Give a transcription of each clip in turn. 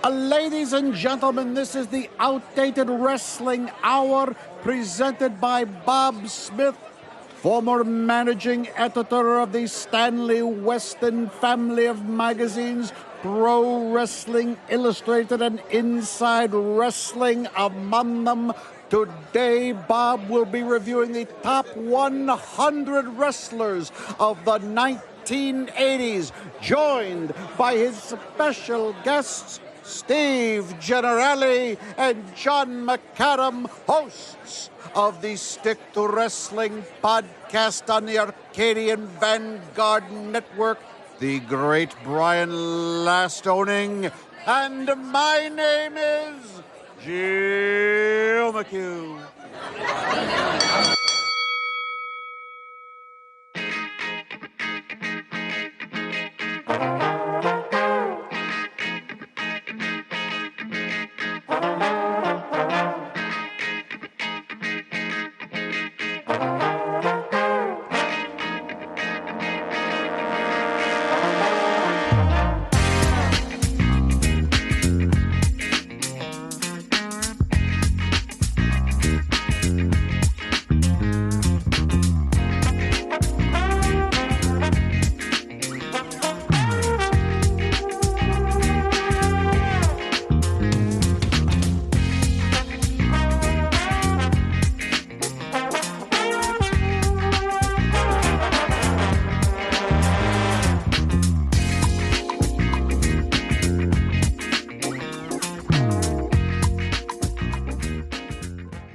Ladies and gentlemen, this is the Outdated Wrestling Hour presented by Bob Smith, former managing editor of the Stanley Weston family of magazines, Pro Wrestling Illustrated and Inside Wrestling among them. Today, Bob will be reviewing the top 100 wrestlers of the 1980s, joined by his special guests, Steve Gennarelli and John McAdam, hosts of the Stick to Wrestling podcast on the Arcadian Vanguard Network, the great Brian Last-owning, and my name is Jill McHugh.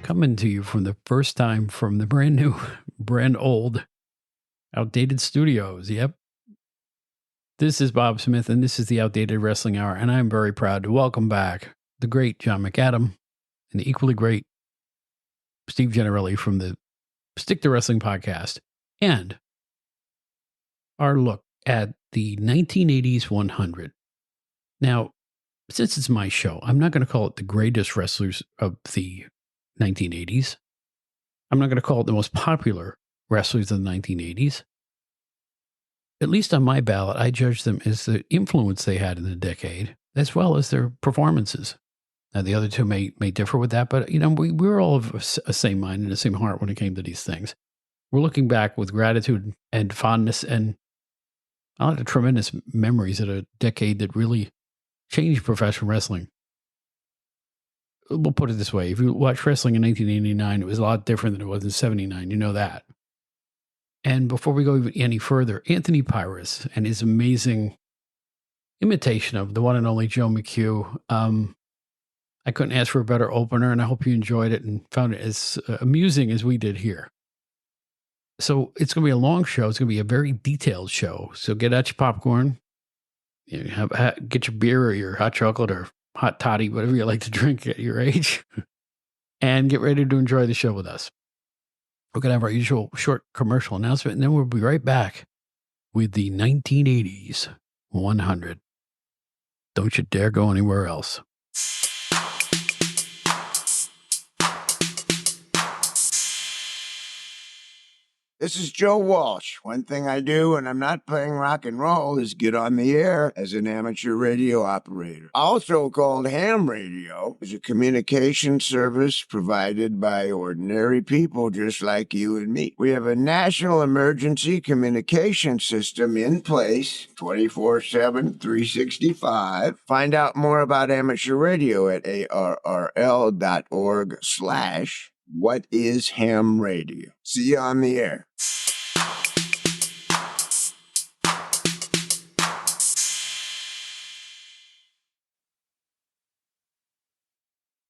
Coming to you from the first time from the brand new, brand old, outdated studios. Yep. This is Bob Smith, and this is the Outdated Wrestling Hour, and I'm very proud to welcome back the great John McAdam and the equally great Steve Gennarelli from the Stick to Wrestling podcast, and our look at the 1980s 100. Now, since it's my show, I'm not going to call it the greatest wrestlers of the 1980s. I'm not going to call it the most popular wrestlers of the 1980s. At least on my ballot, I judge them as the influence they had in the decade, as well as their performances. Now, the other two may differ with that, but, you know, we're all of a same mind and the same heart when it came to these things. We're looking back with gratitude and fondness and a lot of tremendous memories of a decade that really changed professional wrestling. We'll put it this way. If you watch wrestling in 1989, it was a lot different than it was in 79. You know that. And before we go any further, Anthony Pyrus and his amazing imitation of the one and only Joe McHugh. I couldn't ask for a better opener, and I hope you enjoyed it and found it as amusing as we did here. So it's going to be a long show. It's going to be a very detailed show. So get out your popcorn, get your beer or your hot chocolate or hot toddy, whatever you like to drink at your age, and get ready to enjoy the show with us. We're going to have our usual short commercial announcement, and then we'll be right back with the 1980s 100. Don't you dare go anywhere else. This is Joe Walsh. One thing I do when I'm not playing rock and roll is get on the air as an amateur radio operator. Also called ham radio, is a communication service provided by ordinary people just like you and me. We have a national emergency communication system in place 24/7, 365. Find out more about amateur radio at arrl.org/What is ham radio? See you on the air.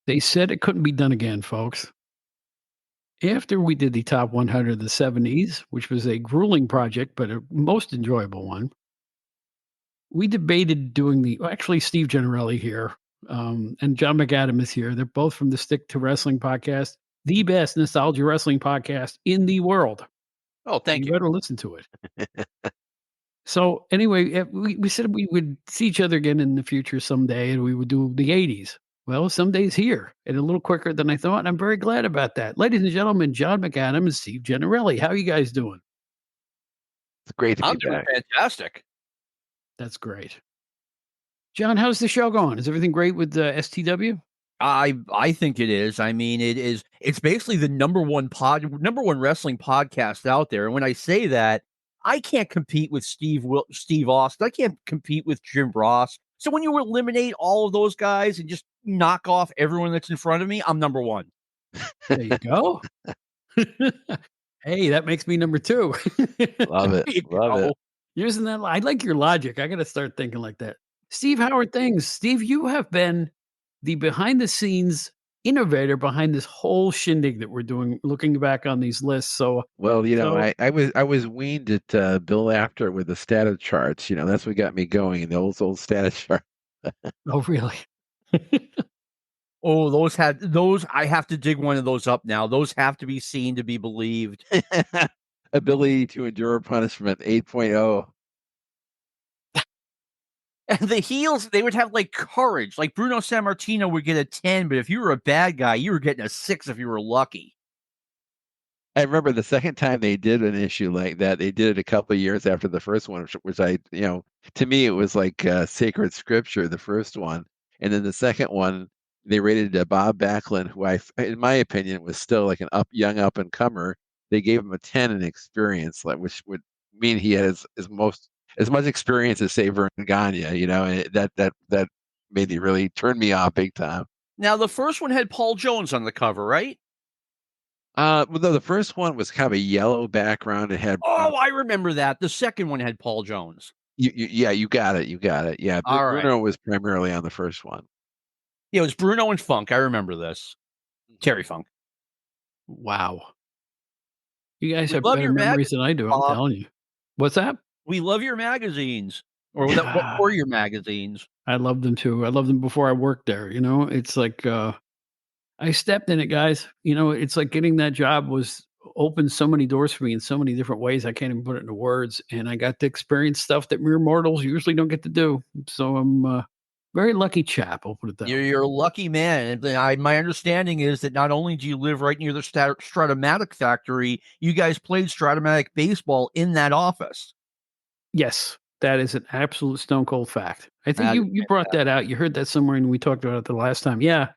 They said it couldn't be done again, folks. After we did the top 100 of the 70s, which was a grueling project, but a most enjoyable one, we debated doing actually Steve Gennarelli here, and John McAdam is here. They're both from the Stick to Wrestling podcast, the best nostalgia wrestling podcast in the world. Oh, thank you. You better listen to it. So anyway, we said we would see each other again in the future someday, and we would do the 80s. Well, someday's here, and a little quicker than I thought, and I'm very glad about that. Ladies and gentlemen, John McAdam and Steve Gennarelli. How are you guys doing? It's great to I'm be doing back. fantastic. That's great. John, how's the show going? Is everything great with the STW? I think it is. I mean, it's basically the number one wrestling podcast out there. And when I say that, I can't compete with Steve Austin. I can't compete with Jim Ross. So when you eliminate all of those guys and just knock off everyone that's in front of me, I'm number one. There you go. Hey, that makes me number 2. Love it. Love it. Using that, I like your logic. I got to start thinking like that. Steve, how are things? Steve, you have been the behind the scenes innovator behind this whole shindig that we're doing, looking back on these lists. So, Well, I was weaned at Bill After with the status charts. That's what got me going. The old status chart. oh, really? Oh, those I have to dig one of those up now. Those have to be seen to be believed. Ability to endure punishment 8.0. And the heels, they would have like courage. Like Bruno Sammartino would get a 10, but if you were a bad guy, you were getting a 6 if you were lucky. I remember the second time they did an issue like that, they did it a couple of years after the first one, which to me, it was like sacred scripture, the first one. And then the second one, they rated Bob Backlund, who in my opinion, was still like young up and comer. They gave him a 10 in experience, which would mean he had as much experience as say Vern Gagne, and that made it really turn me off big time. Now, the first one had Paul Jones on the cover, right? Well, no, the first one was kind of a yellow background. It had. I remember that. The second one had Paul Jones. You got it. Yeah, Bruno was primarily on the first one. Yeah, it was Bruno and Funk. I remember this. Terry Funk. Wow. You guys have better memories than I do, I'm telling you. What's that? We love your magazines. Or what were your magazines? I loved them too. I loved them before I worked there. It's like I stepped in it, guys. It's like getting that job was opened so many doors for me in so many different ways. I can't even put it into words. And I got to experience stuff that mere mortals usually don't get to do. So I'm very lucky chap. I'll put it that way. You're a lucky man. And my understanding is that not only do you live right near the Stratomatic factory, you guys played Stratomatic baseball in that office. Yes, that is an absolute stone cold fact. I think you brought that out. You heard that somewhere, and we talked about it the last time. Yeah.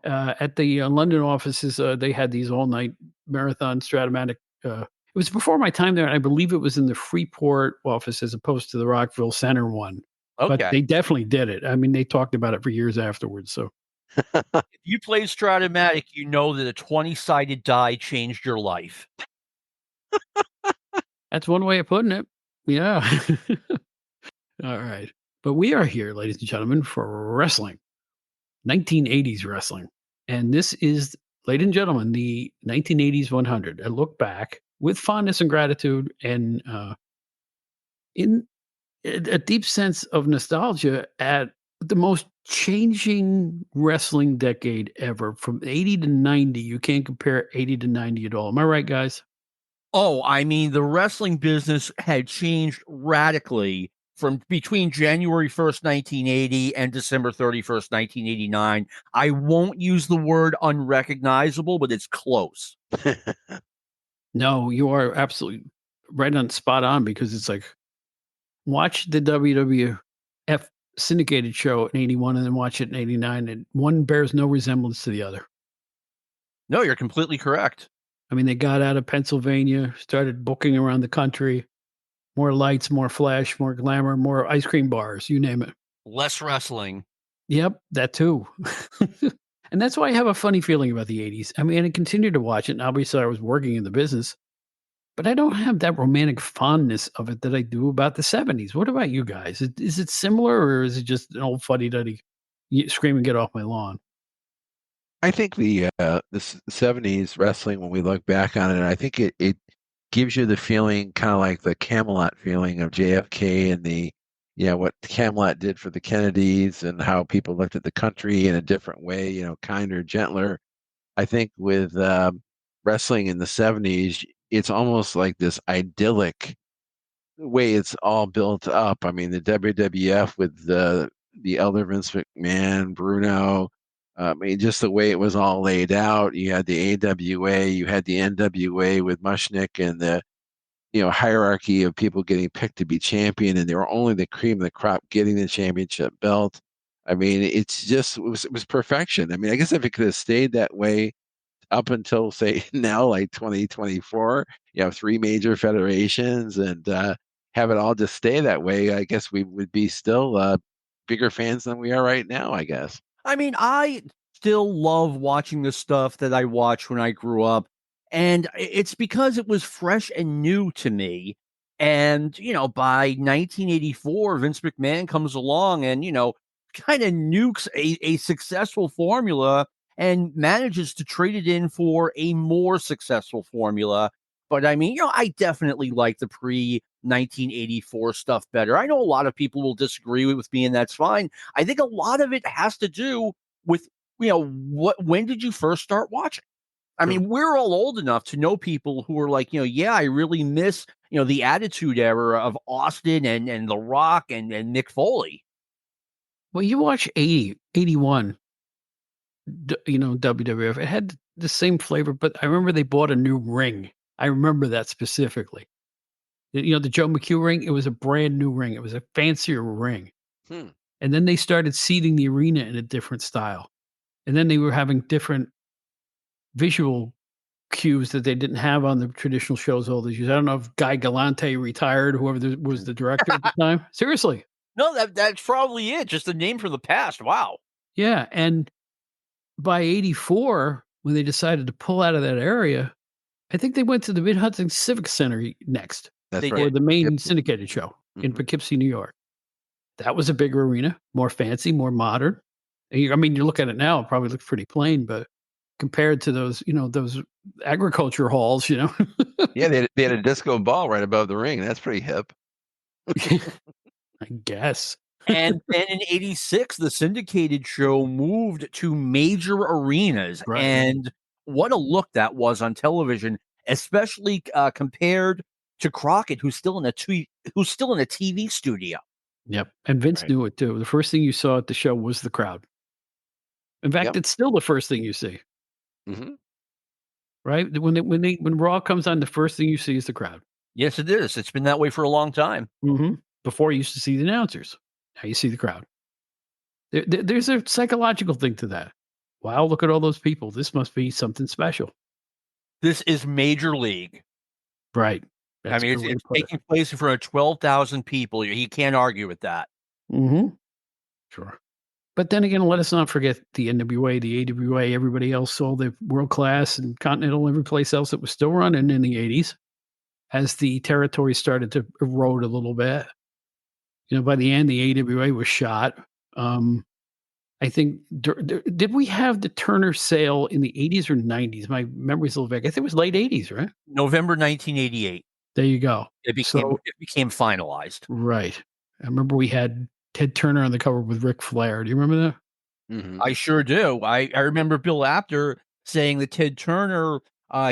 At the London offices, they had these all-night marathon Stratomatic. It was before my time there, and I believe it was in the Freeport office as opposed to the Rockville Center one. Okay. But they definitely did it. I mean, they talked about it for years afterwards. So, if you played Stratomatic, you know that a 20-sided die changed your life. That's one way of putting it. Yeah. All right. But we are here, ladies and gentlemen, for wrestling. 1980s wrestling. And this is, ladies and gentlemen, the 1980s 100. A look back with fondness and gratitude and in a deep sense of nostalgia at the most changing wrestling decade ever. From 80 to 90, you can't compare 80 to 90 at all. Am I right, guys? Oh, I mean, the wrestling business had changed radically from between January 1st, 1980 and December 31st, 1989. I won't use the word unrecognizable, but it's close. No, you are absolutely right on spot on, because it's like, watch the WWF syndicated show in 81 and then watch it in 89, and one bears no resemblance to the other. No, you're completely correct. I mean, they got out of Pennsylvania, started booking around the country. More lights, more flash, more glamour, more ice cream bars, you name it. Less wrestling. Yep, that too. And that's why I have a funny feeling about the 80s. I mean, I continued to watch it, and obviously I was working in the business, but I don't have that romantic fondness of it that I do about the 70s. What about you guys? Is it similar, or is it just an old fuddy-duddy scream and get off my lawn? I think the 70s wrestling, when we look back on it, I think it gives you the feeling, kind of like the Camelot feeling of JFK and what Camelot did for the Kennedys and how people looked at the country in a different way, kinder, gentler. I think with wrestling in the 70s, it's almost like this idyllic way it's all built up. I mean, the WWF with the elder Vince McMahon, Bruno, I mean, just the way it was all laid out. You had the AWA, you had the NWA with Mushnick, and the hierarchy of people getting picked to be champion, and they were only the cream of the crop getting the championship belt. I mean, it was perfection. I mean, I guess if it could have stayed that way up until say now, like 2024, you have three major federations and have it all just stay that way, I guess we would be still bigger fans than we are right now, I guess. I mean, I still love watching the stuff that I watched when I grew up. And it's because it was fresh and new to me. And, by 1984, Vince McMahon comes along and, kind of nukes a successful formula and manages to trade it in for a more successful formula. But I mean, I definitely like the pre 1984 stuff better. I know a lot of people will disagree with me, and that's fine. I think a lot of it has to do with, when did you first start watching? I mean, we're all old enough to know people who are like, yeah, I really miss, the Attitude Era of Austin and The Rock and Mick Foley. Well, you watch 80, 81, WWF. It had the same flavor, but I remember they bought a new ring. I remember that specifically. The Joe McHugh ring, it was a brand new ring. It was a fancier ring. And then they started seating the arena in a different style. And then they were having different visual cues that they didn't have on the traditional shows all these years. I don't know if Guy Galante retired, whoever was the director at the time. Seriously. No, that's probably it. Just a name from the past. Wow. Yeah. And by 84, when they decided to pull out of that area, I think they went to the Mid-Hudson Civic Center next. That's For the main syndicated show in Poughkeepsie, New York. That was a bigger arena, more fancy, more modern. I mean, you look at it now, it probably looks pretty plain, but compared to those, those agriculture halls, Yeah, they had a disco ball right above the ring. That's pretty hip. I guess. And then in 86, the syndicated show moved to major arenas. Right. And what a look that was on television, especially compared to Crockett, who's still in a TV studio. Yep. And Vince knew it too. The first thing you saw at the show was the crowd. In fact, it's still the first thing you see. Right? When Raw comes on, the first thing you see is the crowd. Yes, it is. It's been that way for a long time. Before you used to see the announcers. Now you see the crowd. There's a psychological thing to that. Wow, look at all those people. This must be something special. This is Major League. Right. I mean, it's taking place in front of 12,000 people. You can't argue with that. Sure. But then again, let us not forget the NWA, the AWA, everybody else, all the World Class and Continental, every place else that was still running in the 80s as the territory started to erode a little bit. By the end, the AWA was shot. I think, did we have the Turner sale in the 80s or 90s? My memory's a little vague. I think it was late 80s, right? November 1988. There you go. It became finalized. Right. I remember we had Ted Turner on the cover with Ric Flair. Do you remember that? I sure do. I remember Bill Apter saying that Ted Turner,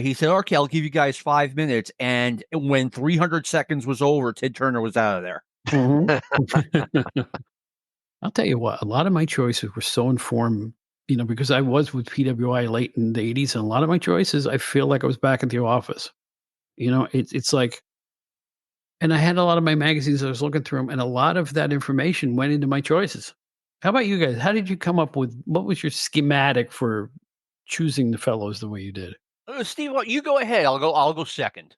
he said, okay, I'll give you guys 5 minutes. And when 300 seconds was over, Ted Turner was out of there. I'll tell you what, a lot of my choices were so informed, because I was with PWI late in the 80s, and a lot of my choices, I feel like I was back at the office. It's like, and I had a lot of my magazines, I was looking through them, and a lot of that information went into my choices. How about you guys? How did you come up with, what was your schematic for choosing the fellows the way you did? Steve, you go ahead. I'll go second.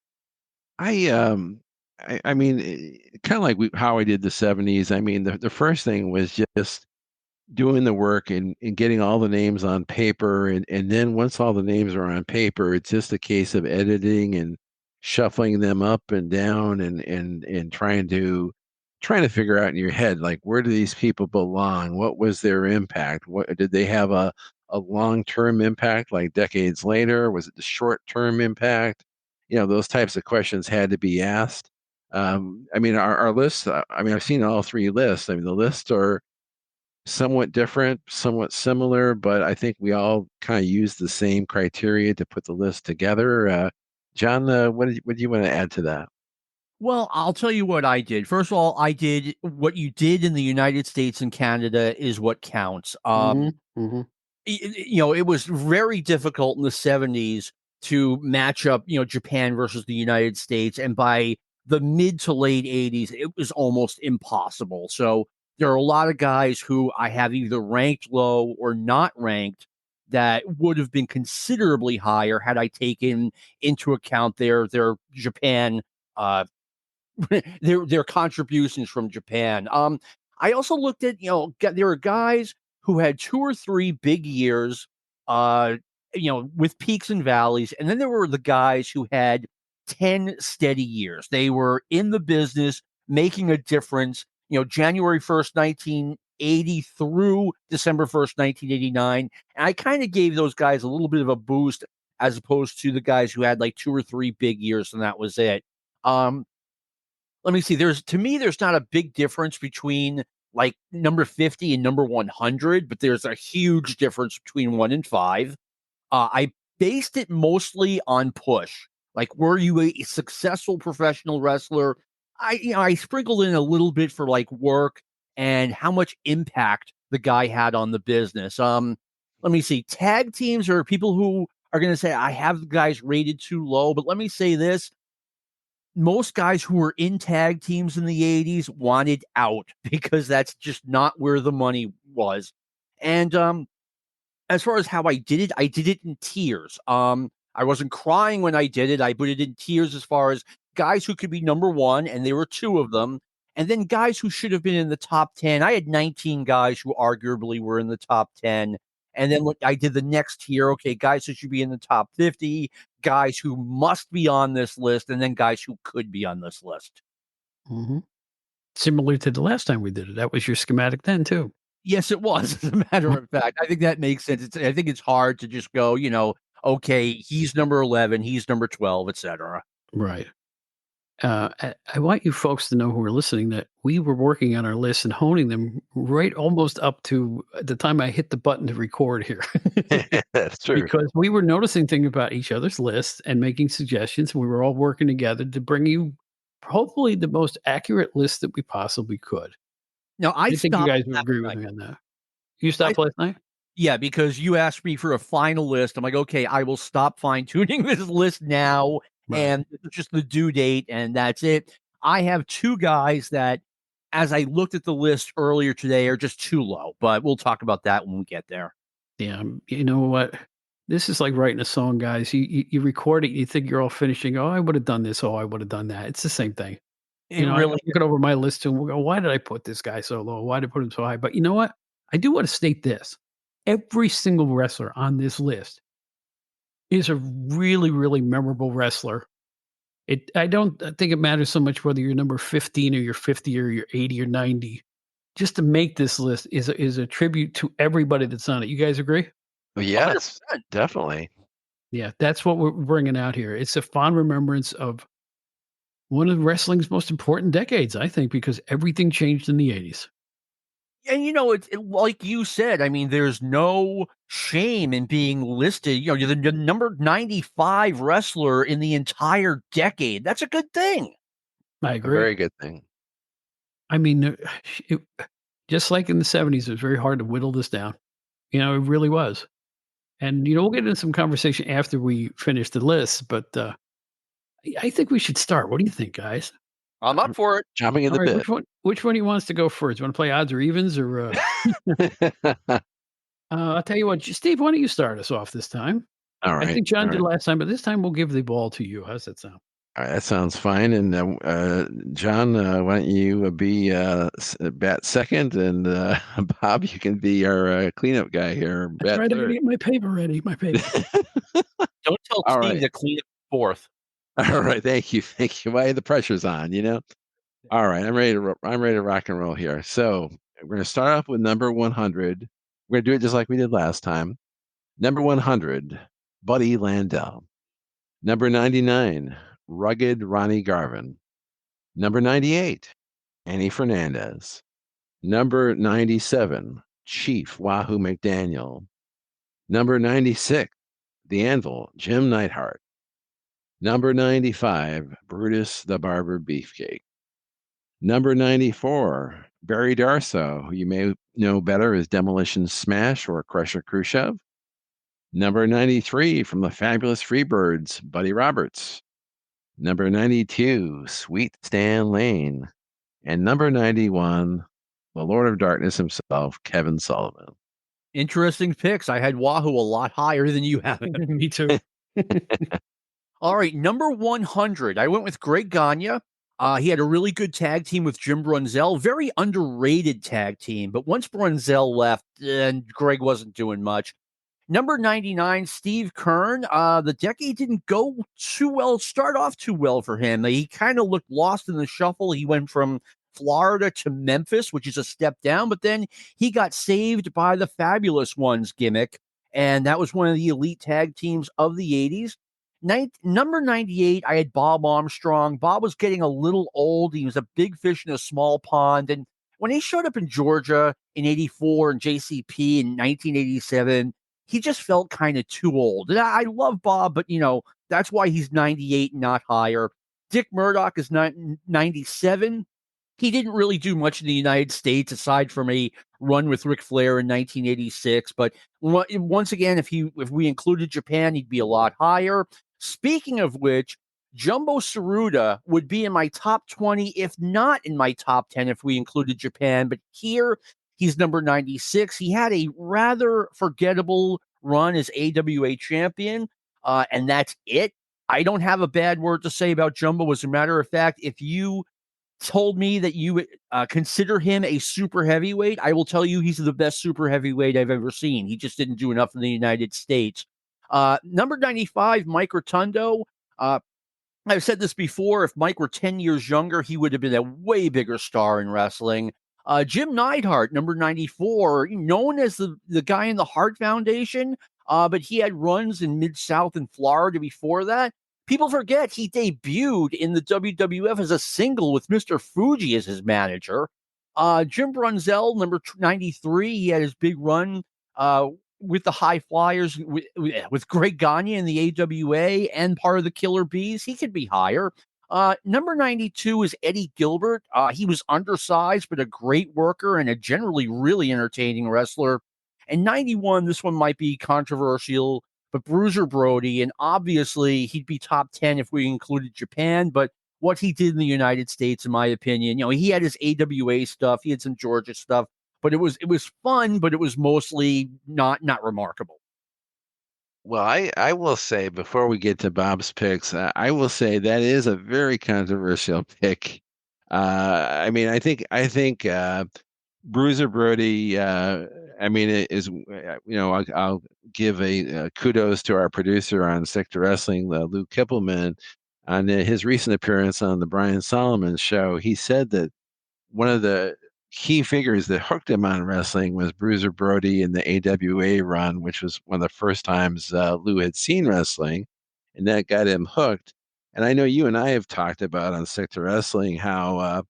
I mean, kind of like how I did the 70s. I mean, the first thing was just doing the work and getting all the names on paper. And then once all the names are on paper, it's just a case of editing and shuffling them up and down and trying to figure out in your head, like, where do these people belong? What was their impact? What did they have a long-term impact, like decades later? Was it the short-term impact? Those types of questions had to be asked. I mean, our lists, I've seen all three lists. I mean, the lists are somewhat different, somewhat similar, but I think we all kind of use the same criteria to put the list together. John, what do you want to add to that? Well, I'll tell you what I did. First of all, I did what you did in the United States and Canada is what counts. It was very difficult in the 70s to match up, Japan versus the United States. And by the mid to late 80s, it was almost impossible. So There are a lot of guys who I have either ranked low or not ranked that would have been considerably higher had I taken into account their Japan uh, their contributions from Japan. I also looked at, there are guys who had 2 or 3 big years, uh, with peaks and valleys, and then there were the guys who had 10 steady years. They were in the business, making a difference. January 1st, 1980 through December 1st, 1989, and I kind of gave those guys a little bit of a boost as opposed to the guys who had like 2 or 3 big years and that was it. Let me see. There's not a big difference between like number 50 and number 100, but there's a huge difference between 1 and 5. I based it mostly on push. Like, were you a successful professional wrestler? I sprinkled in a little bit for like work and how much impact the guy had on the business. Let me see. Tag teams are people who are going to say I have the guys rated too low, but let me say this: most guys who were in tag teams in the 80s wanted out because that's just not where the money was. And as far as how I did it in tiers. I wasn't crying when I did it. I put it in tiers as far as guys who could be number 1, and there were 2 of them, and then guys who should have been in the top 10. I had 19 guys who arguably were in the top 10. And then I did the next tier. Okay, guys who should be in the top 50, guys who must be on this list, and then guys who could be on this list. Mm-hmm. Similar to the last time we did it. That was your schematic then, too. Yes, it was. As a matter of fact, I think that makes sense. I think it's hard to just go, okay, he's number 11, he's number 12, etc. Right. I want you folks to know who are listening that we were working on our lists and honing them right almost up to the time I hit the button to record here. That's true. Because we were noticing things about each other's lists and making suggestions. We were all working together to bring you hopefully the most accurate list that we possibly could. Now, I think you guys would agree with me on that. You stopped last night? Yeah, because you asked me for a final list. I'm like, okay, I will stop fine-tuning this list now. Right. And it's just the due date, and that's it. I have 2 guys that, as I looked at the list earlier today, are just too low, but we'll talk about that when we get there. Yeah, you know what? This is like writing a song, guys. You record it, you think you're all finishing. Oh, I would have done this. Oh, I would have done that. It's the same thing. Really, I'm looking over my list and we'll go, why did I put this guy so low? Why did I put him so high? But you know what? I do want to state this. Every single wrestler on this list is a really, really memorable wrestler. I don't think it matters so much whether you're number 15 or you're 50 or you're 80 or 90. Just to make this list is a tribute to everybody that's on it. You guys agree? Well, yes, 100%. Definitely. Yeah, that's what we're bringing out here. It's a fond remembrance of one of wrestling's most important decades, I think, because everything changed in the 80s. And it's like you said, I mean, there's no shame in being listed. You're the number 95 wrestler in the entire decade. That's a good thing. I agree. A very good thing. I mean, just like in the 70s, it was very hard to whittle this down. It really was. And, we'll get into some conversation after we finish the list, but I think we should start. What do you think, guys? I'm up for it. Jumping in the bit. Which one do you want us to go first? You want to play odds or evens or? I'll tell you what, Steve, why don't you start us off this time? All right. I think John did last time, but this time we'll give the ball to you. How's that sound? All right, that sounds fine. And John, why don't you be bat second, and Bob, you can be our cleanup guy here. That's right, I'm gonna get my paper ready. My paper. Don't tell Steve to clean up fourth. All right, thank you. Why the pressure's on, All right, I'm ready to rock and roll here. So we're gonna start off with number 100. We're gonna do it just like we did last time. Number 100, Buddy Landel. Number 99, Rugged Ronnie Garvin. Number 98, Annie Fernandez. Number 97, Chief Wahoo McDaniel. Number 96, The Anvil, Jim Neidhart. Number 95, Brutus the Barber Beefcake. Number 94, Barry Darsow, who you may know better as Demolition Smash or Crusher Khrushchev. Number 93, from the Fabulous Freebirds, Buddy Roberts. Number 92, Sweet Stan Lane. And number 91, the Lord of Darkness himself, Kevin Sullivan. Interesting picks. I had Wahoo a lot higher than you have it. Me too. All right, number 100. I went with Greg Gagne. He had a really good tag team with Jim Brunzell. Very underrated tag team. But once Brunzell left, and Greg wasn't doing much. Number 99, Steve Kern. The decade didn't go too well, start off too well for him. He kind of looked lost in the shuffle. He went from Florida to Memphis, which is a step down, but then he got saved by the Fabulous Ones gimmick, and that was one of the elite tag teams of the 80s. Number 98, I had Bob Armstrong. Bob was getting a little old. He was a big fish in a small pond, and when he showed up in Georgia in 84 and JCP in 1987, he just felt kind of too old. And I love Bob, but, that's why he's 98, not higher. Dick Murdoch is 97. He didn't really do much in the United States aside from a run with Ric Flair in 1986. But once again, if we included Japan, he'd be a lot higher. Speaking of which, Jumbo Tsuruta would be in my top 20, if not in my top 10, if we included Japan. But here, he's number 96. He had a rather forgettable run as AWA champion, and that's it. I don't have a bad word to say about Jumbo. As a matter of fact, if you told me that you consider him a super heavyweight, I will tell you he's the best super heavyweight I've ever seen. He just didn't do enough in the United States. Number 95, Mike Rotundo. I've said this before. If Mike were 10 years younger, he would have been a way bigger star in wrestling. Jim Neidhart, number 94, known as the guy in the Hart Foundation, but he had runs in Mid-South and Florida before that. People forget he debuted in the WWF as a single with Mr. Fuji as his manager. Jim Brunzell, number 93, he had his big run with the High Flyers, with Greg Gagne in the AWA and part of the Killer Bees. He could be higher. Number 92 is Eddie Gilbert. He was undersized, but a great worker and a generally really entertaining wrestler. And 91, this one might be controversial, but Bruiser Brody, and obviously he'd be top 10 if we included Japan, but what he did in the United States, in my opinion, he had his AWA stuff, he had some Georgia stuff, but it was fun, but it was mostly not remarkable. Well, I will say, before we get to Bob's picks, I will say that is a very controversial pick. I mean, I think Bruiser Brody. I'll give a kudos to our producer on Sector Wrestling, Luke Kippelman, on his recent appearance on the Brian Solomon show. He said that one of the key figures that hooked him on wrestling was Bruiser Brody in the AWA run, which was one of the first times Lou had seen wrestling, and that got him hooked. And I know you and I have talked about on Sector Wrestling how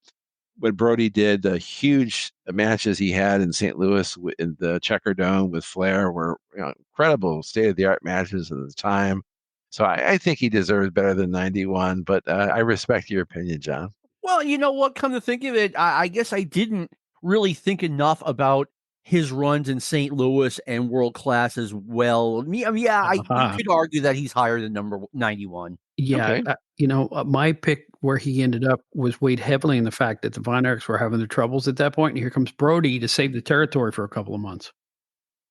what Brody did, the huge matches he had in St. Louis in the Checker Dome with Flair were incredible state-of-the-art matches at the time. So I think he deserves better than 91, but I respect your opinion, John. Well, you know what? Come to think of it, I guess I didn't really think enough about his runs in St. Louis and World Class as well. You could argue that he's higher than number 91. Yeah, Okay. My pick where he ended up was weighed heavily in the fact that the Von Erichs were having their troubles at that point, and here comes Brody to save the territory for a couple of months.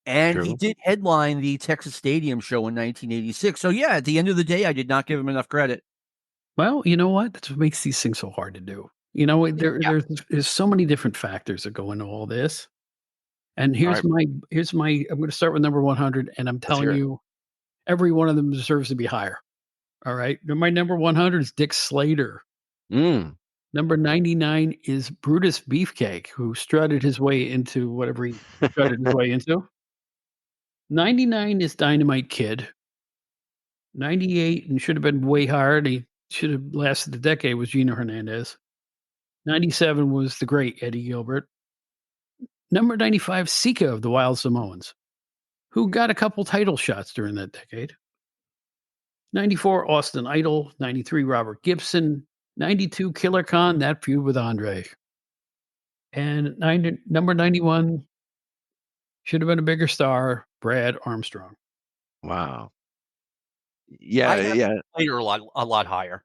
And he did headline the Texas Stadium show in 1986. So, yeah, at the end of the day, I did not give him enough credit. Well, you know what? That's what makes these things so hard to do. There's so many different factors that go into all this. And here's my I'm going to start with number 100, and I'm telling you, every one of them deserves to be higher. All right. My number 100 is Dick Slater. Number 99 is Brutus Beefcake, who strutted his way into whatever he strutted his way into. 99 is Dynamite Kid. 98, and should have been way higher, and he should have lasted a decade, was Gino Hernandez. 97 was the great Eddie Gilbert. Number 95, Sika of the Wild Samoans, who got a couple title shots during that decade. 94, Austin Idol. 93, Robert Gibson. 92, Killer Khan, that feud with Andre. And number 91, should have been a bigger star, Brad Armstrong. Wow. Yeah. Later a lot higher.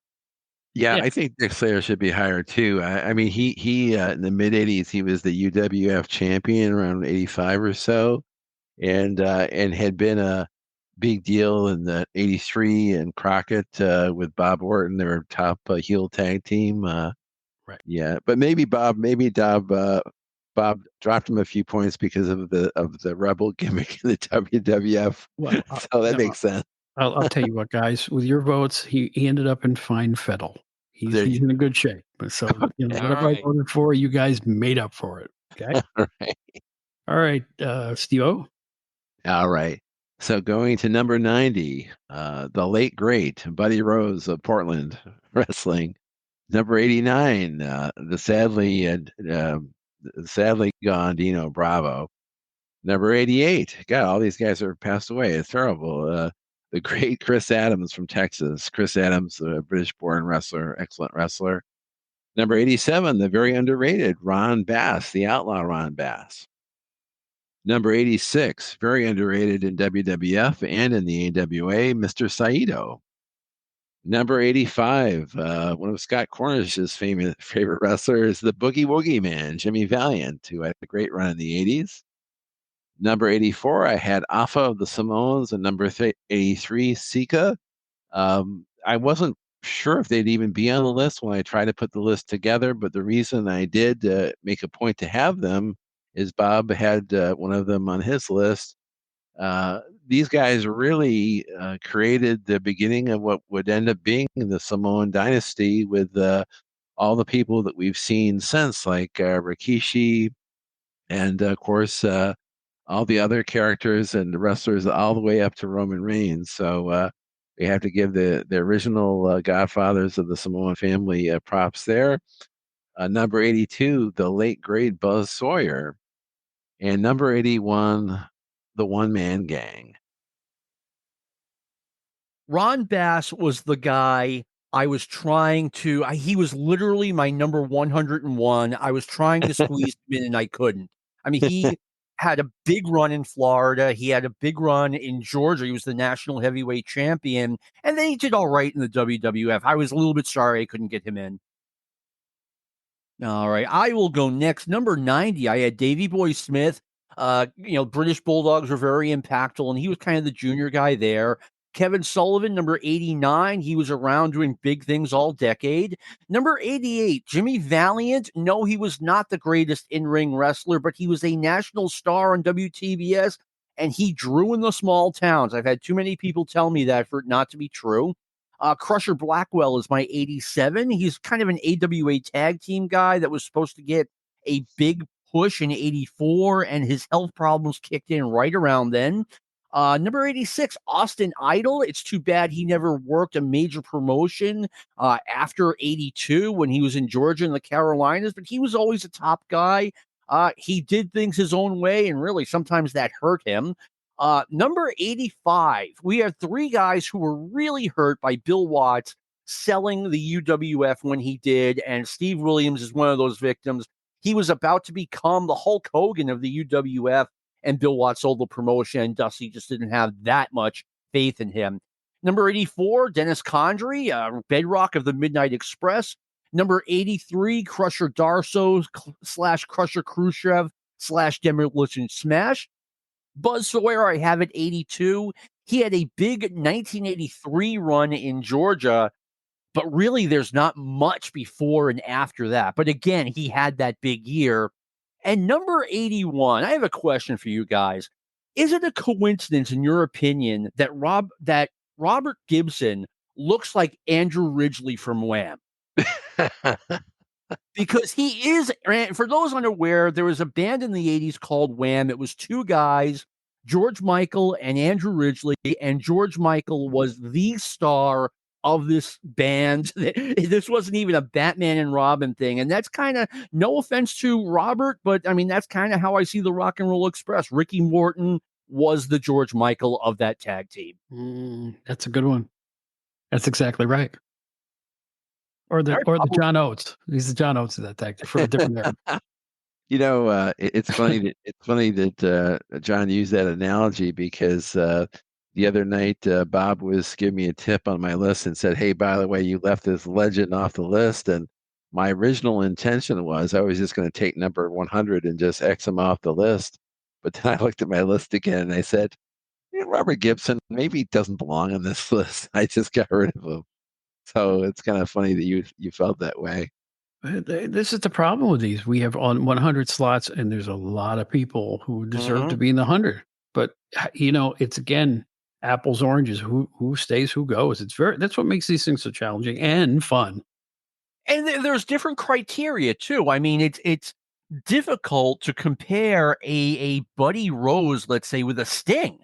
Yeah, I think Dick Slater should be higher too. I mean, he in the mid '80s he was the UWF champion around '85 or so, and had been a big deal in the '83 and Crockett with Bob Orton, their top heel tag team. Right. Yeah, but Bob dropped him a few points because of the Rebel gimmick in the WWF. Well, So that makes sense. I'll tell you what, guys. With your votes, he ended up in fine fiddle. He's in a good shape. But so whatever I voted for, you guys made up for it. Okay. All right, Steve-O. All right. So going to number 90, the late great Buddy Rose of Portland Wrestling. Number 89, the sadly gone Dino Bravo. Number 88, God, all these guys are passed away. It's terrible. The great Chris Adams from Texas. Chris Adams, a British-born wrestler, excellent wrestler. Number 87, the very underrated Ron Bass, the outlaw Ron Bass. Number 86, very underrated in WWF and in the AWA, Mr. Saito. Number 85, one of Scott Cornish's favorite wrestlers, the Boogie Woogie Man, Jimmy Valiant, who had a great run in the 80s. Number 84, I had Afa of the Samoans, and number 83, Sika. I wasn't sure if they'd even be on the list when I tried to put the list together, but the reason I did make a point to have them is Bob had one of them on his list. These guys really created the beginning of what would end up being the Samoan dynasty with all the people that we've seen since, like Rikishi, and of course all the other characters and the wrestlers all the way up to Roman Reigns. So we have to give the original godfathers of the Samoan family props there. Number 82, the late great Buzz Sawyer. And number 81, the One Man Gang. Ron Bass was the guy I was trying to, he was literally my number 101. I was trying to squeeze him in and I couldn't. I mean, he had a big run in Florida. He had a big run in Georgia. He was the national heavyweight champion. And then he did all right in the WWF. I was a little bit sorry I couldn't get him in. All right. I will go next. Number 90, I had Davey Boy Smith. British Bulldogs were very impactful, and he was kind of the junior guy there. Kevin Sullivan, number 89. He was around doing big things all decade. Number 88, Jimmy Valiant. No, he was not the greatest in-ring wrestler, but he was a national star on WTBS, and he drew in the small towns. I've had too many people tell me that for it not to be true. Crusher Blackwell is my 87. He's kind of an AWA tag team guy that was supposed to get a big push in 84, and his health problems kicked in right around then. Number 86, Austin Idol. It's too bad he never worked a major promotion after 82 when he was in Georgia and the Carolinas, but he was always a top guy. He did things his own way, and really sometimes that hurt him. Number 85, we have three guys who were really hurt by Bill Watts selling the UWF when he did, and Steve Williams is one of those victims. He was about to become the Hulk Hogan of the UWF, and Bill Watts sold the promotion, and Dusty just didn't have that much faith in him. Number 84, Dennis Condrey, bedrock of the Midnight Express. Number 83, Crusher Darso / Crusher Khrushchev / Demolition Smash. Buzz Sawyer, I have at 82. He had a big 1983 run in Georgia, but really there's not much before and after that. But again, he had that big year. And number 81, I have a question for you guys. Is it a coincidence, in your opinion, that Robert Gibson looks like Andrew Ridgely from Wham? Because he is, for those unaware, there was a band in the 80s called Wham. It was two guys, George Michael and Andrew Ridgely, and George Michael was the star of this band. This wasn't even a Batman and Robin thing. And that's kind of, no offense to Robert, but I mean, that's kind of how I see the Rock and Roll Express. Ricky Morton was the George Michael of that tag team. That's a good one. That's exactly right. Or the John Oates. He's the John Oates of that tag for a different era. It's funny that John used that analogy because the other night, Bob was giving me a tip on my list and said, "Hey, by the way, you left this legend off the list." And my original intention was I was just going to take number 100 and just X him off the list. But then I looked at my list again and I said, Robert Gibson maybe he doesn't belong on this list. I just got rid of him. So it's kind of funny that you felt that way. This is the problem with these. We have on 100 slots, and there's a lot of people who deserve to Mhm. be in the 100. But it's again apples oranges. Who stays, who goes. That's what makes these things so challenging and fun. And there's different criteria too. I mean, it's difficult to compare a Buddy Rose, let's say, with a Sting.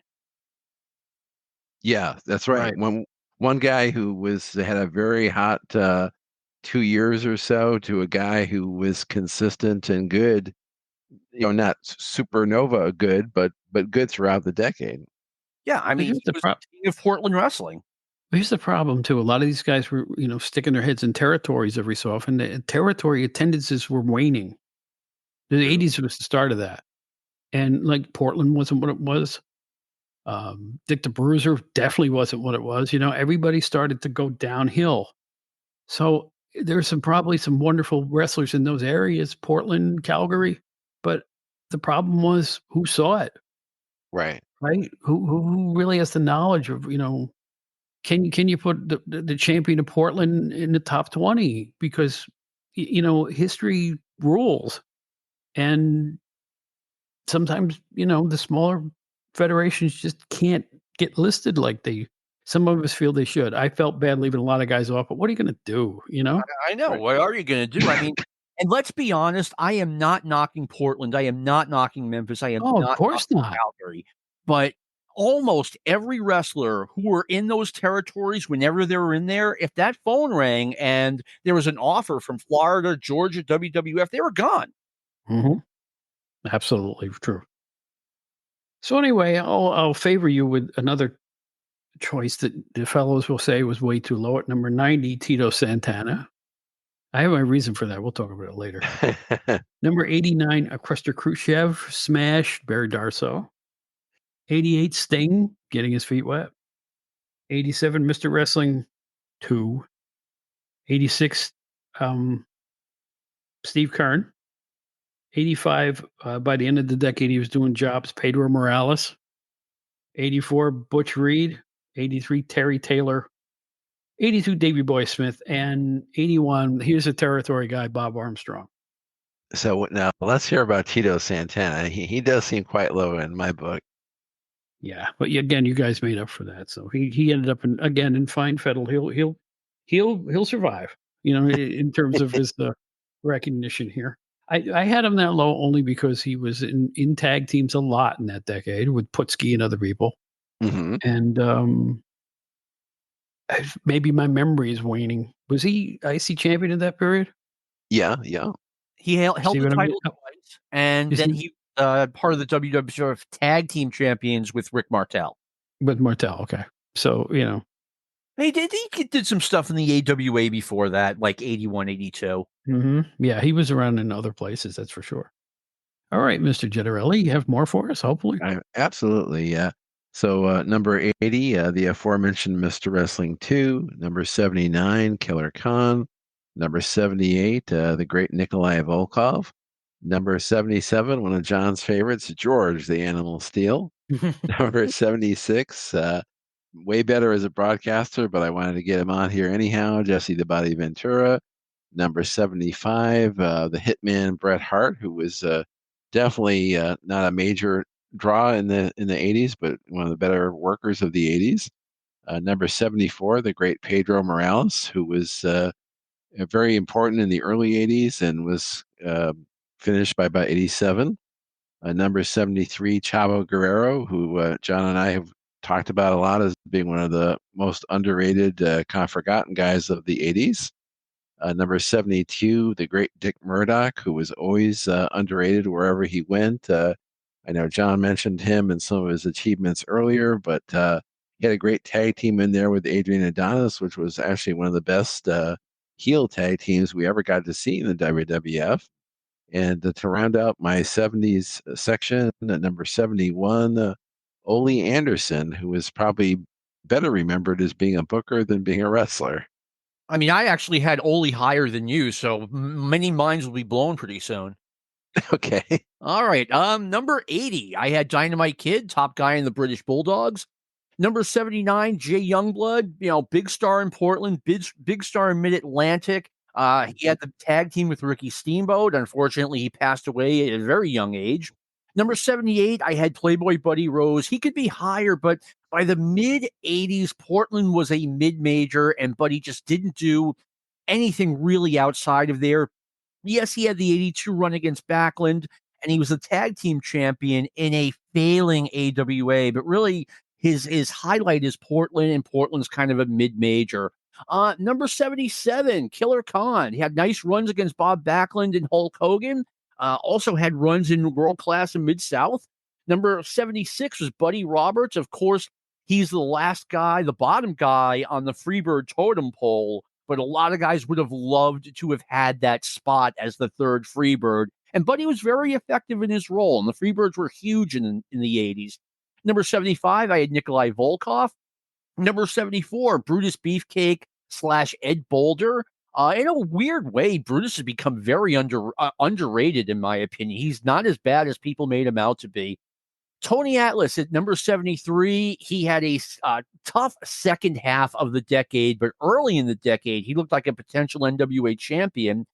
Yeah, that's right. Right. One guy who had a very hot 2 years or so to a guy who was consistent and good, not supernova good, but good throughout the decade. Yeah, I But mean, here's he the was problem. the king of Portland wrestling. Here's the problem too. A lot of these guys were, sticking their heads in territories every so often. The territory attendances were waning. The True. 80s was the start of that. And like Portland wasn't what it was. Dick the Bruiser definitely wasn't what it was. Everybody started to go downhill. So there's probably some wonderful wrestlers in those areas, Portland, Calgary, but the problem was who saw it, Right. right? Who really has the knowledge of, can you put the champion of Portland in the top 20 because history rules, and sometimes the smaller federations just can't get listed like some of us feel they should. I felt bad leaving a lot of guys off, but what are you going to do? I know. Right. What are you going to do? I mean, and let's be honest, I am not knocking Portland. I am not knocking Memphis. I am Oh, of not course knocking not. Calgary. But almost every wrestler who were in those territories, whenever they were in there, if that phone rang and there was an offer from Florida, Georgia, WWF, they were gone. Mhm. Absolutely true. So anyway, I'll favor you with another choice that the fellows will say was way too low at number 90, Tito Santana. I have my reason for that. We'll talk about it later. Number 89, Krusty Khrushchev, Smash, Barry Darso. 88, Sting, getting his feet wet. 87, Mr. Wrestling 2. 86, Steve Kern. 85, by the end of the decade, he was doing jobs, Pedro Morales. 84, Butch Reed. 83, Terry Taylor. 82, Davey Boy Smith. And 81, here's a territory guy, Bob Armstrong. So now let's hear about Tito Santana. He does seem quite low in my book. Yeah, but again, you guys made up for that. So he ended up in fine fettle. He'll survive. In terms of his recognition here. I had him that low only because he was in tag teams a lot in that decade with Putski and other people. Mm-hmm. And maybe my memory is waning. Was he IC champion in that period? Yeah, yeah. He held See the what I mean? title twice, and You then see? he part of the WWF Tag Team Champions with Rick Martel. With Martel, okay. So, He did some stuff in the AWA before that, like 81, 82. Yeah, he was around in other places, that's for sure. All right, Mr. Gennarelli, you have more for us, hopefully? Absolutely, yeah. So number 80, the aforementioned Mr. Wrestling 2. Number 79, Killer Khan. Number 78, the great Nikolai Volkov. Number 77, one of John's favorites, George, the Animal Steel. Number 76, way better as a broadcaster, but I wanted to get him on here anyhow, Jesse the Body Ventura. Number 75, the Hitman Bret Hart, who was definitely not a major draw in the 80s, but one of the better workers of the 80s. Number 74, the great Pedro Morales, who was very important in the early 80s and was finished by about 87. Number 73, Chavo Guerrero, who John and I have talked about a lot as being one of the most underrated, kind of forgotten guys of the 80s. Number 72, the great Dick Murdoch, who was always underrated wherever he went. I know John mentioned him and some of his achievements earlier, but he had a great tag team in there with Adrian Adonis, which was actually one of the best heel tag teams we ever got to see in the WWF. And to round out my 70s section, at number 71, Ole Anderson, who is probably better remembered as being a booker than being a wrestler. I mean, I actually had Ole higher than you, so many minds will be blown pretty soon. Okay. All right. Number 80, I had Dynamite Kid, top guy in the British Bulldogs. Number 79, Jay Youngblood, big star in Portland, big star in Mid-Atlantic. He had the tag team with Ricky Steamboat. Unfortunately, he passed away at a very young age. Number 78, I had Playboy Buddy Rose. He could be higher, but by the mid-80s, Portland was a mid-major, and Buddy just didn't do anything really outside of there. Yes, he had the 82 run against Backlund, and he was a tag team champion in a failing AWA, but really his highlight is Portland, and Portland's kind of a mid-major. Number 77, Killer Khan. He had nice runs against Bob Backlund and Hulk Hogan. Also had runs in World Class and Mid-South. Number 76 was Buddy Roberts. Of course, he's the last guy, the bottom guy on the Freebird totem pole, but a lot of guys would have loved to have had that spot as the third Freebird. And Buddy was very effective in his role, and the Freebirds were huge in the 80s. Number 75, I had Nikolai Volkov. Number 74, Brutus Beefcake / Ed Boulder. In a weird way, Brutus has become very underrated, in my opinion. He's not as bad as people made him out to be. Tony Atlas at number 73, he had a tough second half of the decade, but early in the decade, he looked like a potential NWA champion.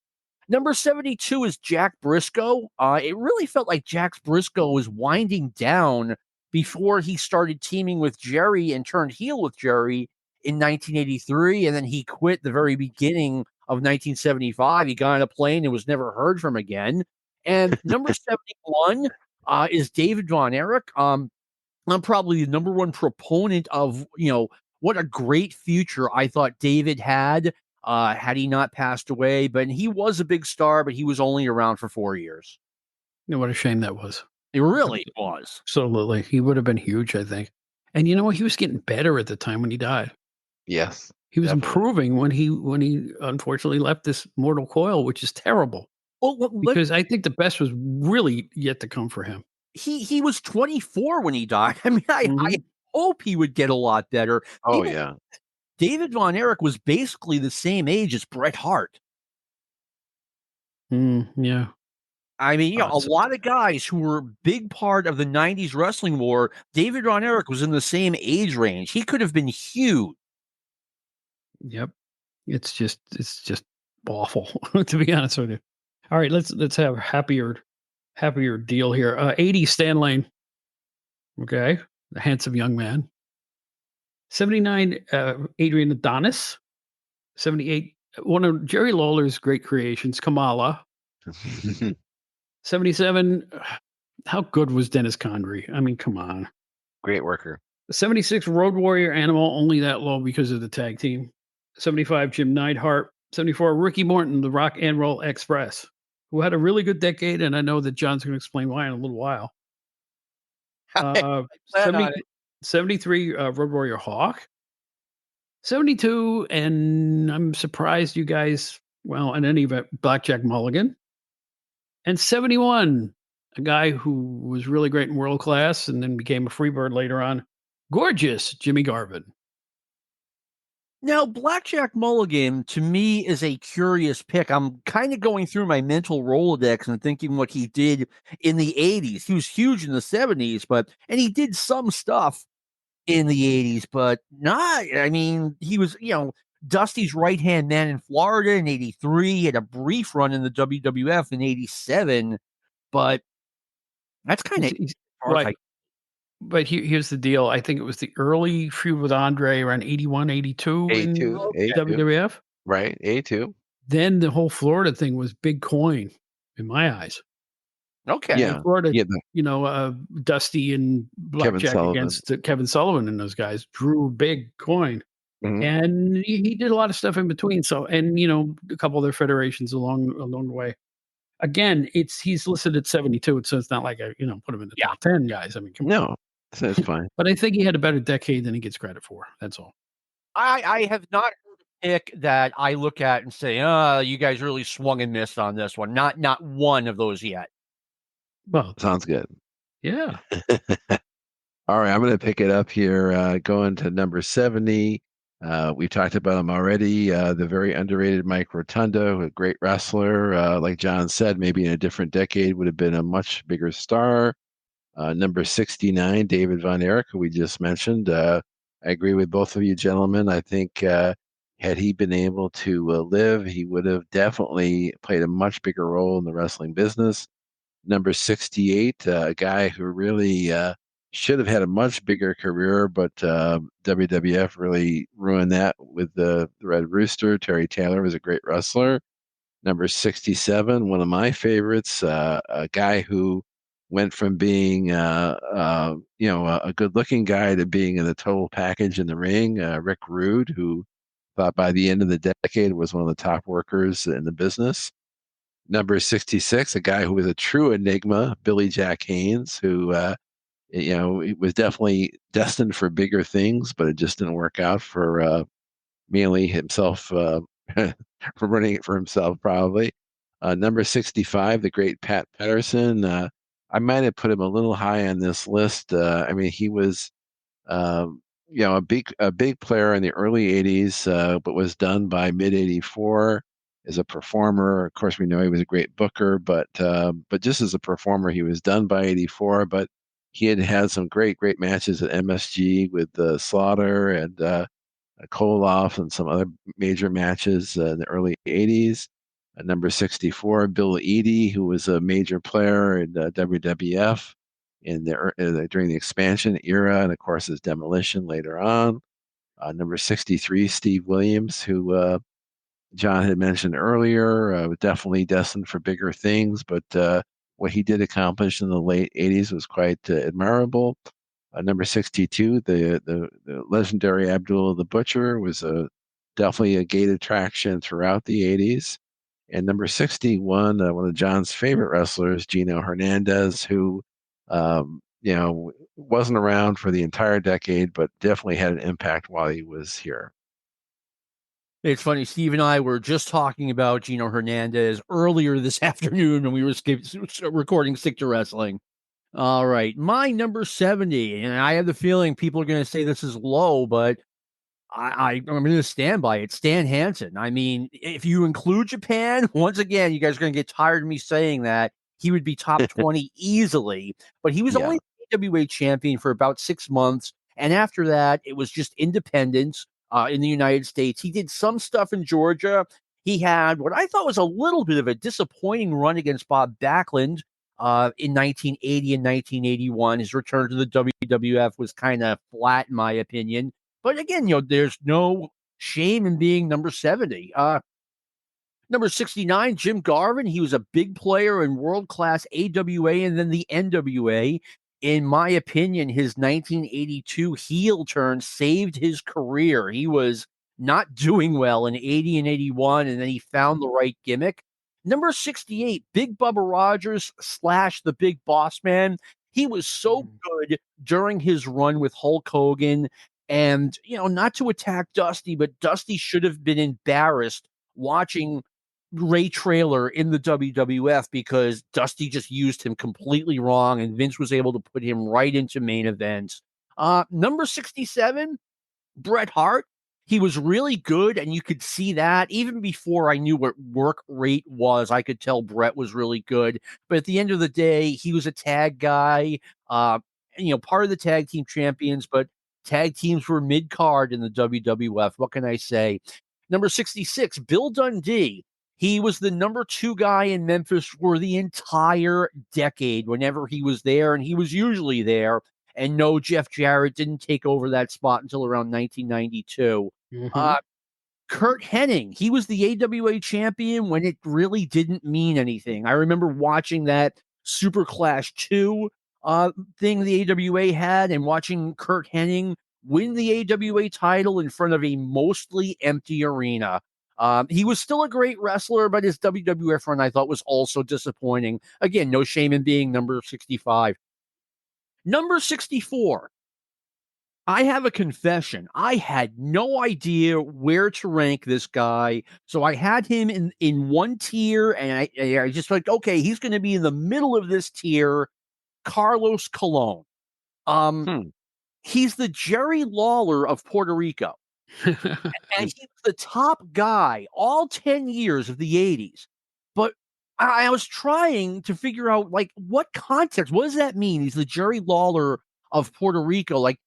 Number 72 is Jack Briscoe. It really felt like Jack Briscoe was winding down before he started teaming with Jerry and turned heel with Jerry in 1983, and then he quit the very beginning of 1975. He got on a plane and was never heard from again. And number 71 is David Von Erich. I'm probably the number one proponent of, what a great future I thought David had he not passed away. But he was a big star, but he was only around for 4 years. What a shame that was. It really was. Absolutely. He would have been huge, I think. And you know what? He was getting better at the time when he died. Yes. He was definitely. improving when he unfortunately left this mortal coil, which is terrible. Well, because I think the best was really yet to come for him. He was 24 when he died. I mean, I hope he would get a lot better. Oh, yeah. David Von Erich was basically the same age as Bret Hart. Yeah. I mean, a lot of guys who were a big part of the 90s wrestling war, David Von Erich was in the same age range. He could have been huge. Yep. It's just awful, to be honest with you. All right, let's have a happier deal here. 80, Stan Lane. Okay. The handsome young man. 79, Adrian Adonis. 78, one of Jerry Lawler's great creations, Kamala. 77, how good was Dennis Condrey? I mean, come on. Great worker. 76, Road Warrior Animal, only that low because of the tag team. 75, Jim Neidhart. 74, Ricky Morton, the Rock and Roll Express, who had a really good decade, and I know that John's going to explain why in a little while. 73, Road Warrior Hawk. 72, and I'm surprised you guys, well, in any event, Blackjack Mulligan. And 71, a guy who was really great in World Class and then became a Freebird later on, gorgeous Jimmy Garvin. Now, Blackjack Mulligan, to me, is a curious pick. I'm kind of going through my mental Rolodex and thinking what he did in the 80s. He was huge in the 70s, and he did some stuff in the 80s, but not, I mean, he was, Dusty's right-hand man in Florida in 83. He had a brief run in the WWF in 87, but that's kind of right. But here's the deal. I think it was the early feud with Andre around 81, 82 in WWF. Right, 82. Then the whole Florida thing was big coin in my eyes. Okay. Yeah. Florida, Dusty and Blackjack against Kevin Sullivan and those guys drew big coin. Mm-hmm. And he did a lot of stuff in between. So, and, a couple of their federations along the way. Again, he's listed at 72, so it's not like put him in the top 10 guys. I mean, come on. That's fine. But I think he had a better decade than he gets credit for. That's all. I have not heard a pick that I look at and say, you guys really swung and missed on this one. Not one of those yet. Well, sounds good. Yeah. All right, I'm going to pick it up here, going to number 70. We talked about him already. The very underrated Mike Rotunda, a great wrestler. Like John said, maybe in a different decade would have been a much bigger star. Number 69, David Von Erich, who we just mentioned. I agree with both of you gentlemen. I think had he been able to live, he would have definitely played a much bigger role in the wrestling business. Number 68, a guy who really should have had a much bigger career, but WWF really ruined that with the Red Rooster. Terry Taylor was a great wrestler. Number 67, one of my favorites, a guy who went from being, a good-looking guy to being in the total package in the ring. Rick Rude, who thought by the end of the decade was one of the top workers in the business. Number 66, a guy who was a true enigma, Billy Jack Haynes, who it was definitely destined for bigger things, but it just didn't work out for mainly himself, for running it for himself, probably. Number 65, the great Pat Patterson. I might have put him a little high on this list. I mean, he was, a big player in the early 80s, but was done by mid 84 as a performer. Of course, we know he was a great booker, but just as a performer, he was done by 84. But he had some great matches at MSG with Slaughter and Koloff and some other major matches in the early 80s. Number 64, Bill Eadie, who was a major player in WWF during the expansion era, and of course his demolition later on. Number 63, Steve Williams, who John had mentioned earlier, was definitely destined for bigger things, but what he did accomplish in the late 80s was quite admirable. Number 62, the legendary Abdullah the Butcher was definitely a gate attraction throughout the 80s. And number 61, one of John's favorite wrestlers, Gino Hernandez, who wasn't around for the entire decade, but definitely had an impact while he was here. It's funny, Steve and I were just talking about Gino Hernandez earlier this afternoon when we were recording Stick to Wrestling. All right, my number 70, and I have the feeling people are going to say this is low, but I'm going to stand by it. Stan Hansen. I mean, if you include Japan, once again, you guys are going to get tired of me saying that. He would be top 20 easily, but he was only AWA champion for about 6 months. And after that, it was just independence in the United States. He did some stuff in Georgia. He had what I thought was a little bit of a disappointing run against Bob Backlund in 1980 and 1981. His return to the WWF was kind of flat, in my opinion. But again, there's no shame in being number 70. Number 69, Jim Garvin. He was a big player in world-class AWA and then the NWA. In my opinion, his 1982 heel turn saved his career. He was not doing well in 80 and 81, and then he found the right gimmick. Number 68, Big Bubba Rogers / the Big Boss Man. He was so good during his run with Hulk Hogan. And, not to attack Dusty, but Dusty should have been embarrassed watching Ray Traylor in the WWF because Dusty just used him completely wrong, and Vince was able to put him right into main events. Number 67, Bret Hart. He was really good, and you could see that even before I knew what work rate was. I could tell Bret was really good. But at the end of the day, he was a tag guy, part of the tag team champions, but tag teams were mid-card in the WWF. What can I say? Number 66, Bill Dundee. He was the number 2 guy in Memphis for the entire decade whenever he was there, and he was usually there. And no, Jeff Jarrett didn't take over that spot until around 1992. Kurt Hennig, he was the AWA champion when it really didn't mean anything. I remember watching that Super Clash 2 thing the AWA had and watching Kurt Hennig win the AWA title in front of a mostly empty arena. He was still a great wrestler, but his WWF run I thought was also disappointing. Again, no shame in being number 65. Number 64. I have a confession. I had no idea where to rank this guy. So I had him in one tier, and I just like, okay, he's going to be in the middle of this tier. Carlos Colon. he's the Jerry Lawler of Puerto Rico. And he was the top guy all 10 years of the 80s. But I was trying to figure out, like, what context, what does that mean? He's the Jerry Lawler of Puerto Rico. Like,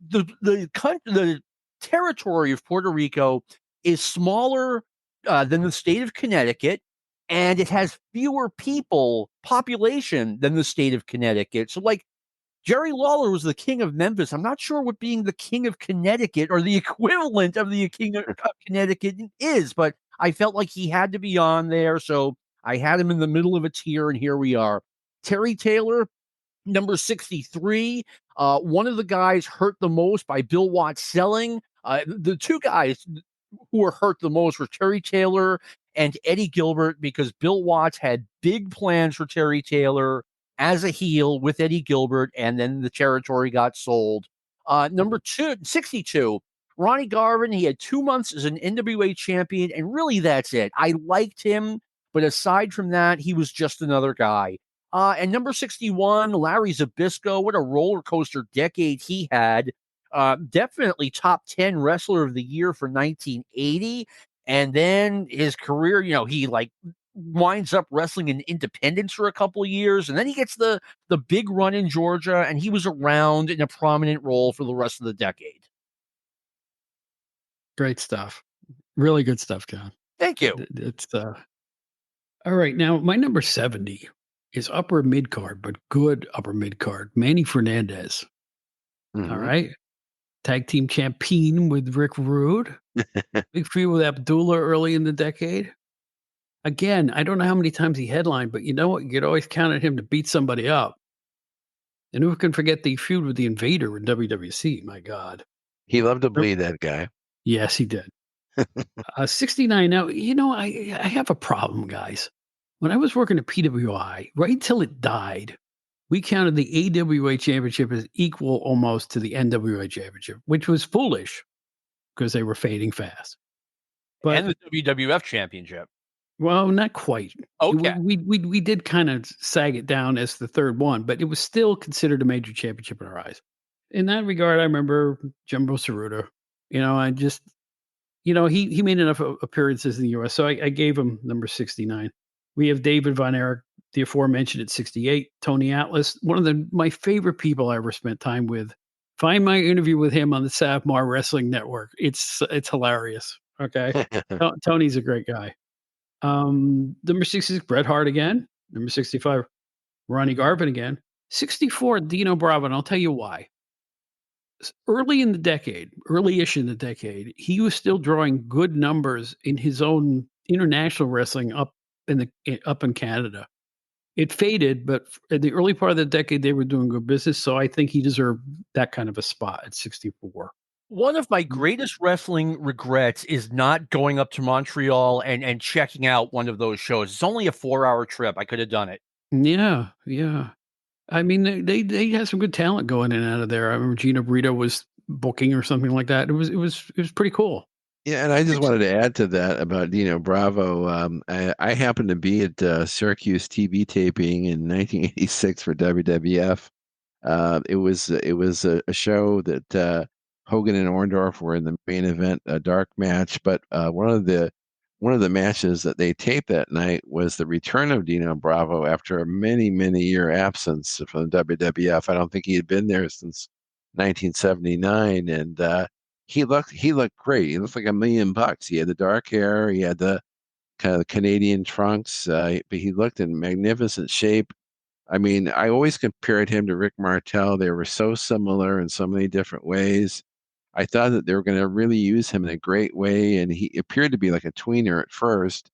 the territory of Puerto Rico is smaller than the state of Connecticut, and it has fewer population than the state of Connecticut. So, like, Jerry Lawler was the king of Memphis. I'm not sure what being the king of Connecticut or the equivalent of the king of Connecticut is, but I felt like he had to be on there. So I had him in the middle of a tier, and here we are. Terry Taylor, number 63. One of the guys hurt the most by Bill Watts selling. The two guys who were hurt the most were Terry Taylor and Eddie Gilbert, because Bill Watts had big plans for Terry Taylor as a heel with Eddie Gilbert, and then the territory got sold. Number 62, Ronnie Garvin. He had 2 months as an NWA champion, and really that's it. I liked him, but aside from that, he was just another guy. And number 61, Larry Zbyszko. What a roller coaster decade he had. Definitely top 10 wrestler of the year for 1980. And then his career, he winds up wrestling in independence for a couple of years, and then he gets the big run in Georgia, and he was around in a prominent role for the rest of the decade. Great stuff. Really good stuff, John. Thank you. It's all right. Now, my number 70 is upper mid card, but good upper mid card. Manny Fernandez. Mhm. All right. Tag team champion with Rick Rude. Big feud with Abdullah early in the decade. Again, I don't know how many times he headlined, but you know what? You could always count on him to beat somebody up. And who can forget the feud with the Invader in WWC? My God. He loved to bleed, that guy. Yes, he did. 69. Now, I have a problem, guys. When I was working at PWI, right till it died, we counted the AWA championship as equal almost to the NWA championship, which was foolish because they were fading fast. But, and the WWF championship. Well, not quite. Okay. We did kind of sag it down as the third one, but it was still considered a major championship in our eyes. In that regard, I remember Jumbo Tsuruta. I just, he made enough appearances in the U.S., so I gave him number 69. We have David Von Erich, the aforementioned, at 68. Tony Atlas, one of my favorite people I ever spent time with. Find my interview with him on the Savmar Wrestling Network. It's hilarious. Okay, Tony's a great guy. Number 66, Bret Hart again. Number 65, Ronnie Garvin again. 64, Dino Bravo, and I'll tell you why. Early-ish in the decade, he was still drawing good numbers in his own international wrestling up in Canada. It faded, but in the early part of the decade, they were doing good business, so I think he deserved that kind of a spot at 64. One of my greatest wrestling regrets is not going up to Montreal and checking out one of those shows. It's only a 4-hour trip. I could have done it. Yeah. I mean, they had some good talent going in and out of there. I remember Gina Brito was booking or something like that. It was pretty cool. Yeah, and I just wanted to add to that about Dino Bravo. I happened to be at Syracuse TV taping in 1986 for WWF. It was a show that Hogan and Orndorff were in the main event, a dark match. But one of the matches that they taped that night was the return of Dino Bravo after a many year absence from the WWF. I don't think he had been there since 1979, and he looked great. He looked like $1 million. He had the dark hair. He had the kind of the Canadian trunks, but he looked in magnificent shape. I mean, I always compared him to Rick Martel. They were so similar in so many different ways. I thought that they were going to really use him in a great way, and he appeared to be like a tweener at first,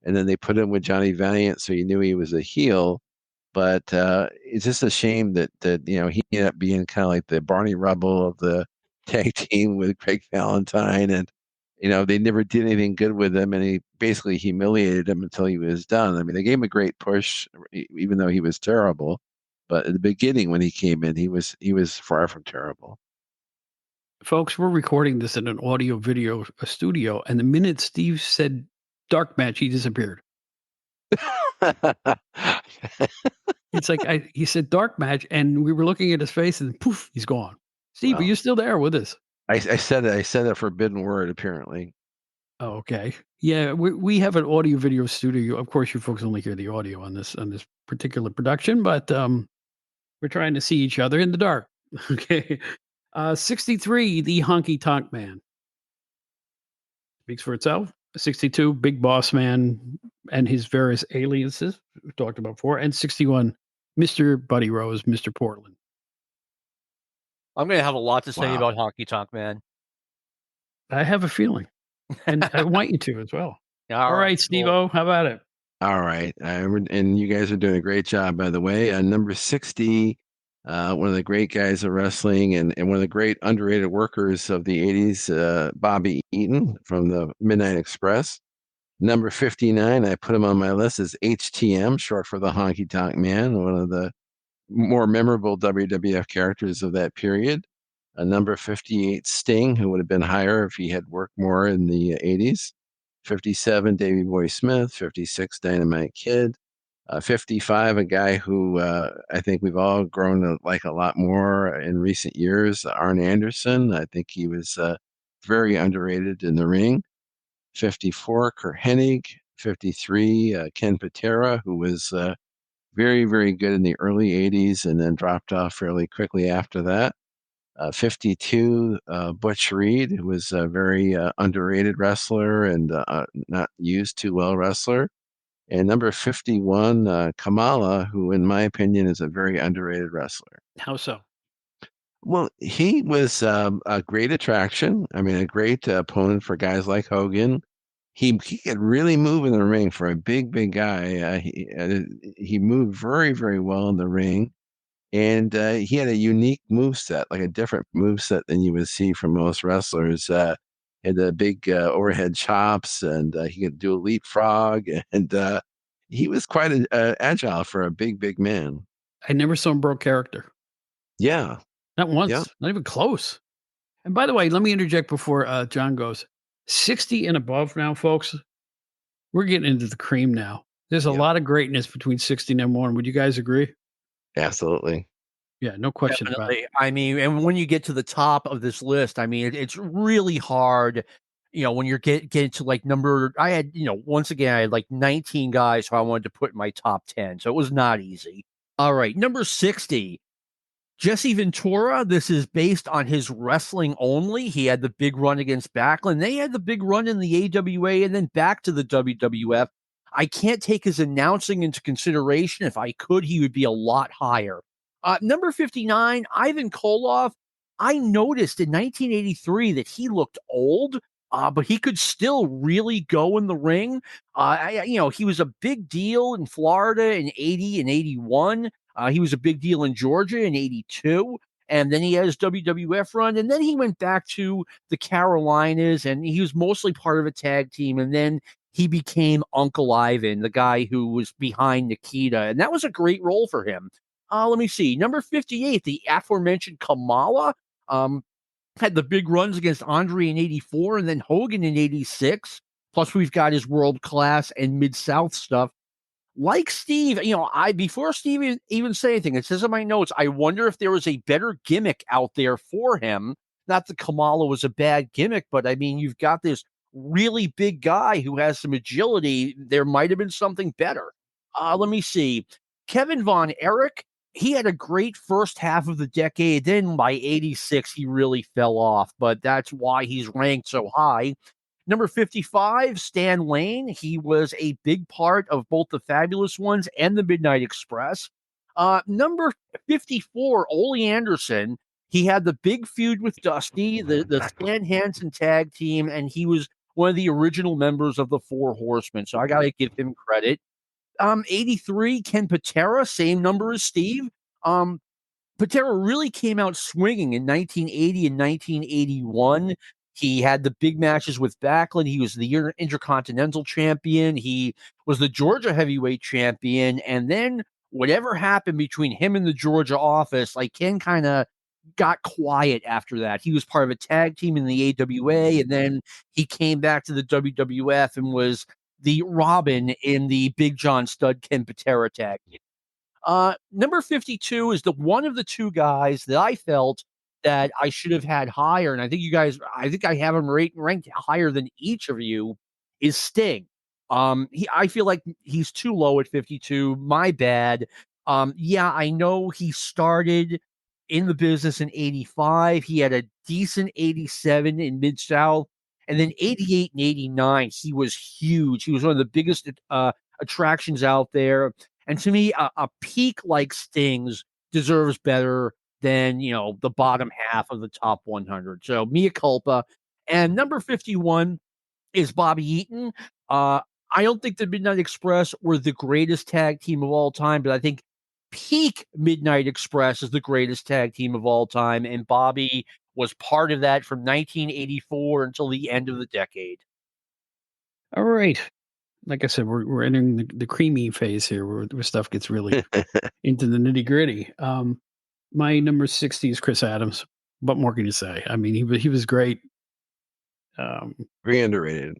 and then they put him with Johnny Valiant, so you knew he was a heel. But it's just a shame that he ended up being kind of like the Barney Rubble of the tag team with Greg Valentine, and they never did anything good with him, and he basically humiliated him until he was done. I mean, they gave him a great push, even though he was terrible. But at the beginning, when he came in, he was far from terrible. Folks, we're recording this in an audio-video studio, and the minute Steve said dark match, he disappeared. It's like he said dark match, and we were looking at his face, and poof, he's gone. Steve, Well, are you still there with us? I said a forbidden word, apparently. Oh, okay. Yeah, we have an audio video studio. Of course, you folks only hear the audio on this particular production, but we're trying to see each other in the dark. Okay. 63, the Honky Tonk Man. Speaks for itself. 62, Big Boss Man and his various aliases we talked about before. And 61, Mr. Buddy Rose, Mr. Portland. I'm going to have a lot to say Wow. about Honky Tonk Man. I have a feeling. And I want you to as well. All All right, right, Steve-O, how about it? All right. And you guys are doing a great job, by the way. Number 60, one of the great guys of wrestling and one of the great underrated workers of the 80s, Bobby Eaton from the Midnight Express. Number 59, I put him on my list, is HTM, short for the Honky Tonk Man, one of the more memorable WWF characters of that period. Number 58, Sting, who would have been higher if he had worked more in the 80s. 57, Davey Boy Smith. 56, Dynamite Kid. 55, a guy who I think we've all grown to like a lot more in recent years, Arn Anderson. I think he was very underrated in the ring. 54, Kurt Hennig. 53, Ken Patera, who was very, very good in the early 80s and then dropped off fairly quickly after that. 52, Butch Reed, who was a very underrated wrestler and not used too well wrestler. And number 51, Kamala, who, in my opinion, is a very underrated wrestler. How so? Well, he was a great attraction. I mean, a great opponent for guys like Hogan. He could really move in the ring for a big, big guy. He moved very, very well in the ring. And he had a unique move set, like a different move set than you would see from most wrestlers. Had the big overhead chops, and he could do a leapfrog. And he was quite agile for a big, big man. I never saw him broke character. Yeah. Not once. Yeah. Not even close. And by the way, let me interject before John goes. 60 and above now, folks. We're getting into the cream now. There's a lot of greatness between 60 and 1. Would you guys agree? Absolutely. Yeah, no question about it. Definitely. I mean, and when you get to the top of this list, I mean, it's really hard. When you're getting to like number, I had, once again, I had like 19 guys who I wanted to put in my top 10. So it was not easy. All right. Number 60, Jesse Ventura. This is based on his wrestling only. He had the big run against Backlund. They had the big run in the AWA and then back to the WWF. I can't take his announcing into consideration. If I could, he would be a lot higher. Number 59, Ivan Koloff. I noticed in 1983 that he looked old, but he could still really go in the ring. He was a big deal in Florida in 80 and 81. He was a big deal in Georgia in 82. And then he had his WWF run. And then he went back to the Carolinas, and he was mostly part of a tag team. And then he became Uncle Ivan, the guy who was behind Nikita. And that was a great role for him. Let me see. Number 58, the aforementioned Kamala, had the big runs against Andre in 84 and then Hogan in 86. Plus, we've got his world class and Mid-South stuff. Like Steve, before Steve even say anything, it says in my notes, I wonder if there was a better gimmick out there for him. Not that Kamala was a bad gimmick, but I mean, you've got this really big guy who has some agility. There might have been something better. Let me see. Kevin Von Erich, he had a great first half of the decade. Then by 86, he really fell off, but that's why he's ranked so high. Number 55, Stan Lane. He was a big part of both the Fabulous Ones and the Midnight Express. Number 54, Ole Anderson. He had the big feud with Dusty, the Stan Hansen tag team, and he was one of the original members of the Four Horsemen. So I got to give him credit. 83, Ken Patera, same number as Steve. Patera really came out swinging in 1980 and 1981. He had the big matches with Backlund. He was the Intercontinental Champion. He was the Georgia Heavyweight Champion. And then whatever happened between him and the Georgia office, like Ken kind of got quiet after that. He was part of a tag team in the AWA, and then he came back to the WWF and was the Robin in the Big John Studd Ken Patera tag team. Number 52 is the one of the two guys that I felt that I should have had higher, and I think I have him ranked higher than each of you, is Sting. I feel like he's too low at 52. My bad. Yeah, I know he started in the business in 85. He had a decent 87 in Mid-South. And then 88 and 89, he was huge. He was one of the biggest attractions out there. And to me, a peak like Sting's deserves better than, the bottom half of the top 100. So mea culpa. And number 51 is Bobby Eaton. I don't think the Midnight Express were the greatest tag team of all time, but I think peak Midnight Express is the greatest tag team of all time. And Bobby was part of that from 1984 until the end of the decade. All right. Like I said, we're entering the creamy phase here where stuff gets really into the nitty gritty. My number 60 is Chris Adams. What more can you say? I mean, he was great. Very underrated.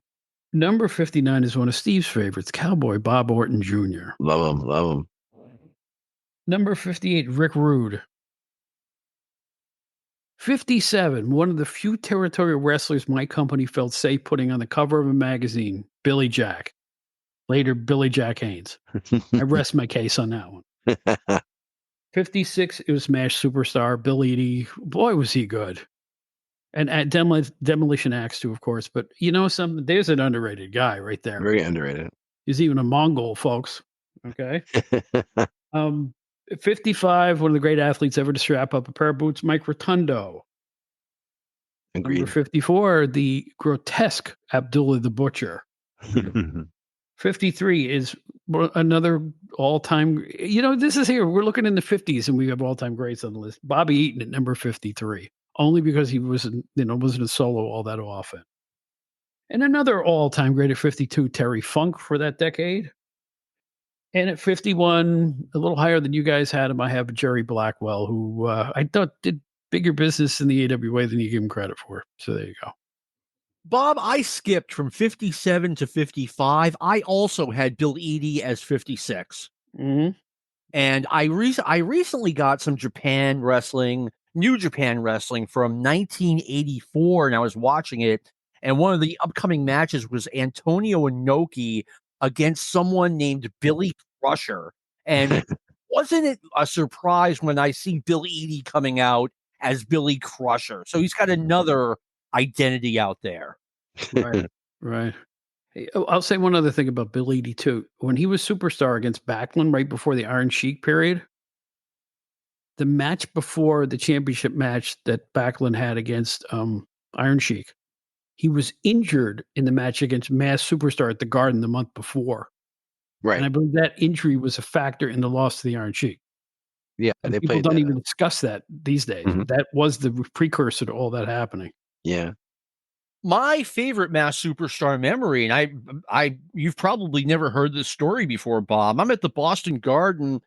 Number 59 is one of Steve's favorites, Cowboy Bob Orton Jr. Love him. Number 58, Rick Rude. 57, one of the few territorial wrestlers my company felt safe putting on the cover of a magazine, Billy Jack. Later, Billy Jack Haynes. I rest my case on that one. 56, it was Smash Superstar, Bill Eadie. Boy, was he good. And at Demolition Axe, too, of course. But something? There's an underrated guy right there. Very underrated. He's even a Mongol, folks. Okay. 55, one of the great athletes ever to strap up a pair of boots, Mike Rotundo. Agreed. Number 54, the grotesque Abdullah the Butcher. 53 is another all-time. This is here. We're looking in the 50s, and we have all-time greats on the list. Bobby Eaton at number 53, only because he wasn't a solo all that often. And another all-time great at 52, Terry Funk for that decade. And at 51, a little higher than you guys had him, I have Jerry Blackwell, who I thought did bigger business in the AWA than you give him credit for. So there you go. Bob, I skipped from 57 to 55. I also had Bill Eadie as 56. Mm-hmm. And I recently got some New Japan Wrestling from 1984, and I was watching it. And one of the upcoming matches was Antonio Inoki against someone named Billy Crusher. And wasn't it a surprise when I see Bill Eadie coming out as Billy Crusher? So he's got another identity out there. Right. Hey, I'll say one other thing about Bill Eadie, too. When he was superstar against Backlund right before the Iron Sheik period, the match before the championship match that Backlund had against Iron Sheik, he was injured in the match against Mass Superstar at the Garden the month before. Right. And I believe that injury was a factor in the loss to the Iron Sheik. Yeah, and they people don't even discuss that these days. Mm-hmm. That was the precursor to all that happening. Yeah. My favorite Mass Superstar memory, and you've probably never heard this story before, Bob. I'm at the Boston Garden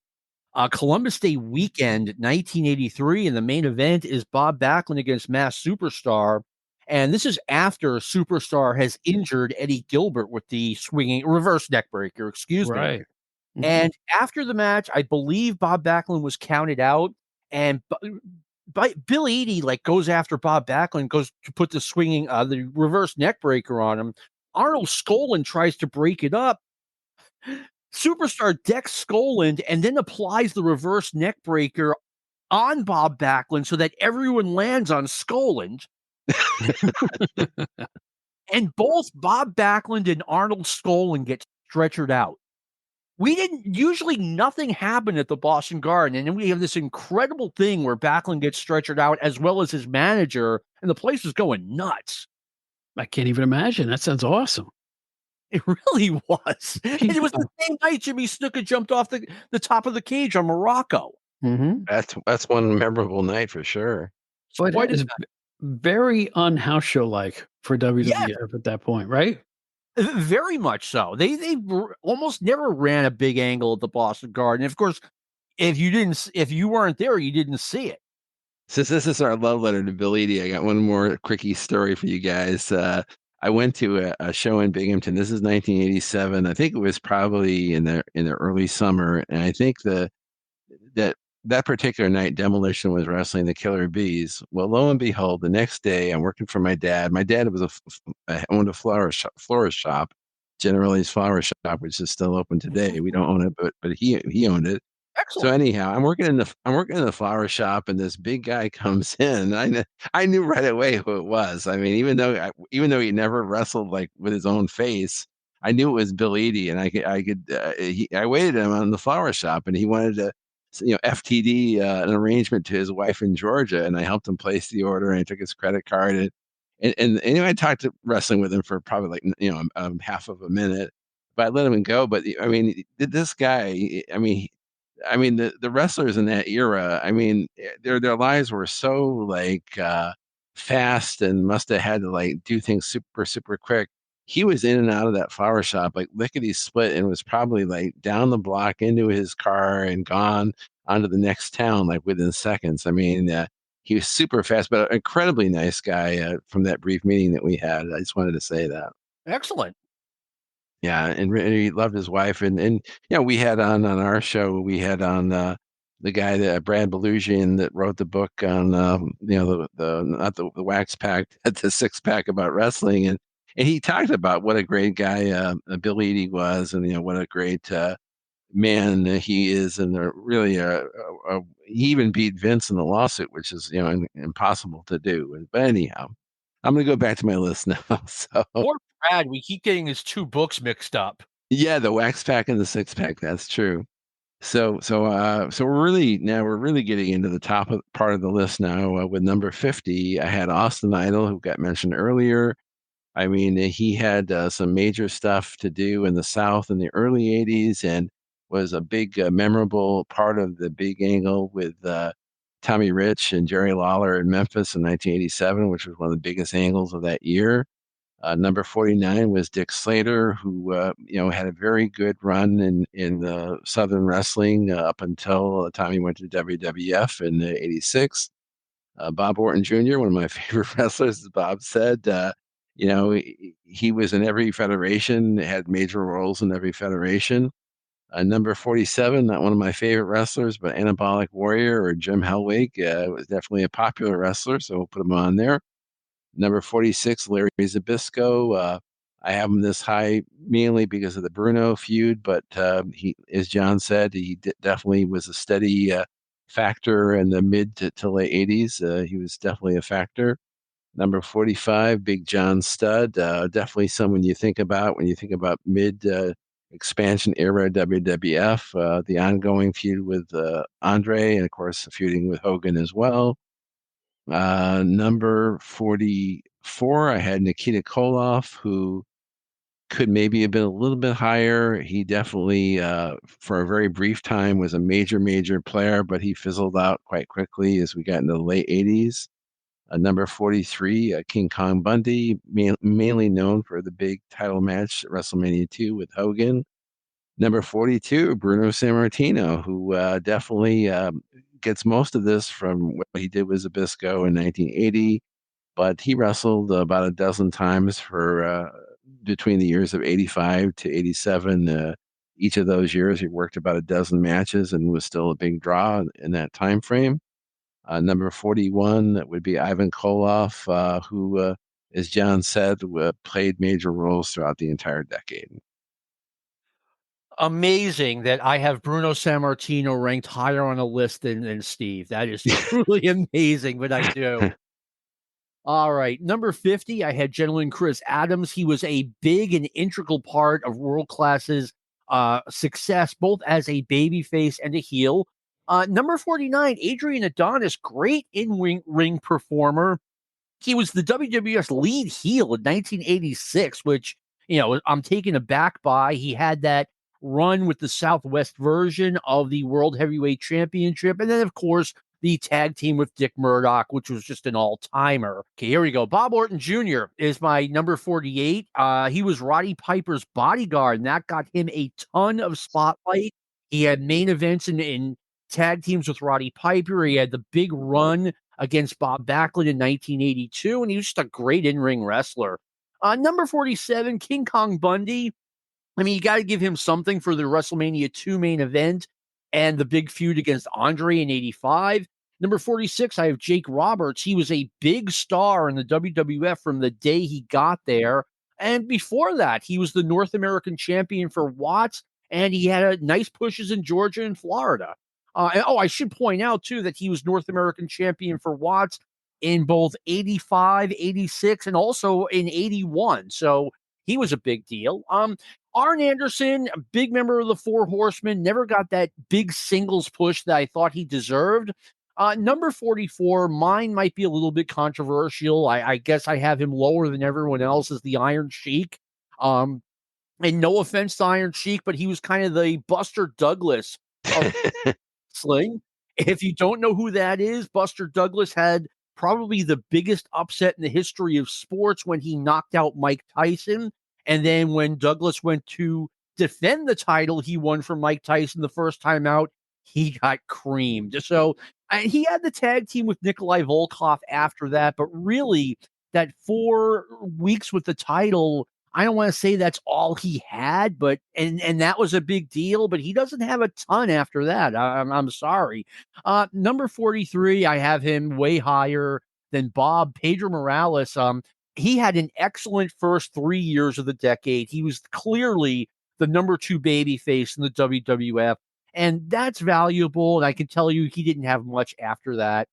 Columbus Day weekend, 1983, and the main event is Bob Backlund against Mass Superstar. And this is after Superstar has injured Eddie Gilbert with the swinging reverse neckbreaker, excuse me. Mm-hmm. And after the match, I believe Bob Backlund was counted out, and Bill Eadie goes after Bob Backlund, goes to put the reverse neckbreaker on him. Arnold Skoland tries to break it up. Superstar decks Skoland and then applies the reverse neckbreaker on Bob Backlund so that everyone lands on Skoland. And both Bob Backlund and Arnold Skoland get stretchered out. Usually nothing happened at the Boston Garden, and then we have this incredible thing where Backlund gets stretchered out as well as his manager, and the place is going nuts. I can't even imagine. That sounds awesome. It really was. And it was the same night Jimmy Snuka jumped off the top of the cage on Morocco. Mm-hmm. That's one memorable night for sure. So it is very un-house show-like for WWF at that point, right? Very much so. They almost never ran a big angle at the Boston Garden. And of course, if you weren't there, you didn't see it. Since this is our love letter to Bill Eadie, I got one more quickie story for you guys. I went to a show in Binghamton. This is 1987. I think it was probably in the early summer, and I think that that particular night, Demolition was wrestling the Killer Bees. Well, lo and behold, the next day, I'm working for my dad. My dad was owned a florist shop, Gennarelli's flower shop, which is still open today. We don't own it, but he owned it. So Excellent. anyhow, I'm working in the flower shop, and this big guy comes in. I knew right away who it was. I mean, even though he never wrestled like with his own face, I knew it was Bill Eadie, and I waited him on the flower shop, and he wanted to, FTD an arrangement to his wife in Georgia, and I helped him place the order, and I took his credit card, and anyway, I talked to wrestling with him for probably like half of a minute, but I let him go. But I mean, this guy, the wrestlers in that era, I mean, their lives were so like fast and must have had to like do things super, super quick. He was in and out of that flower shop like lickety split and was probably like down the block into his car and gone onto the next town like within seconds. I mean, he was super fast, but an incredibly nice guy from that brief meeting that we had. I just wanted to say that. Excellent. Yeah, and he loved his wife, and we had on our show, we had on the guy that Brad Belugian that wrote the book on the not the wax pack, the six pack about wrestling, and he talked about what a great guy Bill Eadie was, and what a great man he is, and really he even beat Vince in the lawsuit, which is impossible to do. But anyhow, I'm gonna go back to my list now. So. Poor Brad, we keep getting his two books mixed up. Yeah, the wax pack and the six pack. That's true. So we're really getting into the part of the list now with number 50. I had Austin Idol, who got mentioned earlier. I mean, he had some major stuff to do in the South in the early '80s, and was a big, memorable part of the Big Angle with Tommy Rich and Jerry Lawler in Memphis in 1987, which was one of the biggest angles of that year. Number 49 was Dick Slater, who had a very good run in Southern wrestling up until the time he went to WWF in '86. Bob Orton Jr., one of my favorite wrestlers, as Bob said, he was in every federation, had major roles in every federation. Number 47, not one of my favorite wrestlers, but Anabolic Warrior or Jim Hellwig was definitely a popular wrestler, so we'll put him on there. Number 46, Larry Zbyszko. I have him this high mainly because of the Bruno feud, but he, as John said, he definitely was a steady factor in the mid to late '80s. He was definitely a factor. Number 45, Big John Studd. Definitely someone you think about when you think about mid expansion era WWF. The ongoing feud with Andre, and of course feuding with Hogan as well. Number 44, I had Nikita Koloff, who could maybe have been a little bit higher. He definitely, for a very brief time, was a major, major player, but he fizzled out quite quickly as we got into the late '80s. Number 43, King Kong Bundy, mainly known for the big title match at WrestleMania 2 with Hogan. Number 42, Bruno Sammartino, who definitely gets most of this from what he did with Zbyszko in 1980, but he wrestled about a dozen times for between the years of '85 to '87. Each of those years, he worked about a dozen matches and was still a big draw in that time frame. Number 41, that would be Ivan Koloff, who, as John said, played major roles throughout the entire decade. Amazing that I have Bruno Sammartino ranked higher on a list than Steve. That is truly amazing, but I do. All right. Number 50, I had Gentleman Chris Adams. He was a big and integral part of World Class's success, both as a babyface and a heel. Number 49, Adrian Adonis, great in-ring performer. He was the WWF's lead heel in 1986, which, I'm taken aback by. He had that run with the Southwest version of the World Heavyweight Championship. And then, of course, the tag team with Dick Murdoch, which was just an all-timer. Okay, here we go. Bob Orton Jr. is my number 48. He was Roddy Piper's bodyguard, and that got him a ton of spotlight. He had main events in tag teams with Roddy Piper. He had the big run against Bob Backlund in 1982, and he was just a great in-ring wrestler. Number 47, King Kong Bundy. I mean, you got to give him something for the WrestleMania 2 main event. and the big feud against Andre in 85. Number 46, I have Jake Roberts. He was a big star in the WWF from the day he got there. And before that, he was the North American champion for Watts, and he had nice pushes in Georgia and Florida. I should point out, too, that he was North American champion for Watts in both 85, 86, and also in 81. So he was a big deal. Arn Anderson, a big member of the Four Horsemen, never got that big singles push that I thought he deserved. Number 44, mine might be a little bit controversial. I guess I have him lower than everyone else as the Iron Sheik. And no offense to Iron Sheik, but he was kind of the Buster Douglas of wrestling. If you don't know who that is, Buster Douglas had probably the biggest upset in the history of sports when he knocked out Mike Tyson. And then when Douglas went to defend the title he won from Mike Tyson the first time out, he got creamed. So he had the tag team with Nikolai Volkov after that, but really that 4 weeks with the title, I don't want to say that's all he had, but and that was a big deal, but he doesn't have a ton after that. I'm sorry. Number 43, I have him way higher than Bob. Pedro Morales. He had an excellent first 3 years of the decade. He was clearly the number 2 babyface in the WWF. And that's valuable. And I can tell you he didn't have much after that.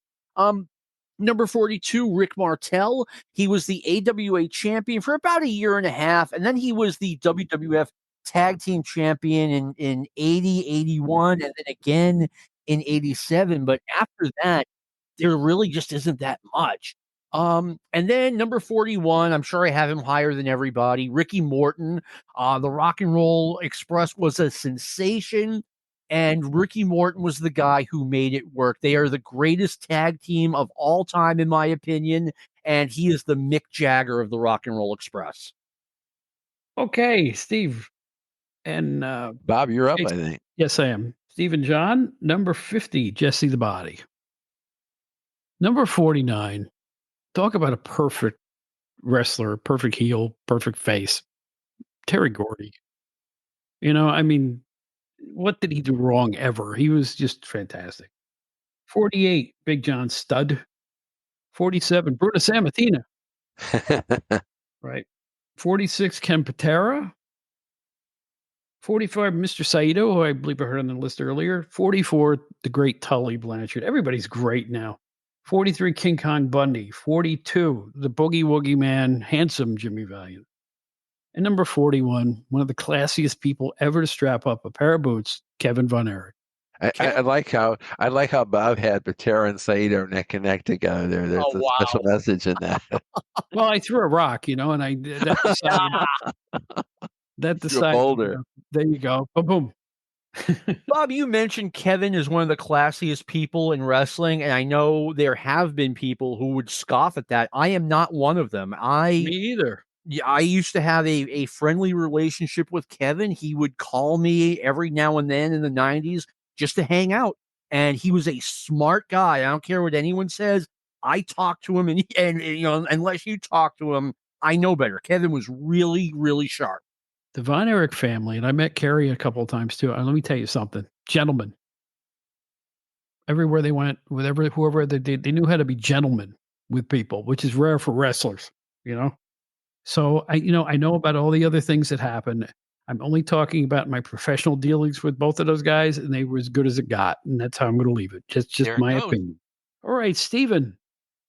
Number 42, Rick Martel. He was the AWA champion for about a year and a half. And then he was the WWF tag team champion in 80, 81, and then again in 87. But after that, there really just isn't that much. And then number 41, I'm sure I have him higher than everybody, Ricky Morton. The Rock and Roll Express was a sensation. And Ricky Morton was the guy who made it work. They are the greatest tag team of all time, in my opinion. And he is the Mick Jagger of the Rock and Roll Express. Okay, Steve. And Bob, you're up, I think. Yes, I am. Steve and John, number 50, Jesse the Body. Number 49, talk about a perfect wrestler, perfect heel, perfect face. Terry Gordy. I mean, what did he do wrong ever? He was just fantastic. 48, Big John Studd. 47, Brutus Sammartino. Right. 46, Ken Patera. 45, Mr. Saito, who I believe I heard on the list earlier. 44, the great Tully Blanchard. Everybody's great now. 43, King Kong Bundy. 42, the Boogie Woogie Man, handsome Jimmy Valiant. And number 41, one of the classiest people ever to strap up a pair of boots, Kevin Von Erich. I like how Bob had Patera and Saito neck and neck together there. There's a special message in that. Well, I threw a rock, and I that decided boulder. There you go. Boom, boom. Bob, you mentioned Kevin is one of the classiest people in wrestling, and I know there have been people who would scoff at that. I am not one of them. Me either. Yeah, I used to have a friendly relationship with Kevin. He would call me every now and then in the 90s just to hang out. And he was a smart guy. I don't care what anyone says. I talk to him, and unless you talk to him, I know better. Kevin was really, really sharp. The Von Erich family, and I met Kerry a couple of times too. Let me tell you something. Gentlemen. Everywhere they went, whoever they knew how to be gentlemen with people, which is rare for wrestlers, So I know about all the other things that happened. I'm only talking about my professional dealings with both of those guys, and they were as good as it got. And that's how I'm going to leave it. Just my opinion. All right, Stephen.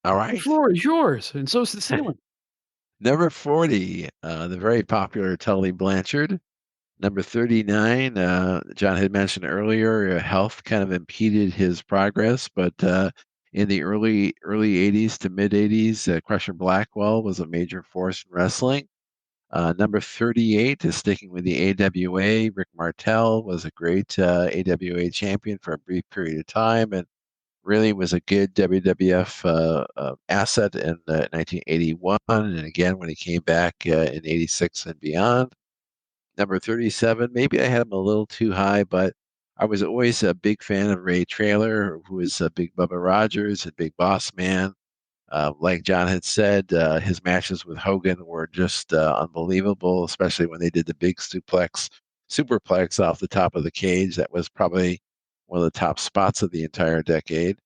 All right. The floor is yours, and so's the ceiling. Number 40, the very popular Tully Blanchard. Number 39, John had mentioned earlier, health kind of impeded his progress, but in the early 80s to mid 80s, Crusher Blackwell was a major force in wrestling. Number 38 is sticking with the AWA. Rick Martel was a great AWA champion for a brief period of time and really was a good WWF asset in 1981 and again when he came back in 86 and beyond. Number 37, maybe I had him a little too high, but I was always a big fan of Ray Traylor, who was a big Bubba Rogers and Big Boss Man. Like John had said, his matches with Hogan were just unbelievable, especially when they did the big superplex off the top of the cage. That was probably one of the top spots of the entire decade.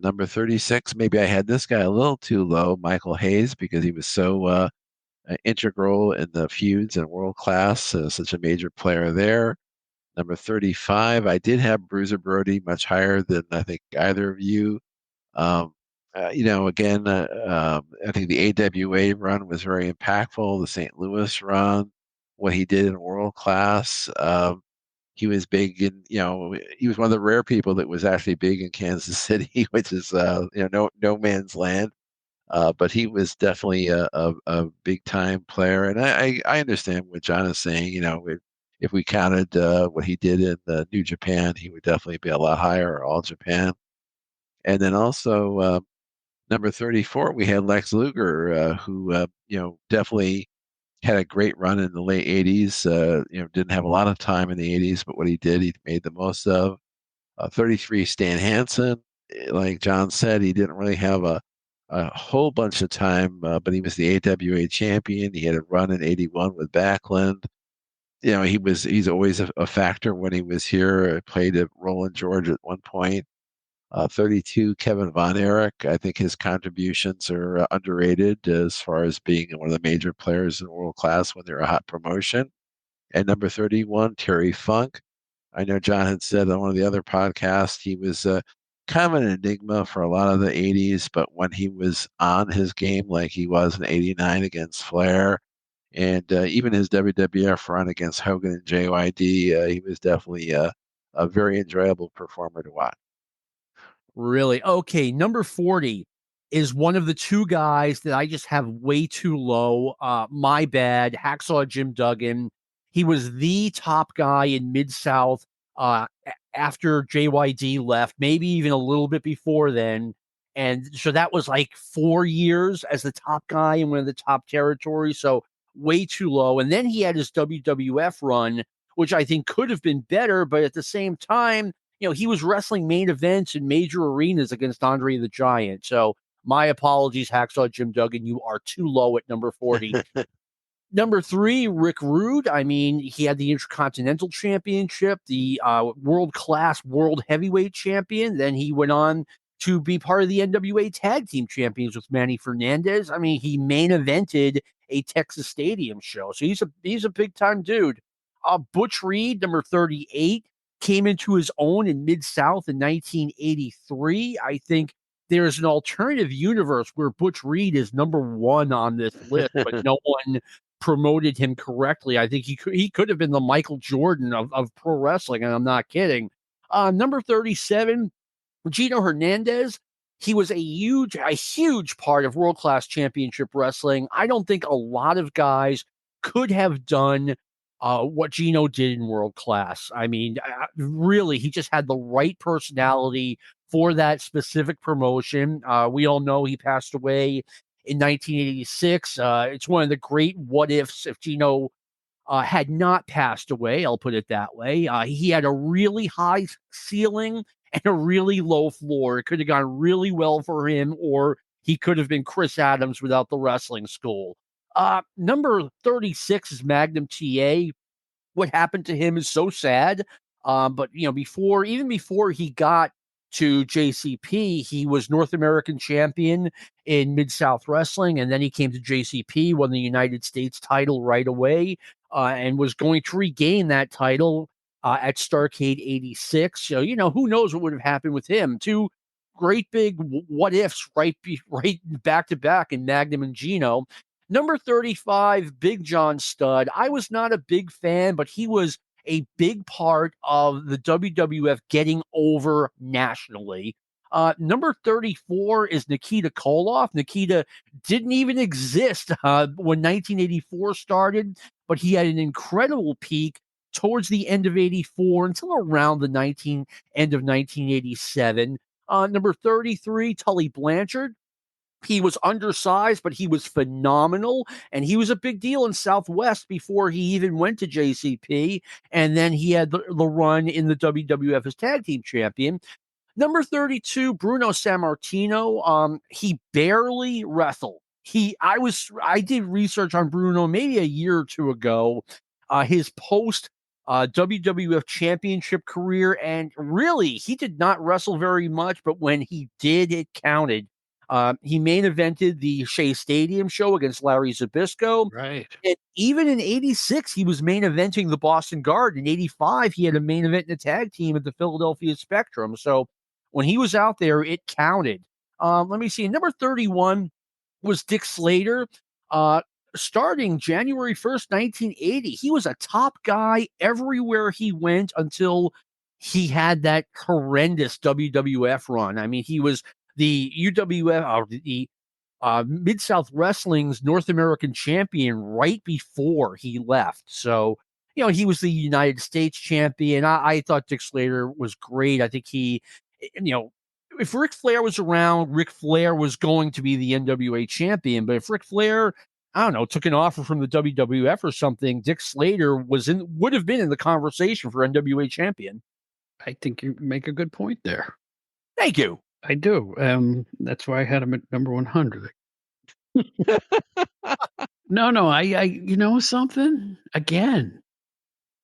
Number 36, maybe I had this guy a little too low, Michael Hayes, because he was so integral in the feuds and world class, such a major player there. Number 35, I did have Bruiser Brody much higher than I think either of you. Again, I think the AWA run was very impactful. The St. Louis run, what he did in world class. He was big in, he was one of the rare people that was actually big in Kansas City, which is, no man's land. But he was definitely a big time player. And I understand what John is saying. If we counted what he did in New Japan, he would definitely be a lot higher, or All Japan. And then also number 34, we had Lex Luger, who definitely had a great run in the late 80s. Didn't have a lot of time in the 80s, but what he did, he made the most of. 33, Stan Hansen. Like John said, he didn't really have a whole bunch of time, but he was the AWA champion. He had a run in 81 with Backlund. He's always a factor when he was here. Played at Roland George at one point. 32, Kevin Von Erich. I think his contributions are underrated as far as being one of the major players in world class when they're a hot promotion. And number 31, Terry Funk. I know John had said on one of the other podcasts he was kind of an enigma for a lot of the 80s, but when he was on his game like he was in 89 against Flair, and even his WWF run against Hogan and JYD, he was definitely a very enjoyable performer to watch. Really? Okay, number 40 is one of the two guys that I just have way too low. My bad. Hacksaw Jim Duggan. He was the top guy in Mid-South after JYD left, maybe even a little bit before then. And so that was like 4 years as the top guy in one of the top territories. So way too low. And then he had his WWF run, which I think could have been better, but at the same time, he was wrestling main events in major arenas against Andre the Giant. So my apologies, Hacksaw Jim Duggan. You are too low at number 40. Number 3, Rick Rude. I mean, he had the Intercontinental Championship, the world-class world heavyweight champion. Then he went on to be part of the NWA Tag Team Champions with Manny Fernandez. I mean, he main evented a Texas Stadium show. So he's a big-time dude. Butch Reed, number 38. Came into his own in Mid-South in 1983. I think there is an alternative universe where Butch Reed is number 1 on this list, but no one promoted him correctly. I think he could have been the Michael Jordan of pro wrestling, and I'm not kidding. Number 37, Gino Hernandez. He was a huge part of world-class championship wrestling. I don't think a lot of guys could have done what Gino did in world class. I mean, really, he just had the right personality for that specific promotion. We all know he passed away in 1986. It's one of the great what ifs if Gino had not passed away. I'll put it that way. He had a really high ceiling and a really low floor. It could have gone really well for him, or he could have been Chris Adams without the wrestling school. Number 36 is Magnum TA. What happened to him is so sad. But before he got to JCP, he was North American champion in Mid-South Wrestling, and then he came to JCP, won the United States title right away, and was going to regain that title at Starrcade 86. So, who knows what would have happened with him. Two great big what ifs right back to back in Magnum and Gino. Number 35, Big John Studd. I was not a big fan, but he was a big part of the WWF getting over nationally. Number 34 is Nikita Koloff. Nikita didn't even exist when 1984 started, but he had an incredible peak towards the end of 84 until around the end of 1987. Number 33, Tully Blanchard. He was undersized, but he was phenomenal, and he was a big deal in Southwest before he even went to JCP, and then he had the run in the WWF as tag team champion. Number 32, Bruno Sammartino. He barely wrestled. I did research on Bruno maybe a year or two ago. His post WWF Championship career, and really, he did not wrestle very much, but when he did, it counted. He main evented the Shea Stadium show against Larry Zbyszko. Right. And even in 86, he was main eventing the Boston Garden. In 85, he had a main event in a tag team at the Philadelphia Spectrum. So when he was out there, it counted. Let me see. Number 31 was Dick Slater. Starting January 1st, 1980, he was a top guy everywhere he went until he had that horrendous WWF run. I mean, he was the the Mid-South Wrestling's North American champion right before he left. So, he was the United States champion. I thought Dick Slater was great. I think if Ric Flair was around, Ric Flair was going to be the NWA champion. But if Ric Flair, I don't know, took an offer from the WWF or something, Dick Slater would have been in the conversation for NWA champion. I think you make a good point there. Thank you. I do. That's why I had him at number 100. No, I you know something? Again,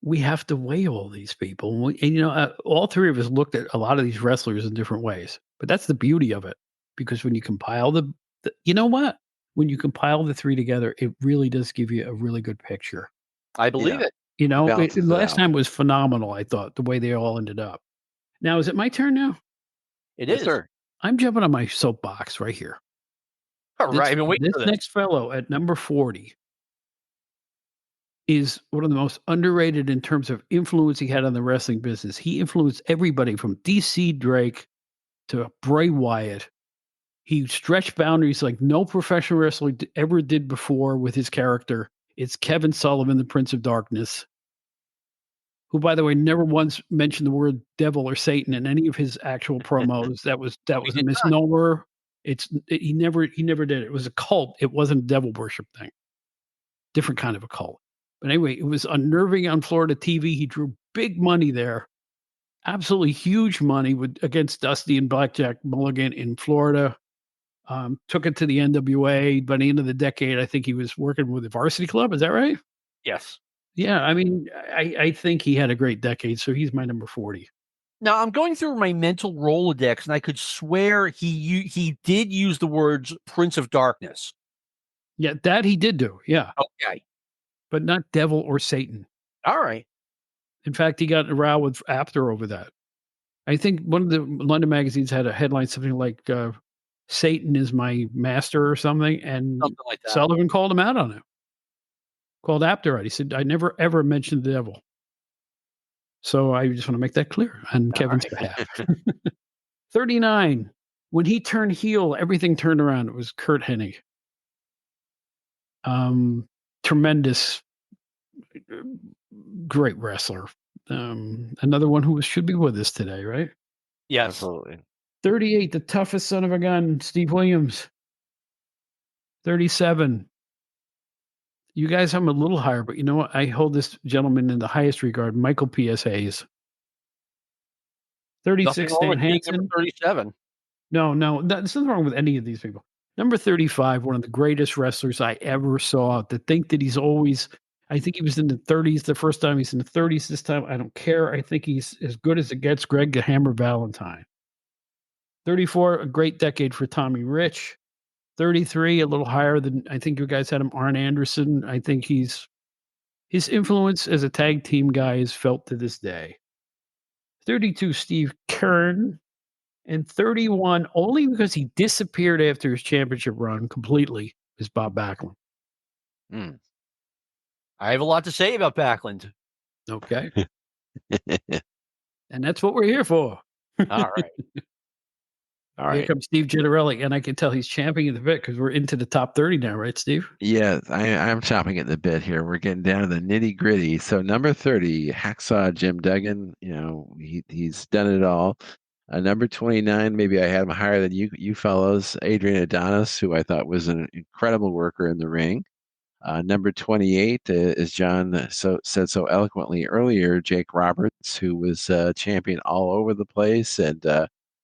we have to weigh all these people. And all three of us looked at a lot of these wrestlers in different ways. But that's the beauty of it. Because when you compile you know what? When you compile the three together, it really does give you a really good picture. I believe it. Last time was phenomenal, I thought, the way they all ended up. Now, is it my turn now? It is. Sir. I'm jumping on my soapbox right here. All right. I've been waiting for this. Next fellow at number 40 is one of the most underrated in terms of influence he had on the wrestling business. He influenced everybody from DC Drake to Bray Wyatt. He stretched boundaries like no professional wrestler ever did before with his character. It's Kevin Sullivan, the Prince of Darkness, who, by the way, never once mentioned the word devil or Satan in any of his actual promos. That was a misnomer. He never did it. It was a cult. It wasn't a devil worship thing. Different kind of a cult. But anyway, it was unnerving on Florida TV. He drew big money there. Absolutely huge money against Dusty and Blackjack Mulligan in Florida. Took it to the NWA. By the end of the decade, I think he was working with the Varsity Club. Is that right? Yes. Yeah, I mean, I think he had a great decade, so he's my number 40. Now, I'm going through my mental Rolodex, and I could swear he did use the words Prince of Darkness. Yeah, that he did do, yeah. Okay. But not devil or Satan. All right. In fact, he got in a row with Apter over that. I think one of the London magazines had a headline, something like, Satan is my master or something, and something like that. Sullivan called him out on it. Called Apter out. He said, I never, ever mentioned the devil. So I just want to make that clear on Kevin's behalf. 39. When he turned heel, everything turned around. It was Kurt Hennig. Tremendous, great wrestler. Another one who should be with us today, right? Yes. Absolutely. 38, the toughest son of a gun, Steve Williams. 37. You guys have him a little higher, but you know what? I hold this gentleman in the highest regard, Michael P.S. Hayes. 36, Stan Hansen. 37. No, there's nothing wrong with any of these people. Number 35, one of the greatest wrestlers I ever saw. To think that I think he was in the 30s the first time. He's in the 30s this time. I don't care. I think he's as good as it gets. Greg the Hammer Valentine. 34, a great decade for Tommy Rich. 33, a little higher than I think you guys had him, Arn Anderson. I think his influence as a tag team guy is felt to this day. 32, Steve Kern. And 31, only because he disappeared after his championship run completely, is Bob Backlund. I have a lot to say about Backlund. Okay. And that's what we're here for. All right. Here comes Steve Gennarelli, and I can tell he's champing at the bit because we're into the top 30 now, right, Steve? Yeah, I'm chopping at the bit here. We're getting down to the nitty gritty. So number 30, Hacksaw Jim Duggan. He's done it all. Number 29, maybe I had him higher than you fellows. Adrian Adonis, who I thought was an incredible worker in the ring. Number 28, as John said so eloquently earlier, Jake Roberts, who was champion all over the place and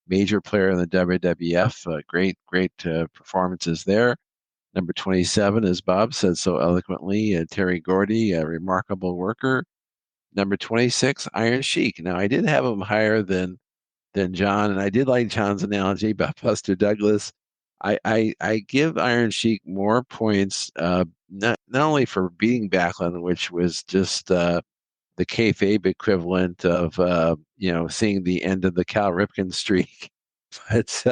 major player in the WWF. Great performances there. Number 27, as Bob said so eloquently, Terry Gordy, a remarkable worker. Number 26, Iron Sheik. Now, I did have him higher than John, and I did like John's analogy about Buster Douglas. I give Iron Sheik more points, not only for beating Backlund, which was just the kayfabe equivalent of seeing the end of the Cal Ripken streak, but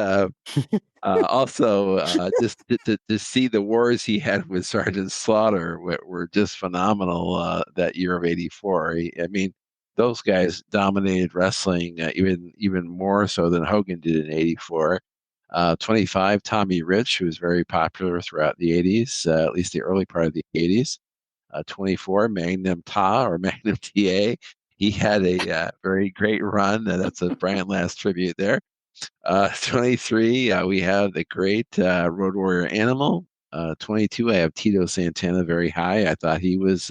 also just to see the wars he had with Sergeant Slaughter were just phenomenal that year of '84. I mean, those guys dominated wrestling even more so than Hogan did in '84. 25, Tommy Rich, who was very popular throughout the '80s, at least the early part of the '80s. 24, Magnum Ta or Magnum TA. He had a very great run. That's a Brian Last tribute there. 23, we have the great Road Warrior Animal. 22, I have Tito Santana very high. I thought he was,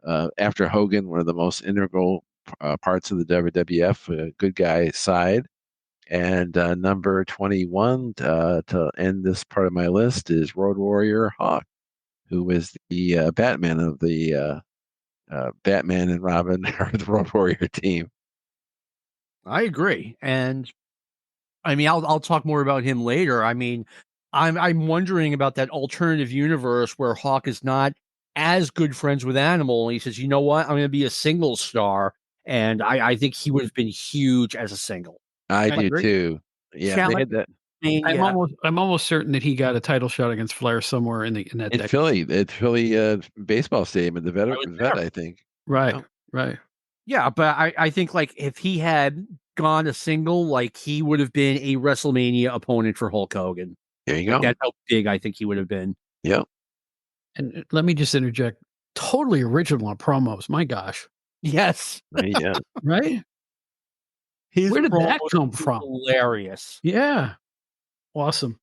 after Hogan, one of the most integral parts of the WWF good guy side. And number 21 to end this part of my list is Road Warrior Hawk, who was the Batman of the Batman and Robin or the Road Warrior team. I agree, and I mean, I'll talk more about him later. I mean, I'm wondering about that alternative universe where Hawk is not as good friends with Animal, and he says, "You know what? I'm going to be a single star," and I think he would have been huge as a single. I do too. Yeah, they had that. I'm almost certain that he got a title shot against Flair somewhere in that decade. Philly, at Philly baseball stadium at the vet, I think. Right, right. Yeah, but I think like if he had gone a single, like he would have been a WrestleMania opponent for Hulk Hogan. There you go. That's how big I think he would have been. Yep. And let me just interject. Totally original on promos. My gosh. Yes. Yeah. Right? Where did that come from? Hilarious. Yeah. Awesome.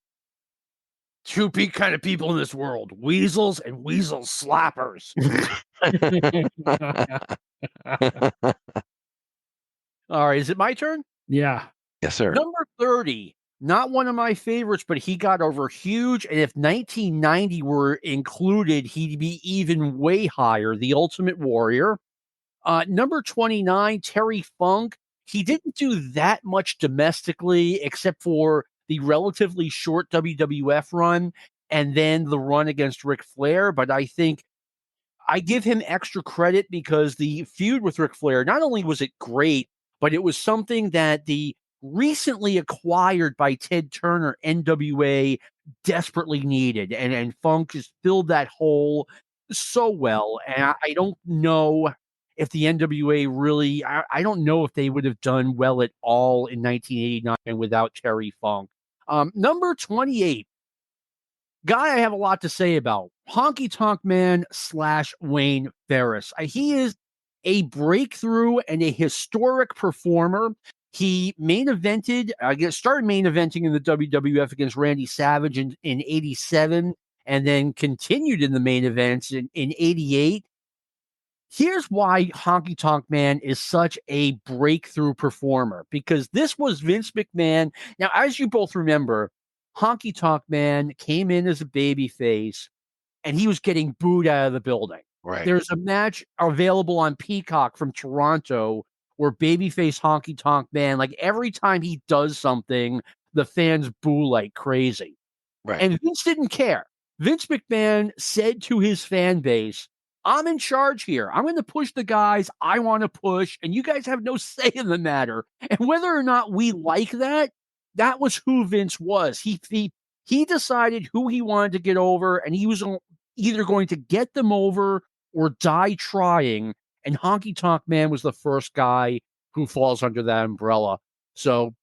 Two kind of people in this world: weasels and weasel slappers. All right, is it my turn? Yeah. Yes, sir. Number 30, not one of my favorites, but he got over huge. And if 1990 were included, he'd be even way higher. The Ultimate Warrior. Number 29, Terry Funk. He didn't do that much domestically, except for the relatively short WWF run and then the run against Ric Flair. But I think I give him extra credit because the feud with Ric Flair, not only was it great, but it was something that the recently acquired by Ted Turner NWA desperately needed. And Funk just filled that hole so well. And I don't know if the NWA really, I don't know if they would have done well at all in 1989 without Terry Funk. Number 28, guy I have a lot to say about, Honky Tonk Man / Wayne Ferris. He is a breakthrough and a historic performer. He started main eventing in the WWF against Randy Savage in 87 and then continued in the main events in 88. Here's why Honky Tonk Man is such a breakthrough performer, because this was Vince McMahon. Now, as you both remember, Honky Tonk Man came in as a babyface, and he was getting booed out of the building. Right. There's a match available on Peacock from Toronto where babyface Honky Tonk Man, like every time he does something, the fans boo like crazy. Right. And Vince didn't care. Vince McMahon said to his fan base, I'm in charge here. I'm going to push the guys I want to push, and you guys have no say in the matter. And whether or not we like that, that was who Vince was. He decided who he wanted to get over, and he was either going to get them over or die trying. And Honky Tonk Man was the first guy who falls under that umbrella. So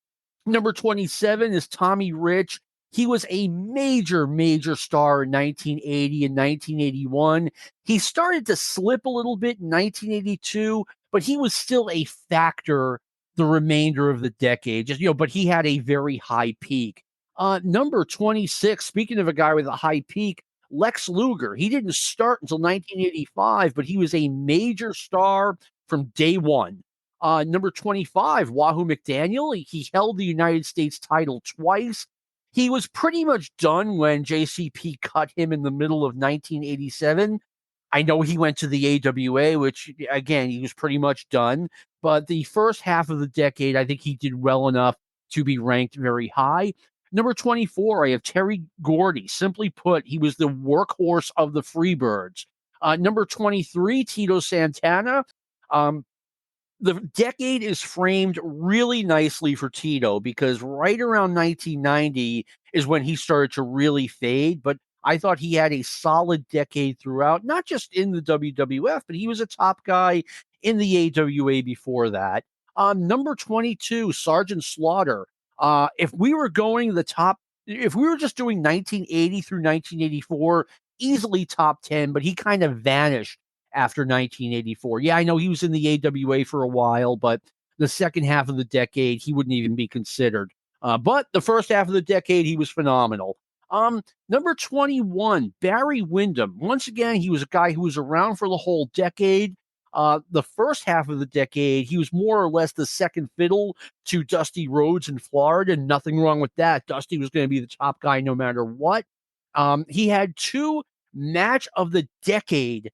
number 27 is Tommy Rich. He was a major, major star in 1980 and 1981. He started to slip a little bit in 1982, but he was still a factor the remainder of the decade. But he had a very high peak. Number 26, speaking of a guy with a high peak, Lex Luger. He didn't start until 1985, but he was a major star from day one. Number 25, Wahoo McDaniel. He held the United States title twice. He was pretty much done when JCP cut him in the middle of 1987. I know he went to the AWA, which, again, he was pretty much done. But the first half of the decade, I think he did well enough to be ranked very high. Number 24, I have Terry Gordy. Simply put, he was the workhorse of the Freebirds. Number 23, Tito Santana. The decade is framed really nicely for Tito because right around 1990 is when he started to really fade. But I thought he had a solid decade throughout, not just in the WWF, but he was a top guy in the AWA before that. Number 22, Sergeant Slaughter. If we were going the top, if we were just doing 1980 through 1984, easily top 10, but he kind of vanished after 1984. Yeah, I know he was in the AWA for a while, but the second half of the decade, he wouldn't even be considered. But the first half of the decade, he was phenomenal. Number 21, Barry Windham. Once again, he was a guy who was around for the whole decade. The first half of the decade, he was more or less the second fiddle to Dusty Rhodes in Florida. Nothing wrong with that. Dusty was going to be the top guy no matter what. He had 2 match of the decade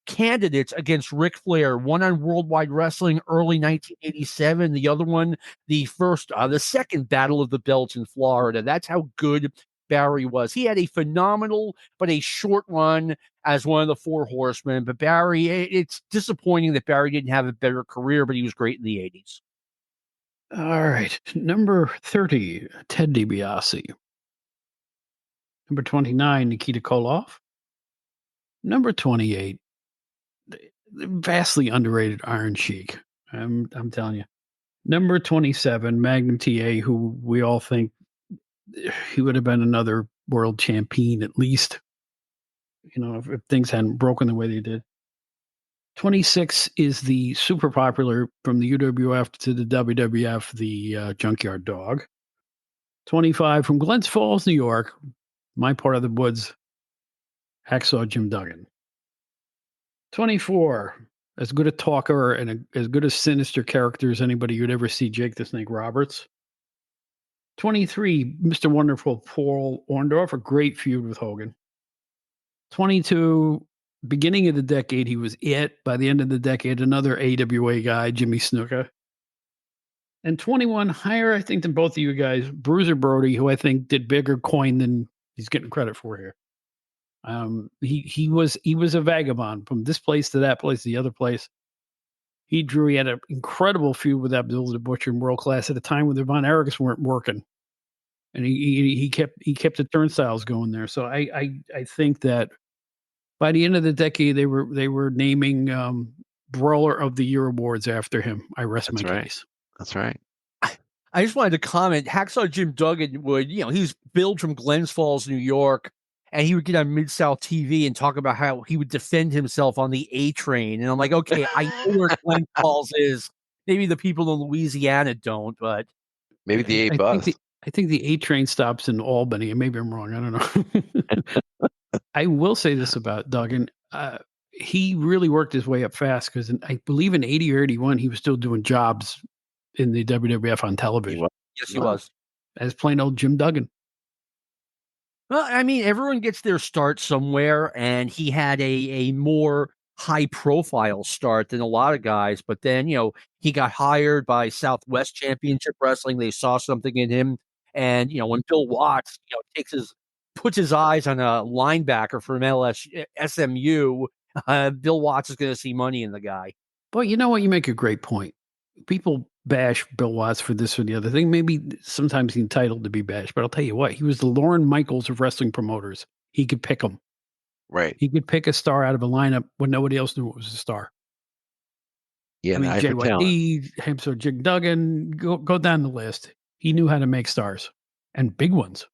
candidates against Ric Flair, one on Worldwide Wrestling early 1987, the other one, the second Battle of the Belts in Florida. That's how good Barry was. He had a phenomenal but a short run as one of the 4 horsemen. But Barry, it's disappointing that Barry didn't have a better career, but he was great in the 80s. All right. Number 30, Ted DiBiase. Number 29, Nikita Koloff. Number 28, vastly underrated Iron Sheik. I'm telling you. Number 27, Magnum TA, who we all think he would have been another world champion at least, if things hadn't broken the way they did. 26 is the super popular from the UWF to the WWF, the Junkyard Dog. 25 from Glens Falls, New York, my part of the woods, Hacksaw Jim Duggan. 24, as good a talker and as good a sinister character as anybody you'd ever see, Jake the Snake Roberts. 23, Mr. Wonderful Paul Orndorff, a great feud with Hogan. 22, beginning of the decade, he was it. By the end of the decade, another AWA guy, Jimmy Snuka. And 21, higher, I think, than both of you guys, Bruiser Brody, who I think did bigger coin than he's getting credit for here. He was a vagabond from this place to that place, the other place. He had an incredible feud with Abdullah the Butcher in World Class at a time when the Von Erichs weren't working, and he kept the turnstiles going there. So I think that by the end of the decade they were naming Brawler of the Year awards after him. I rest my case. That's right. I just wanted to comment. Hacksaw Jim Duggan would, he was billed from Glens Falls, New York. And he would get on Mid-South TV and talk about how he would defend himself on the A train. And I'm like, okay, I know where Glen Falls is. Maybe the people in Louisiana don't, but maybe the A bus. I think the A train stops in Albany, and maybe I'm wrong. I don't know. I will say this about Duggan. He really worked his way up fast because I believe in 80 or 81, he was still doing jobs in the WWF on television. Yes, he was. As plain old Jim Duggan. Well, I mean, everyone gets their start somewhere, and he had a more high-profile start than a lot of guys. But then, he got hired by Southwest Championship Wrestling. They saw something in him, and when Bill Watts, puts his eyes on a linebacker from SMU, Bill Watts is going to see money in the guy. Well, you know what? You make a great point. People bash Bill Watts for this or the other thing. Maybe sometimes he's entitled to be bashed, but I'll tell you what, he was the Lorne Michaels of wrestling promoters. He could pick them. Right. He could pick a star out of a lineup when nobody else knew it was a star. Yeah, I mean, JYD, Hacksaw Jim Duggan, go down the list. He knew how to make stars, and big ones.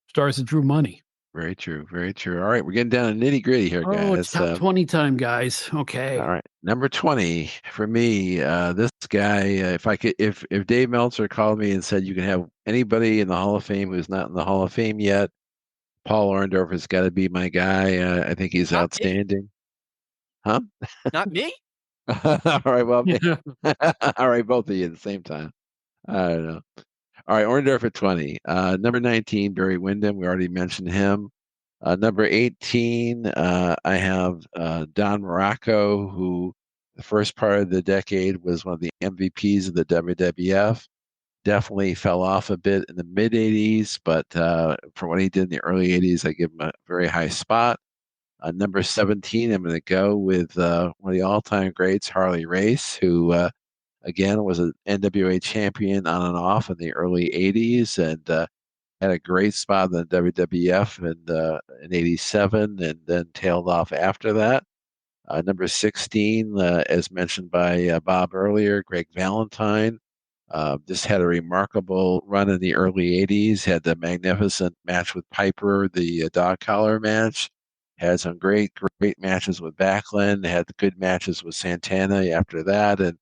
Stars that drew money. Very true. Very true. All right, we're getting down to nitty gritty here, guys. Oh, it's top 20 time, guys. Okay. All right, number 20 for me. This guy, if Dave Meltzer called me and said you can have anybody in the Hall of Fame who's not in the Hall of Fame yet, Paul Orndorff has got to be my guy. I think he's outstanding. Huh? Not me. All right. Well, yeah. All right, both of you at the same time. I don't know. All right, Orndorff at 20. Number 19, Barry Windham. We already mentioned him. Number 18, I have Don Morocco, who the first part of the decade was one of the MVPs of the WWF. Definitely fell off a bit in the mid 80s, but for what he did in the early 80s, I give him a very high spot. Number 17, I'm going to go with one of the all-time greats, Harley Race, who again was an NWA champion on and off in the early 80s and had a great spot in the WWF in 87 and then tailed off after that. Number 16, as mentioned by Bob earlier, Greg Valentine. Just had a remarkable run in the early 80s, had the magnificent match with Piper, the dog collar match. Had some great matches with Backlund, had good matches with Santana after that, and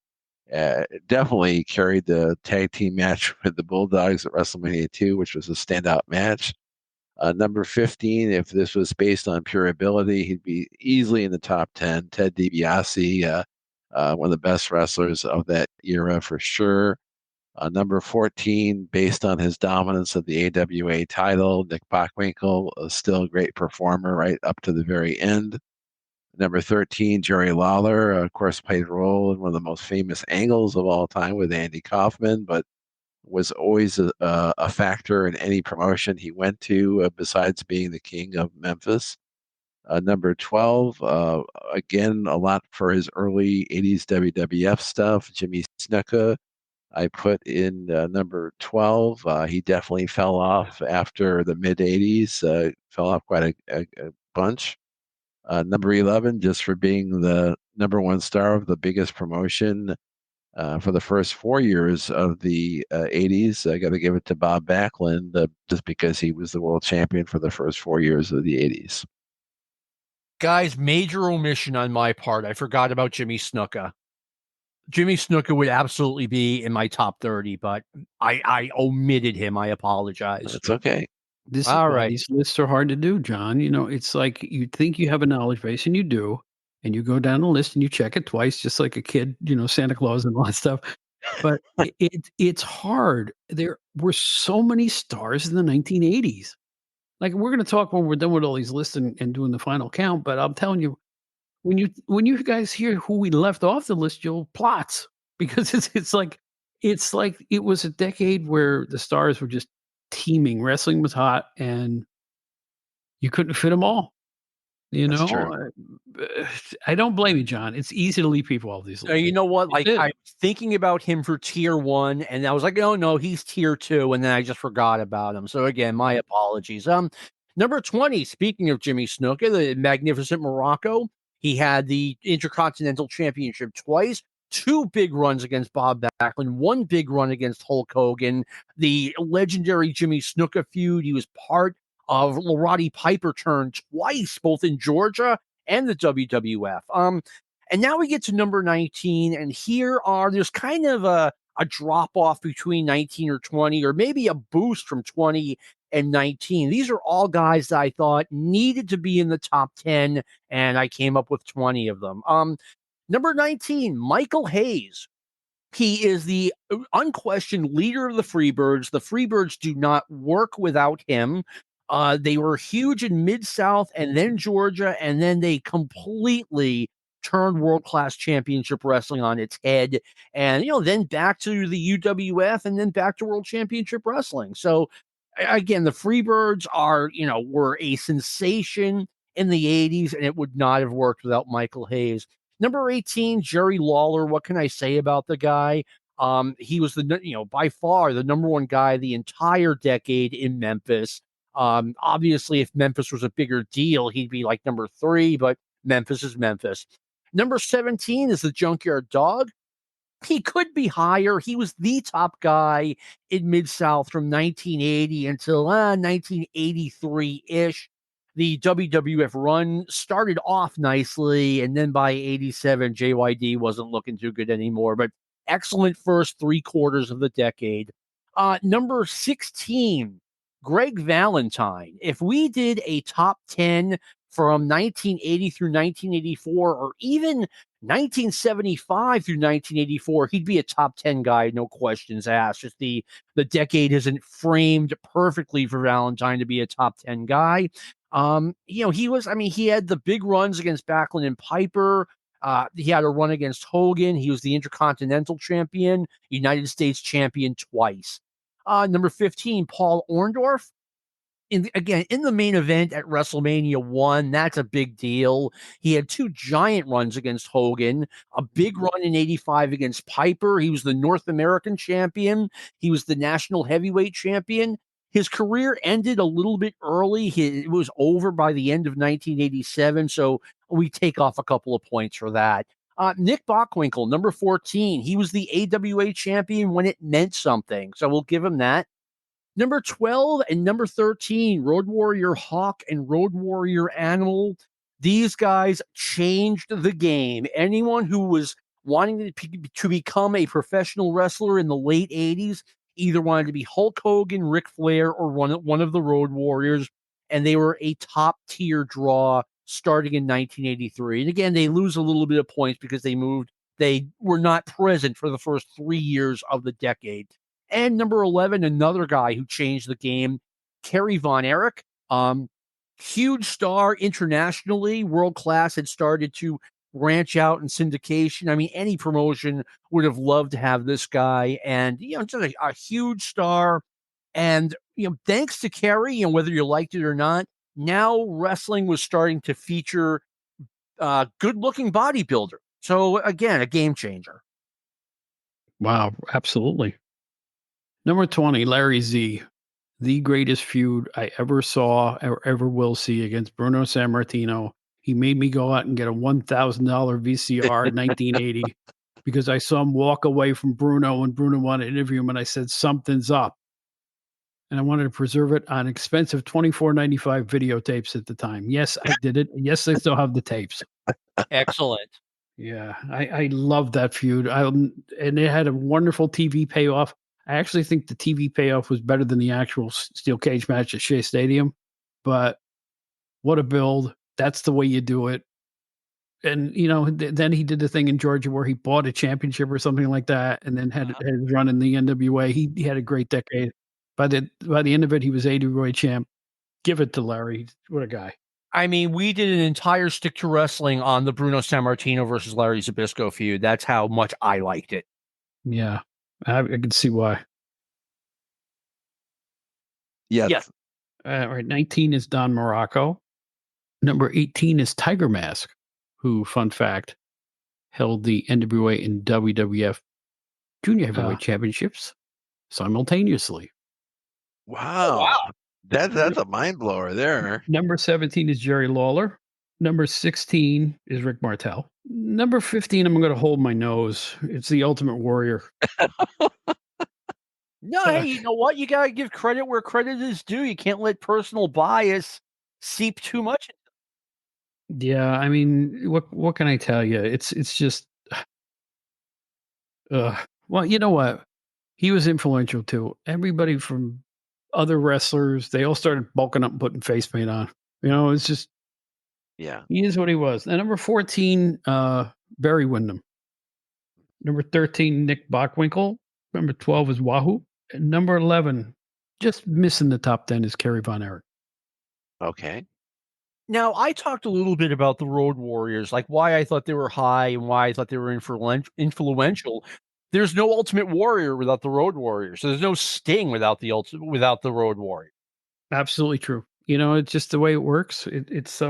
definitely carried the tag team match with the Bulldogs at WrestleMania 2, which was a standout match. Number 15, if this was based on pure ability, he'd be easily in the top 10. Ted DiBiase, one of the best wrestlers of that era for sure. Number 14, based on his dominance of the AWA title, Nick Bockwinkel, still a great performer right up to the very end. Number 13, Jerry Lawler, of course, played a role in one of the most famous angles of all time with Andy Kaufman, but was always a factor in any promotion he went to, besides being the king of Memphis. Number 12, again, a lot for his early 80s WWF stuff, Jimmy Snuka. I put in number 12. He definitely fell off after the mid 80s, fell off quite a bunch. Number 11, just for being the number one star of the biggest promotion for the first 4 years of the 80s. I got to give it to Bob Backlund just because he was the world champion for the first 4 years of the 80s. Guys, major omission on my part. I forgot about Jimmy Snuka. Jimmy Snuka would absolutely be in my top 30, but I omitted him. I apologize. It's okay. This is All why right. these lists are hard to do, John. You know, it's like you think you have a knowledge base, and you do, and you go down the list and you check it twice, just like a kid, you know, Santa Claus and all that stuff. But it's hard. There were so many stars in the 1980s. Like we're going to talk when we're done with all these lists and doing the final count. But I'm telling you, when you guys hear who we left off the list, you'll plots because it's like it was a decade where the stars were just teeming. Wrestling was hot, and you couldn't fit them all. You That's know, true. I don't blame you, John. It's easy to leave people off these lists. You know what? It Like is. I was thinking about him for tier 1, and I was like, oh no, he's tier 2, and then I just forgot about him. So again, my apologies. Number 20. Speaking of Jimmy Snuka, the magnificent Morocco. He had the Intercontinental Championship twice. 2 big runs against Bob Backlund, 1 big run against Hulk Hogan. The legendary Jimmy Snuka feud. He was part of Roddy Piper turn twice, both in Georgia and the WWF. And now we get to number 19, and there's kind of a drop off between 19 or 20, or maybe a boost from 20 and 19. These are all guys that I thought needed to be in the top 10, and I came up with 20 of them. Number 19, Michael Hayes. He is the unquestioned leader of the Freebirds. The Freebirds do not work without him. They were huge in Mid-South and then Georgia, and then they completely turned world-class championship wrestling on its head. And, then back to the UWF and then back to world championship wrestling. So, again, the Freebirds were a sensation in the 80s, and it would not have worked without Michael Hayes. Number 18, Jerry Lawler. What can I say about the guy? He was by far the number one guy the entire decade in Memphis. Obviously, if Memphis was a bigger deal, he'd be like number 3, but Memphis is Memphis. Number 17 is the Junkyard Dog. He could be higher. He was the top guy in Mid-South from 1980 until 1983-ish. The WWF run started off nicely, and then by 87, JYD wasn't looking too good anymore, but excellent first 3/4 of the decade. Number 16, Greg Valentine. If we did a top 10 from 1980 through 1984, or even 1975 through 1984, he'd be a top 10 guy, no questions asked. Just the decade isn't framed perfectly for Valentine to be a top 10 guy. He had the big runs against Backlund and Piper. He had a run against Hogan. He was the Intercontinental Champion, United States Champion twice. Number 15, Paul Orndorff. In the main event at WrestleMania 1, that's a big deal. He had 2 giant runs against Hogan, a big run in 85 against Piper. He was the North American champion. He was the national heavyweight champion. His career ended a little bit early. It was over by the end of 1987, so we take off a couple of points for that. Nick Bockwinkel, number 14. He was the AWA champion when it meant something, so we'll give him that. Number 12 and number 13, Road Warrior Hawk and Road Warrior Animal. These guys changed the game. Anyone who was wanting to become a professional wrestler in the late 80s either wanted to be Hulk Hogan, Ric Flair, or one of the Road Warriors, and they were a top-tier draw starting in 1983. And again, they lose a little bit of points because they were not present for the first 3 years of the decade. And number 11, another guy who changed the game, Kerry Von Erich. Huge star internationally, world class, had started to branch out in syndication. I mean, any promotion would have loved to have this guy. And, just a huge star. And, thanks to Kerry, whether you liked it or not, now wrestling was starting to feature good-looking bodybuilder. So, again, a game changer. Wow, absolutely. Number 20, Larry Z. The greatest feud I ever saw or ever will see against Bruno Sammartino. He made me go out and get a $1,000 VCR in 1980 because I saw him walk away from Bruno and Bruno wanted to interview him, and I said, something's up. And I wanted to preserve it on expensive $24.95 videotapes at the time. Yes, I did it. Yes, I still have the tapes. Excellent. Yeah, I love that feud. And it had a wonderful TV payoff. I actually think the TV payoff was better than the actual steel cage match at Shea Stadium. But what a build. That's the way you do it. And, then he did the thing in Georgia where he bought a championship or something like that and then had his run in the NWA. He had a great decade. By the end of it, he was AWA champ. Give it to Larry. What a guy. I mean, we did an entire Stick to Wrestling on the Bruno Sammartino versus Larry Zbyszko feud. That's how much I liked it. Yeah, I can see why. Yes. Right, 19 is Don Morocco. Number 18 is Tiger Mask, who, fun fact, held the NWA and WWF Junior Heavyweight Championships simultaneously. Wow. That's a mind blower there. Number 17 is Jerry Lawler. Number 16 is Rick Martel. Number 15, I'm going to hold my nose. It's the Ultimate Warrior. No, hey, you know what? You got to give credit where credit is due. You can't let personal bias seep too much. Yeah, I mean, what can I tell you? It's just, well, you know what? He was influential too. Everybody from other wrestlers, they all started bulking up and putting face paint on. It's just, yeah, he is what he was. And number 14, Barry Windham. Number 13, Nick Bockwinkel. Number 12 is Wahoo. And number 11, just missing the top 10, is Kerry Von Erich. Okay. Now, I talked a little bit about the Road Warriors, like why I thought they were high and why I thought they were influential. There's no Ultimate Warrior without the Road Warriors. So there's no Sting without the Road Warrior. Absolutely true. It's just the way it works. It's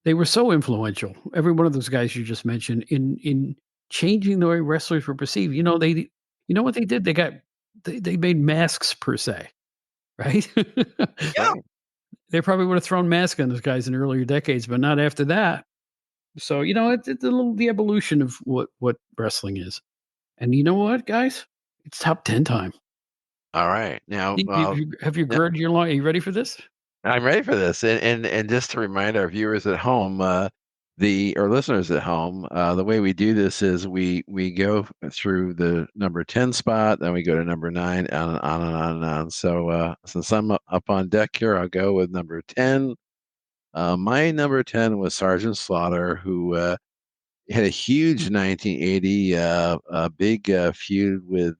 they were so influential. Every one of those guys you just mentioned in changing the way wrestlers were perceived. What they did? They made masks per se, right? Yeah. They probably would have thrown masks on those guys in earlier decades, but not after that. So, it's the evolution of what wrestling is. And you know what, guys? It's top 10 time. All right. Now, have you girded your line? Are you ready for this? I'm ready for this. And just to remind our viewers at home, or listeners at home, the way we do this is we go through the number 10 spot, then we go to number 9, on and on and on and on. So since I'm up on deck here, I'll go with number 10. My number 10 was Sergeant Slaughter, who had a huge 1980 big feud with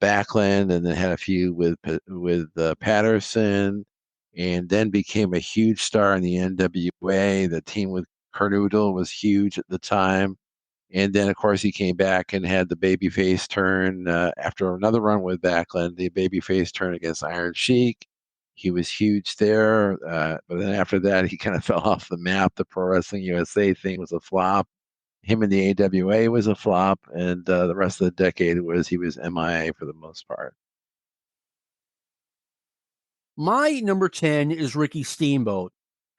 Backlund, and then had a feud with Patterson. and then became a huge star in the NWA. The team with Kurt Udall was huge at the time. And then, of course, he came back and had the babyface turn after another run with Backlund, the babyface turn against Iron Sheik. He was huge there. But then after that, he kind of fell off the map. The Pro Wrestling USA thing was a flop. Him in the AWA was a flop. And the rest of the decade he was MIA for the most part. My number 10 is Ricky Steamboat.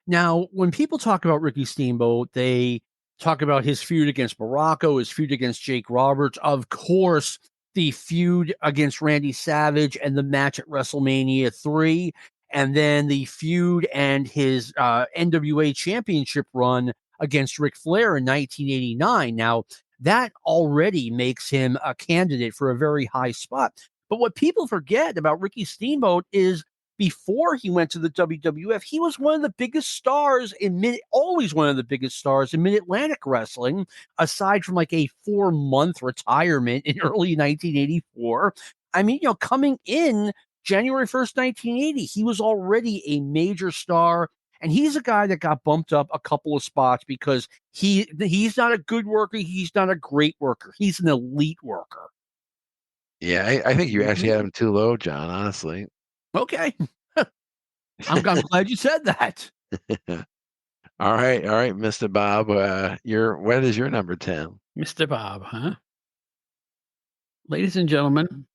Now, when people talk about Ricky Steamboat, they talk about his feud against Baracco, his feud against Jake Roberts, of course, the feud against Randy Savage and the match at WrestleMania 3, and then the feud and his NWA championship run against Ric Flair in 1989. Now, that already makes him a candidate for a very high spot. But what people forget about Ricky Steamboat is before he went to the WWF, he was one of the biggest stars always one of the biggest stars in Mid-Atlantic wrestling, aside from like a 4-month retirement in early 1984. I mean, coming in January 1st, 1980, he was already a major star. And he's a guy that got bumped up a couple of spots because he's not a good worker. He's not a great worker. He's an elite worker. Yeah, I think you actually had him too low, John, honestly. Okay. I'm glad you said that. All right, Mr. Bob. What is your number 10? Mr. Bob, huh? Ladies and gentlemen,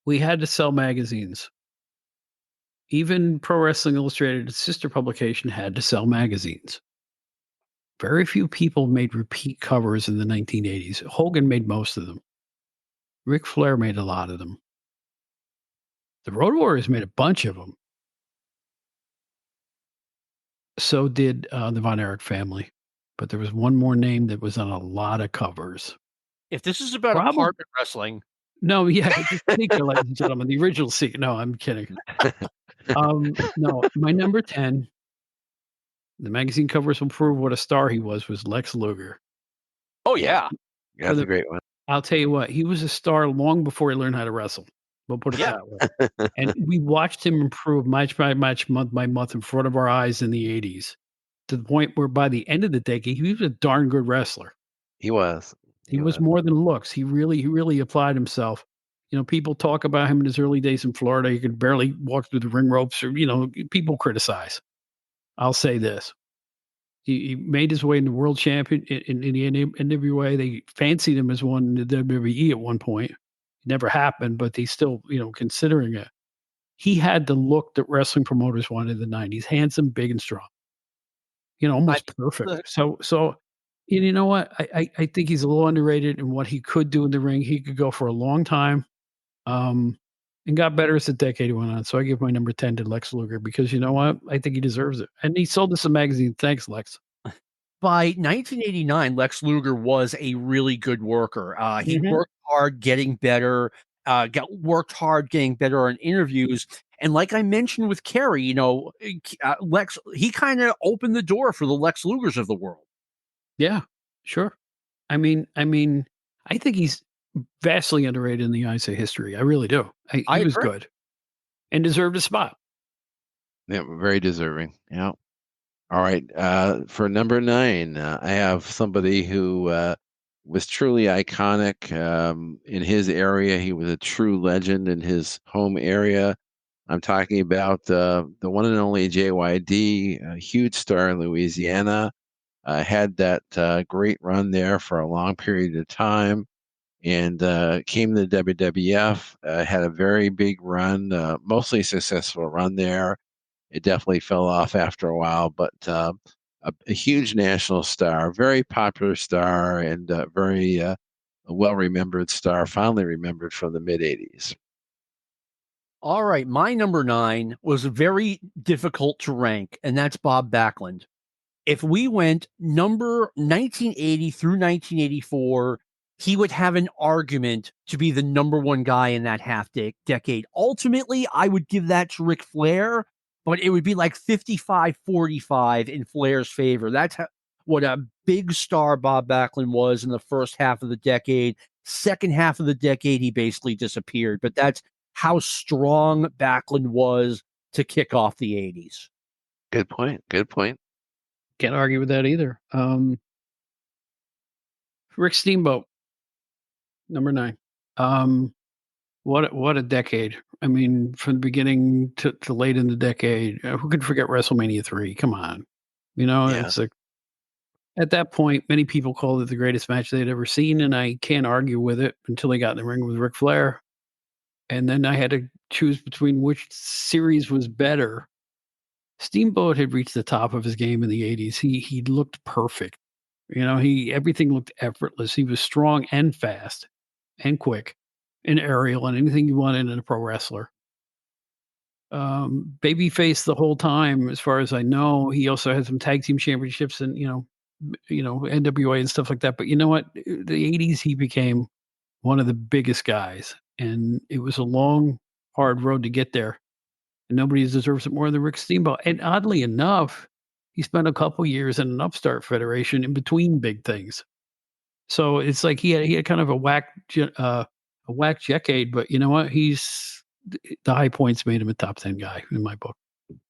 we had to sell magazines. Even Pro Wrestling Illustrated, its sister publication, had to sell magazines. Very few people made repeat covers in the 1980s. Hogan made most of them. Ric Flair made a lot of them. The Road Warriors made a bunch of them. So did the Von Erich family. But there was one more name that was on a lot of covers. If this is about apartment wrestling. No, yeah, just think, ladies and gentlemen, the original secret. No, I'm kidding. No, my number 10, the magazine covers will prove what a star he was Lex Luger. Oh, yeah. That's a great one. I'll tell you what, he was a star long before he learned how to wrestle. We'll put it that way. And we watched him improve match by match, month by month in front of our eyes in the 80s, to the point where by the end of the decade, he was a darn good wrestler. He was. He was more than looks. He really applied himself. People talk about him in his early days in Florida. He could barely walk through the ring ropes, or, people criticize. I'll say this. He made his way into world champion in the NWA. They fancied him as one in the WWE at one point. It never happened, but they still, considering it. He had the look that wrestling promoters wanted in the 90s. Handsome, big, and strong. Almost perfect. So you know what? I think he's a little underrated in what he could do in the ring. He could go for a long time. And got better as the decade went on. So I give my number 10 to Lex Luger because you know what? I think he deserves it. And he sold us a magazine. Thanks, Lex. By 1989, Lex Luger was a really good worker. He worked hard getting better, worked hard getting better on interviews. And like I mentioned with Kerry, Lex, he kind of opened the door for the Lex Lugers of the world. Yeah, sure. I mean, I think he's vastly underrated in the eyes of history. I really do. He was good and deserved a spot. Yeah, very deserving. Yeah. All right. For number 9, I have somebody who was truly iconic in his area. He was a true legend in his home area. I'm talking about the one and only JYD, a huge star in Louisiana. Had that great run there for a long period of time. And came to the WWF, had a very big run, mostly successful run there. It definitely fell off after a while, but a huge national star, very popular star, and very well-remembered star, fondly remembered from the mid-'80s. All right, my number 9 was very difficult to rank, and that's Bob Backlund. If we went number 1980 through 1984, he would have an argument to be the number 1 guy in that decade. Ultimately, I would give that to Ric Flair, but it would be like 55-45 in Flair's favor. That's what a big star Bob Backlund was in the first half of the decade. Second half of the decade, he basically disappeared. But that's how strong Backlund was to kick off the 80s. Good point. Good point. Can't argue with that either. Rick Steamboat, number 9. What a decade. I mean, from the beginning to late in the decade. Who could forget WrestleMania 3? Come on. Yeah. It's like, at that point, many people called it the greatest match they'd ever seen, and I can't argue with it until they got in the ring with Ric Flair. And then I had to choose between which series was better. Steamboat had reached the top of his game in the 80s. He looked perfect. Everything looked effortless. He was strong and fast and quick and aerial and anything you wanted in a pro wrestler. Babyface the whole time, as far as I know. He also had some tag team championships and NWA and stuff like that. But you know what? The 80s, he became one of the biggest guys, and it was a long, hard road to get there. And nobody deserves it more than Rick Steamboat. And oddly enough, he spent a couple years in an upstart federation in between big things. So it's like he had kind of a whack decade. But you know what? The high points made him a top 10 guy in my book.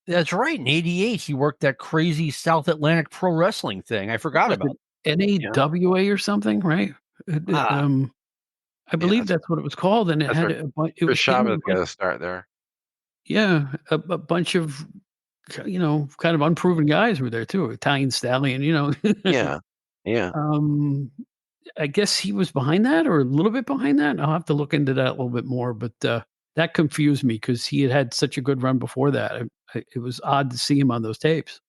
That's right. In 88, he worked that crazy South Atlantic pro wrestling thing. I forgot about it. NAWA or something, right? I believe that's what it was called. And it had Chris Chavez got to start there. Yeah, a bunch of, kind of unproven guys were there too. Italian Stallion, Yeah. I guess he was behind that, or a little bit behind that. I'll have to look into that a little bit more. But that confused me because he had such a good run before that. It was odd to see him on those tapes.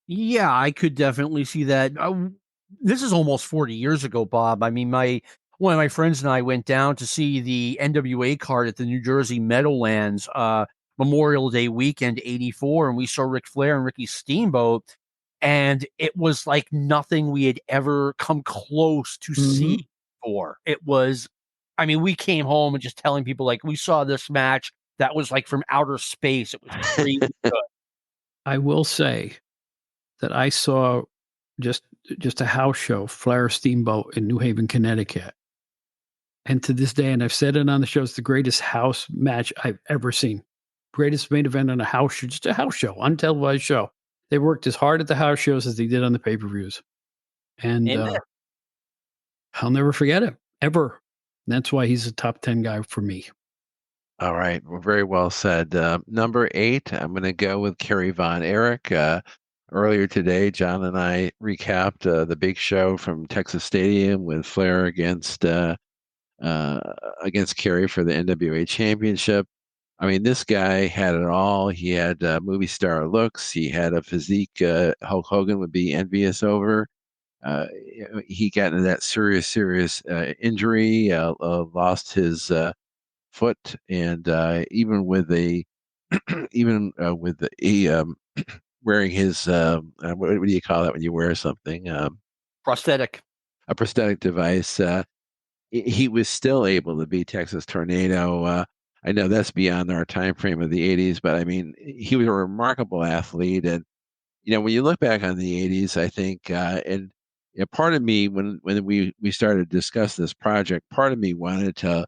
Yeah, I could definitely see that. This is almost 40 years ago, Bob. I mean, one of my friends and I went down to see the NWA card at the New Jersey Meadowlands Memorial Day weekend, 84, and we saw Ric Flair and Ricky Steamboat, and it was like nothing we had ever come close to see before. It was, I mean, we came home and just telling people, like, we saw this match that was like from outer space. It was crazy good. I will say that I saw just a house show, Flair Steamboat in New Haven, Connecticut. And to this day, and I've said it on the show, it's the greatest house match I've ever seen. Greatest main event on a house show, just a house show, untelevised show. They worked as hard at the house shows as they did on the pay-per-views. And I'll never forget it, ever. And that's why he's a top 10 guy for me. All right. Well, very well said. Number 8, I'm going to go with Kerry Von Erich. Earlier today, John and I recapped the big show from Texas Stadium with Flair against Kerry for the NWA Championship. I mean, this guy had it all. He had movie star looks. He had a physique Hulk Hogan would be envious over. He got into that serious injury, lost his foot, and even with wearing his what do you call that when you wear something? Prosthetic. A prosthetic device. He was still able to be Texas Tornado. I know that's beyond our time frame of the 80s, but I mean, he was a remarkable athlete. And, when you look back on the 80s, I think, and part of me, when we started to discuss this project, part of me wanted to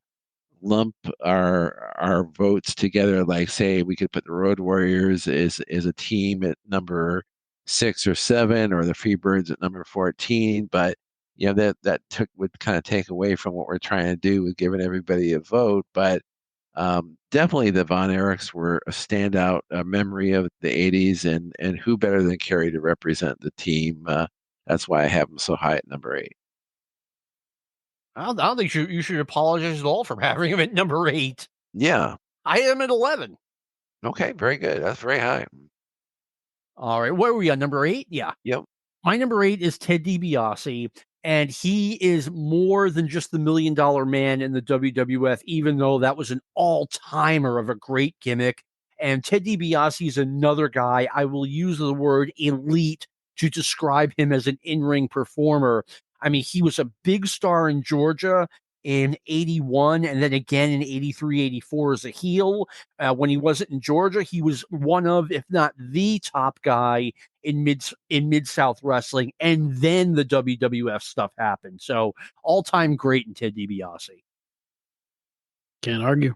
lump our votes together, like, say, we could put the Road Warriors as a team at number 6 or 7, or the Freebirds at number 14. But that would kind of take away from what we're trying to do with giving everybody a vote. But definitely the Von Erichs were a standout memory of the 80s, and who better than Kerry to represent the team? That's why I have them so high at number 8. I don't think you should apologize at all for having him at number 8. Yeah. I am at 11. Okay, very good. That's very high. All right, where were we on number 8? Yeah. Yep. My number 8 is Ted DiBiase, and he is more than just the $1 Million Man in the WWF, even though that was an all-timer of a great gimmick. And Ted DiBiase is another guy, I will use the word elite to describe him as an in-ring performer. I mean, he was a big star in Georgia in 81, and then again in 83, 84 as a heel. When he wasn't in Georgia, he was one of, if not the top guy in Mid-South Wrestling, and then the WWF stuff happened. So all-time great in Ted DiBiase. Can't argue.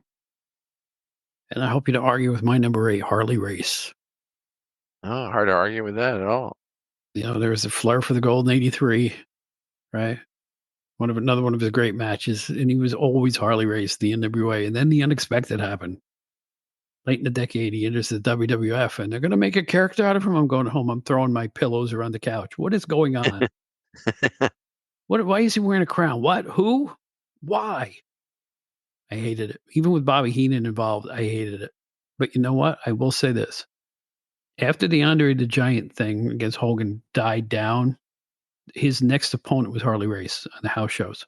And I hope you don't argue with my number 8, Harley Race. Oh, hard to argue with that at all. There was a flair for the gold in 83, right? Another one of his great matches, and he was always Harley Race, the NWA. And then the unexpected happened. Late in the decade, he enters the WWF, and they're going to make a character out of him. I'm going home. I'm throwing my pillows around the couch. What is going on? Why is he wearing a crown? What? Who? Why? I hated it. Even with Bobby Heenan involved, I hated it. But you know what? I will say this. After the Andre the Giant thing against Hogan died down, his next opponent was Harley Race on the house shows.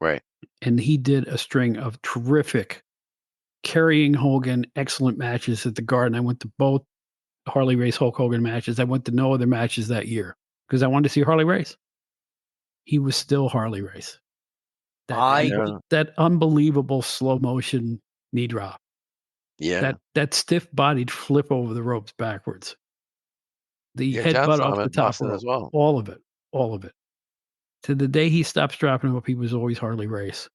Right. And he did a string of terrific carrying Hogan, excellent matches at the Garden. I went to both Harley Race Hulk Hogan matches. I went to no other matches that year because I wanted to see Harley Race. He was still Harley Race. That unbelievable slow motion knee drop. Yeah. That stiff bodied flip over the ropes backwards. The headbutt off the top rope. As well. All of it. To the day he stops dropping up, he was always Harley Race.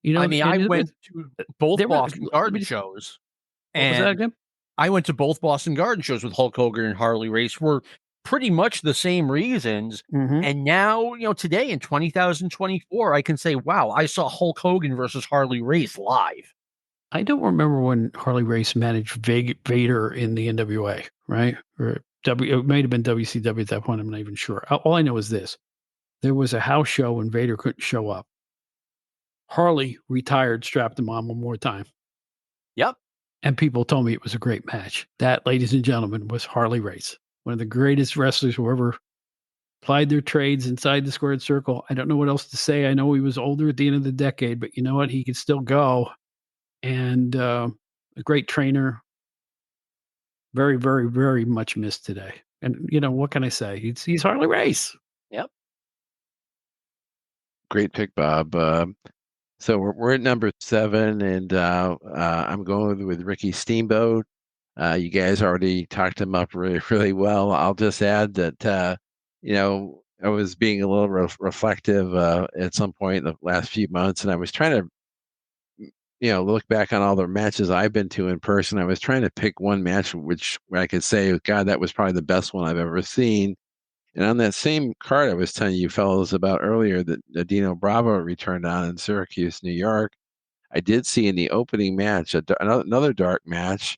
I went to both Boston Garden shows. What was that again? I went to both Boston Garden shows with Hulk Hogan and Harley Race for pretty much the same reasons. Mm-hmm. And now, today in 2024, I can say, wow, I saw Hulk Hogan versus Harley Race live. I don't remember when Harley Race managed Vader in the NWA, right? Or it might have been WCW at that point. I'm not even sure. All I know is this. There was a house show when Vader couldn't show up. Harley retired, strapped him on one more time. Yep. And people told me it was a great match. That, ladies and gentlemen, was Harley Race. One of the greatest wrestlers who ever plied their trades inside the squared circle. I don't know what else to say. I know he was older at the end of the decade, but you know what? He could still go. And a great trainer. Very, very, very much missed today. And, what can I say? He's Harley Race. Yep. Great pick, Bob. So we're at number 7, and I'm going with Ricky Steamboat. You guys already talked him up really, really well. I'll just add that, I was being a little reflective at some point in the last few months, and I was trying to, look back on all the matches I've been to in person. I was trying to pick one match where I could say, God, that was probably the best one I've ever seen. And on that same card I was telling you fellows about earlier that Dino Bravo returned on in Syracuse, New York, I did see in the opening match, another dark match,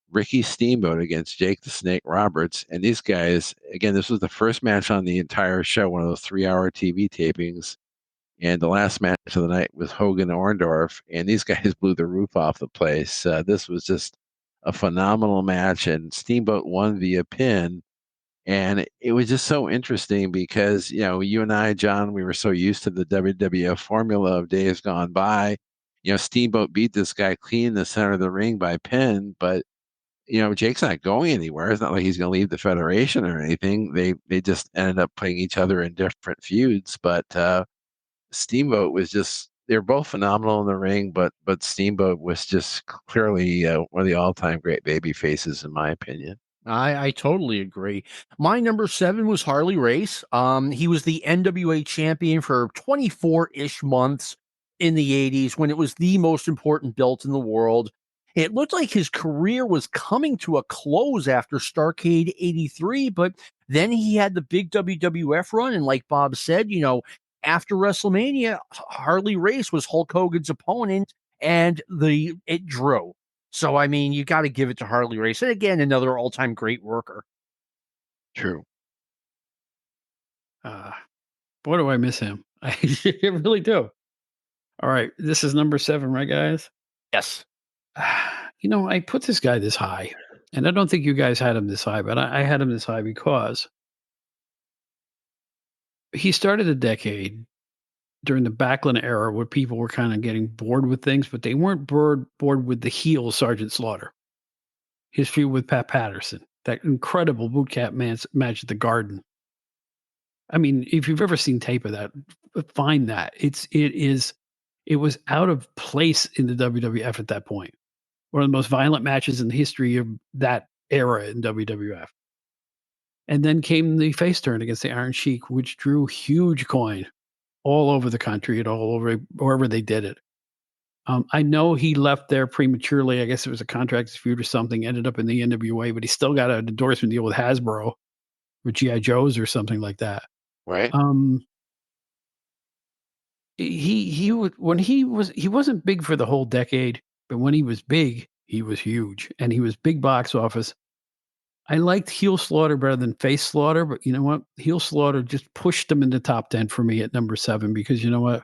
Ricky Steamboat against Jake the Snake Roberts. And these guys, again, this was the first match on the entire show, one of those 3-hour TV tapings. And the last match of the night was Hogan Orndorff. And these guys blew the roof off the place. This was just a phenomenal match. And Steamboat won via pin. And it was just so interesting because, you and I, John, we were so used to the WWF formula of days gone by. Steamboat beat this guy clean in the center of the ring by pin, but, Jake's not going anywhere. It's not like he's going to leave the Federation or anything. They just ended up putting each other in different feuds. But Steamboat was just, they're both phenomenal in the ring, but Steamboat was just clearly one of the all-time great baby faces, in my opinion. I totally agree. My number 7 was Harley Race. He was the NWA champion for 24-ish months in the 80s when it was the most important belt in the world. It looked like his career was coming to a close after Starrcade 83, but then he had the big WWF run. And like Bob said, after WrestleMania, Harley Race was Hulk Hogan's opponent, and it drew. So, you got to give it to Harley Race. And again, another all-time great worker. True. Boy, do I miss him. I really do. All right. This is number 7, right, guys? Yes. I put this guy this high, and I don't think you guys had him this high, but I had him this high because he started a decade during the Backlund era where people were kind of getting bored with things, but they weren't bored with the heel Sergeant Slaughter. His feud with Pat Patterson, that incredible boot camp match at the Garden. If you've ever seen tape of that, find that. It was out of place in the WWF at that point. One of the most violent matches in the history of that era in WWF. And then came the face turn against the Iron Sheik, which drew huge coin all over the country and all over wherever they did it. I know he left there prematurely. I guess it was a contract dispute or something. Ended up in the NWA, but he still got an endorsement deal with Hasbro, with GI Joes or something like that. Right. He wasn't big for the whole decade, but when he was big, he was huge, and he was big box office. I liked Heel Slaughter better than Face Slaughter, but you know what? Heel Slaughter just pushed him into top 10 for me at number 7 because you know what?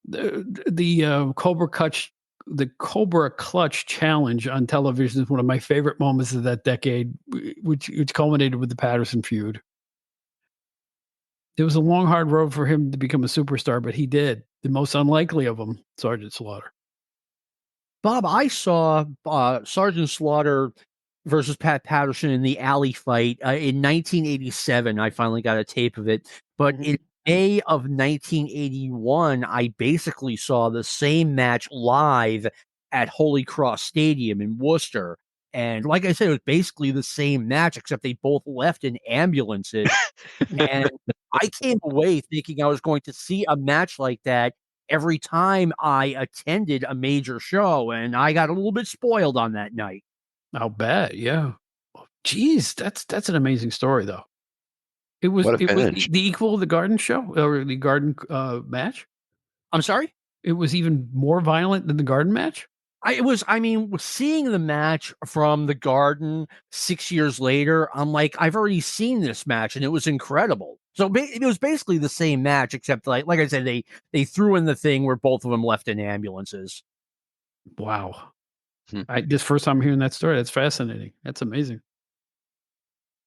The Cobra Clutch challenge on television is one of my favorite moments of that decade, which culminated with the Patterson feud. It was a long, hard road for him to become a superstar, but he did. The most unlikely of them, Sergeant Slaughter. Bob, I saw Sergeant Slaughter versus Pat Patterson in the alley fight in 1987. I finally got a tape of it. But in May of 1981, I basically saw the same match live at Holy Cross Stadium in Worcester. And like I said, it was basically the same match, except they both left in ambulances. And I came away thinking I was going to see a match like that every time I attended a major show, and I got a little bit spoiled on that night. I'll bet, yeah. Geez, that's an amazing story, though. It was the equal of the Garden show or the Garden match. I'm sorry? It was even more violent than the Garden match. Seeing the match from the Garden 6 years later, I'm like, I've already seen this match, and it was incredible. So it was basically the same match, except like I said, they threw in the thing where both of them left in ambulances. Wow. This first time hearing that story, that's fascinating. That's amazing.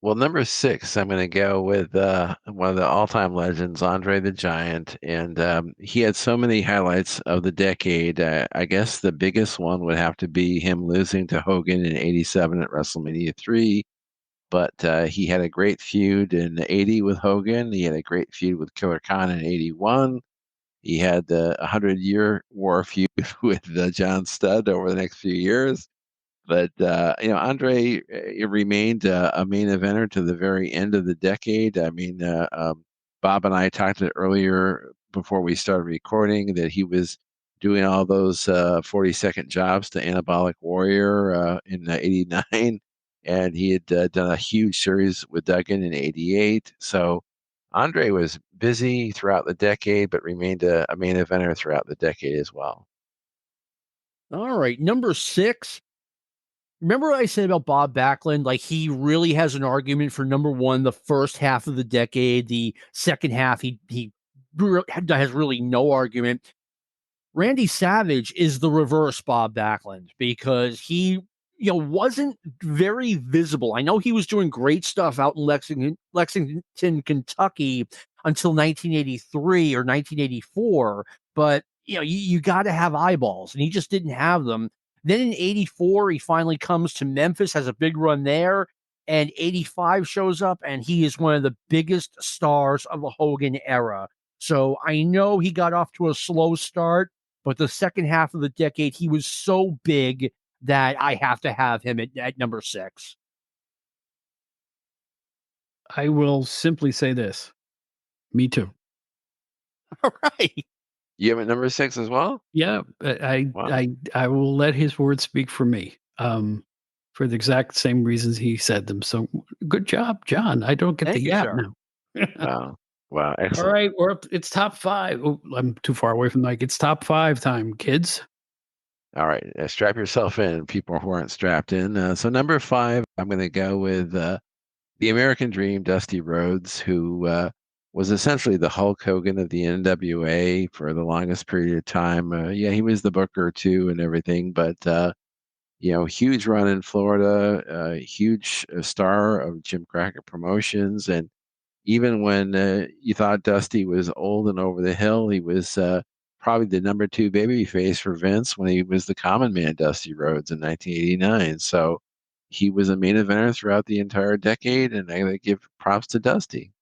Well, number 6, I'm going to go with one of the all-time legends, Andre the Giant, and he had so many highlights of the decade. I guess the biggest one would have to be him losing to Hogan in '87 at WrestleMania 3, but he had a great feud in '80 with Hogan. He had a great feud with Killer Khan in '81. He had the 100-year war feud with John Studd over the next few years. But Andre remained a main eventer to the very end of the decade. I mean, Bob and I talked earlier before we started recording that he was doing all those 40-second jobs to Anabolic Warrior in '89, and he had done a huge series with Duggan in '88. So Andre was busy throughout the decade, but remained a main eventer throughout the decade as well. All right, number 6. Remember what I said about Bob Backlund? Like, he really has an argument for number 1 the first half of the decade. The second half, he has really no argument. Randy Savage is the reverse Bob Backlund because he, wasn't very visible. I know he was doing great stuff out in Lexington, Kentucky until 1983 or 1984, but you got to have eyeballs, and he just didn't have them. Then in '84, he finally comes to Memphis, has a big run there, and '85 shows up, and he is one of the biggest stars of the Hogan era. So I know he got off to a slow start, but the second half of the decade, he was so big that I have to have him at number 6. I will simply say this. Me too. All right. You have it number 6 as well? Yeah, I will let his words speak for me. For the exact same reasons he said them. So good job, John. I don't get the gap now. Wow, excellent. All right, we're up. It's top 5. Oh, I'm too far away from the mic. It's top 5 time, kids. All right, strap yourself in, people who aren't strapped in. So number 5, I'm going to go with the American Dream, Dusty Rhodes, who was essentially the Hulk Hogan of the NWA for the longest period of time. He was the booker too and everything, but huge run in Florida, huge star of Jim Crockett Promotions, and even when you thought Dusty was old and over the hill, he was probably the number 2 baby face for Vince when he was the common man, Dusty Rhodes, in 1989. So he was a main eventer throughout the entire decade, and I gotta give props to Dusty.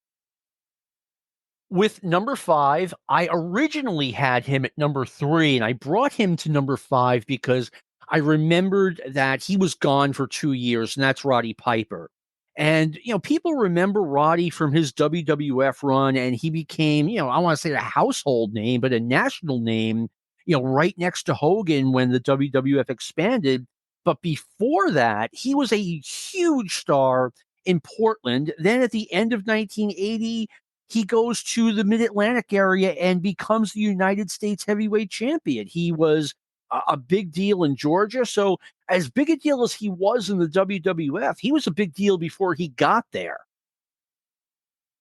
With number 5, I originally had him at number 3, and I brought him to number 5 because I remembered that he was gone for 2 years, and that's Roddy Piper. And, people remember Roddy from his WWF run, and he became, I want to say a household name, but a national name, right next to Hogan when the WWF expanded. But before that, he was a huge star in Portland. Then at the end of 1980, he goes to the Mid-Atlantic area and becomes the United States heavyweight champion. He was a big deal in Georgia. So as big a deal as he was in the WWF, he was a big deal before he got there.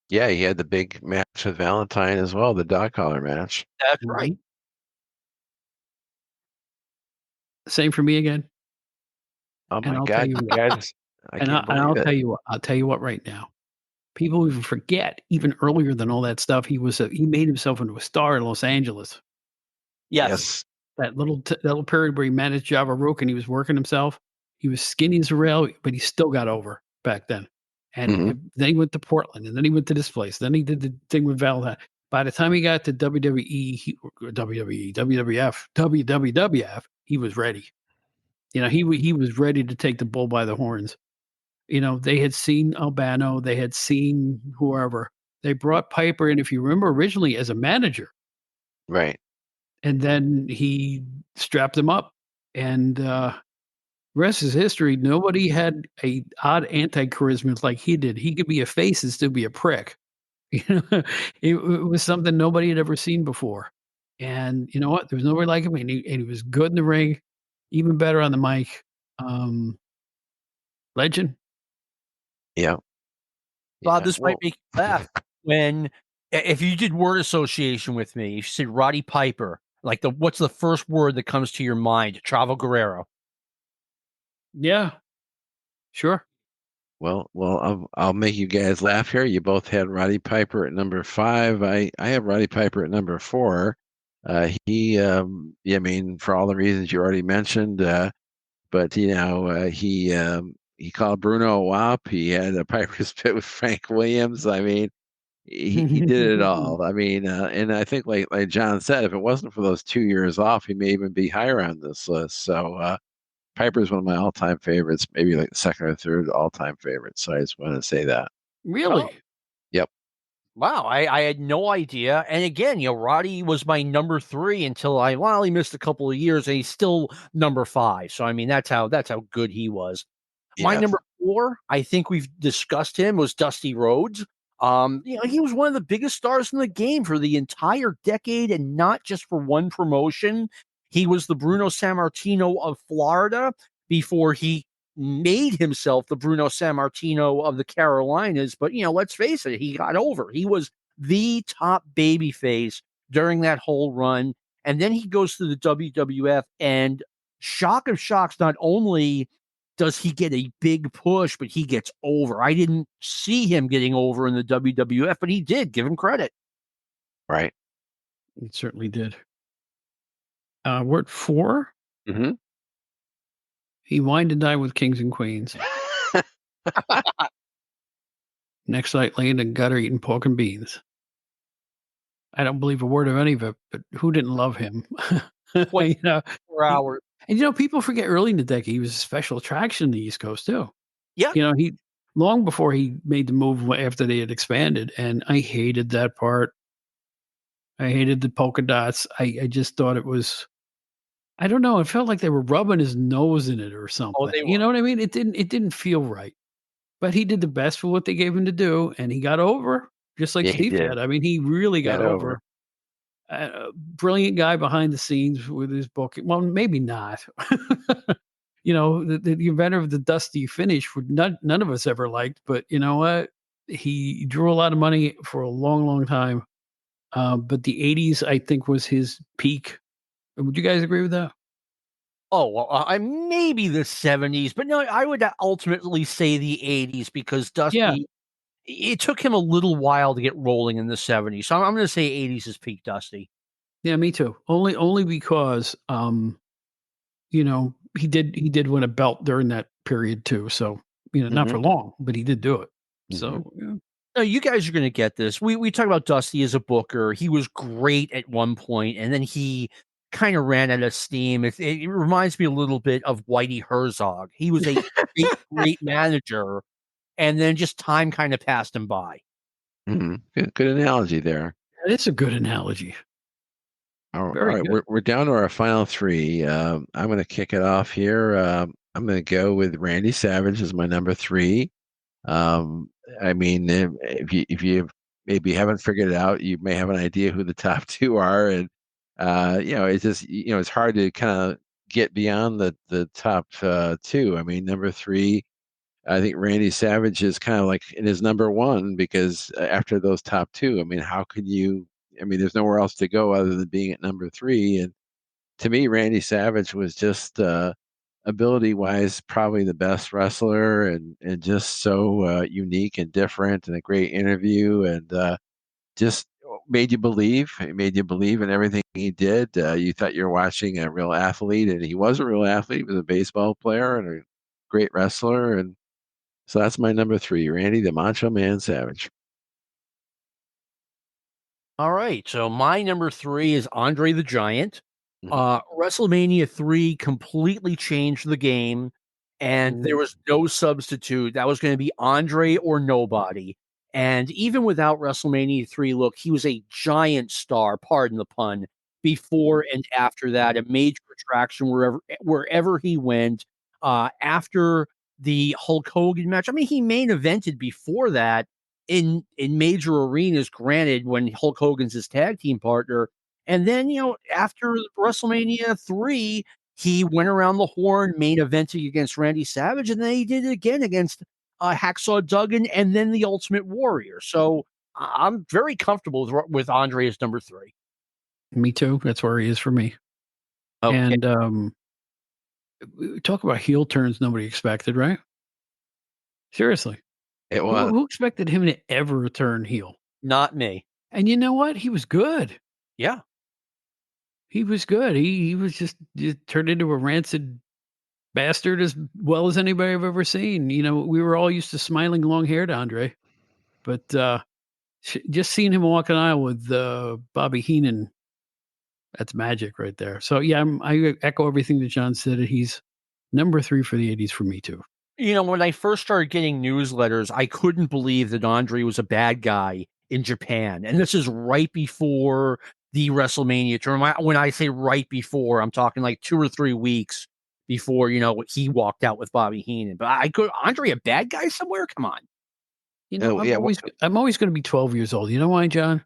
Yeah, he had the big match with Valentine as well, the dog collar match. That's right. Same for me again. Oh And my I'll God, tell you you what, guys! I can't believe I'll it. tell you what. I'll tell you what. Right now, people even forget. Even earlier than all that stuff, he made himself into a star in Los Angeles. Yes. That little period where he managed Java Rook and he was working himself. He was skinny as a rail, but he still got over back then. And then he went to Portland, and then he went to this place. Then he did the thing with Valentine. By the time he got to WWF, he was ready. He was ready to take the bull by the horns. They had seen Albano, they had seen whoever. They brought Piper in, if you remember, originally as a manager, Right. and then he strapped him up. And rest is history. Nobody had a odd anti-charisma like he did. He could be a face and still be a prick. It was something nobody had ever seen before. And you know what? There was nobody like him, and he was good in the ring, even better on the mic. Legend. Yeah. Bob, Yeah. this might make you laugh. If you did word association with me, if you said Roddy Piper, like what's the first word that comes to your mind? Chavo Guerrero. Yeah, sure. Well, I'll make you guys laugh here. You both had Roddy Piper at number 5. I have Roddy Piper at number 4. I mean, for all the reasons you already mentioned, but he called Bruno a wop. He had a Piper's Pit with Frank Williams. I mean, he did it all. I mean, and I think like John said, if it wasn't for those 2 years off, he may even be higher on this list. So Piper is one of my all-time favorites, maybe like the second or third all-time favorites. So I just want to say that. Really? Oh. Yep. Wow, I had no idea. And again, Roddy was my number 3 until he missed a couple of years, and he's still number 5. So I mean, that's how good he was. My Yes. number 4, I think we've discussed him, was Dusty Rhodes. He was one of the biggest stars in the game for the entire decade, and not just for one promotion. He was the Bruno Sammartino of Florida before he made himself the Bruno Sammartino of the Carolinas. But, let's face it, he got over. He was the top babyface during that whole run. And then he goes to the WWF, and shock of shocks, not only does he get a big push, but he gets over. I didn't see him getting over in the WWF, but he did. Give him credit. Right. It certainly did. We're at 4. Mm-hmm. He wined and dined with kings and queens. Next night, laying in the gutter eating pork and beans. I don't believe a word of any of it, but who didn't love him? 4 hours. And people forget early in the decade he was a special attraction in the East Coast too. Yeah. He long before he made the move after they had expanded, and I hated that part. I hated the polka dots. I just thought it was, I don't know. It felt like they were rubbing his nose in it or something. they You know what I mean? It didn't feel right. But he did the best for what they gave him to do, and he got over, just like Yeah, he Steve did. said. I mean, he really got over. Brilliant guy behind the scenes with his book. Well, maybe not. The inventor of the dusty finish, none of us ever liked. But you know what? He drew a lot of money for a long, long time. But the 80s, I think, was his peak. Would you guys agree with that? Oh, well, I maybe the 70s, but no, I would ultimately say the 80s, because Dusty, it took him a little while to get rolling in the 70s. So I'm going to say 80s is peak Dusty. Yeah, me too. Only because he did win a belt during that period too. So, not for long, but he did do it. So, yeah. No, you guys are going to get this. We talk about Dusty as a booker. He was great at one point, and then he kind of ran out of steam. It reminds me a little bit of Whitey Herzog. He was a great manager, and then just time kind of passed him by. Mm-hmm. Good analogy there. It's a good analogy. All Very right, good. we're down to our final three. I'm going to kick it off here. I'm going to go with Randy Savage as my number three. Um, I mean, if you maybe haven't figured it out, you may have an idea who the top two are, and it's just it's hard to kind of get beyond the top two. I mean, number three, I think Randy Savage is kind of like in his number one because after those top two, I mean, how could you? I mean, there's nowhere else to go other than being at number three, and to me, Randy Savage was just ability wise, probably the best wrestler and just so unique and different and a great interview and just made you believe. It made you believe in everything he did. You thought you were watching a real athlete, and he was a real athlete. He was a baseball player and a great wrestler. And so that's my number three, Randy the Macho Man Savage. All right. So my number three is Andre the Giant. Mhm. WrestleMania 3 completely changed the game, and there was no substitute. That was going to be Andre or nobody. And even without WrestleMania 3, look, he was a giant star, pardon the pun, before and after that, a major attraction wherever he went. After the Hulk Hogan match, I mean, he main evented before that in major arenas, granted, when Hulk Hogan's his tag team partner. And then, after WrestleMania 3, he went around the horn, main eventing against Randy Savage, and then he did it again against Hacksaw Duggan and then the Ultimate Warrior. So I'm very comfortable with Andre as number three. Me too. That's where he is for me. Okay. And talk about heel turns nobody expected, right? Seriously. It Who, was. who expected him to ever turn heel? Not me. And you know what? He was good. Yeah. He was good. He was just turned into a rancid bastard as well as anybody I've ever seen. We were all used to smiling, long-haired Andre, but just seeing him walk an aisle with Bobby Heenan, that's magic right there. So yeah, I echo everything that John said. He's number three for the '80s for me too. When I first started getting newsletters, I couldn't believe that Andre was a bad guy in Japan. And this is right before the WrestleMania tour. When I say right before, I'm talking like 2 or 3 weeks before, he walked out with Bobby Heenan. But Andre, a bad guy somewhere? Come on. Oh, I'm yeah. always going to be 12 years old. You know why, John?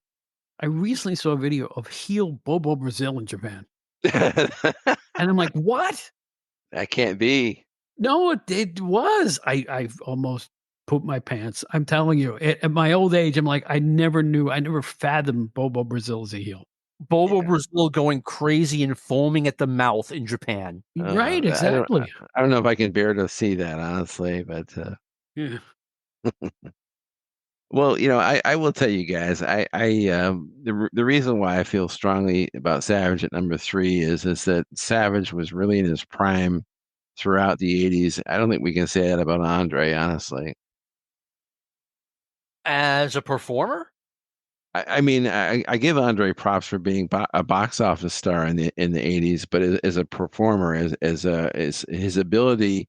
I recently saw a video of heel Bobo Brazil in Japan. And I'm like, what? That can't be. No, it was. I've almost pooped my pants. I'm telling you, at my old age, I'm like, I never fathomed Bobo Brazil as a heel. Bobo Brazil going crazy and foaming at the mouth in Japan. Right, I exactly. don't know if I can bear to see that, honestly, but Yeah. well, I will tell you guys, the reason why I feel strongly about Savage at number three is that Savage was really in his prime throughout the '80s. I don't think we can say that about Andre, honestly. As a performer? I mean, I give Andre props for being a box office star in the '80s, but as a performer, as his ability,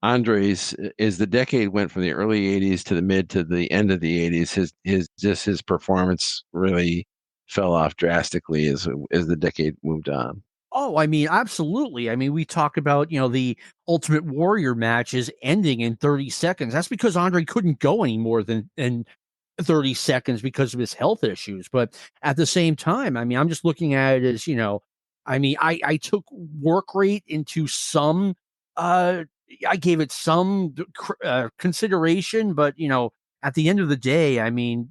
Andre's as the decade went from the early '80s to the mid to the end of the '80s, his performance really fell off drastically as the decade moved on. Oh, I mean, absolutely. I mean, we talk about, the Ultimate Warrior matches ending in 30 seconds. That's because Andre couldn't go any more than 30 seconds because of his health issues. But at the same time, I mean, I'm just looking at it as, I mean, I took work rate into some, I gave it some consideration, but, at the end of the day, I mean,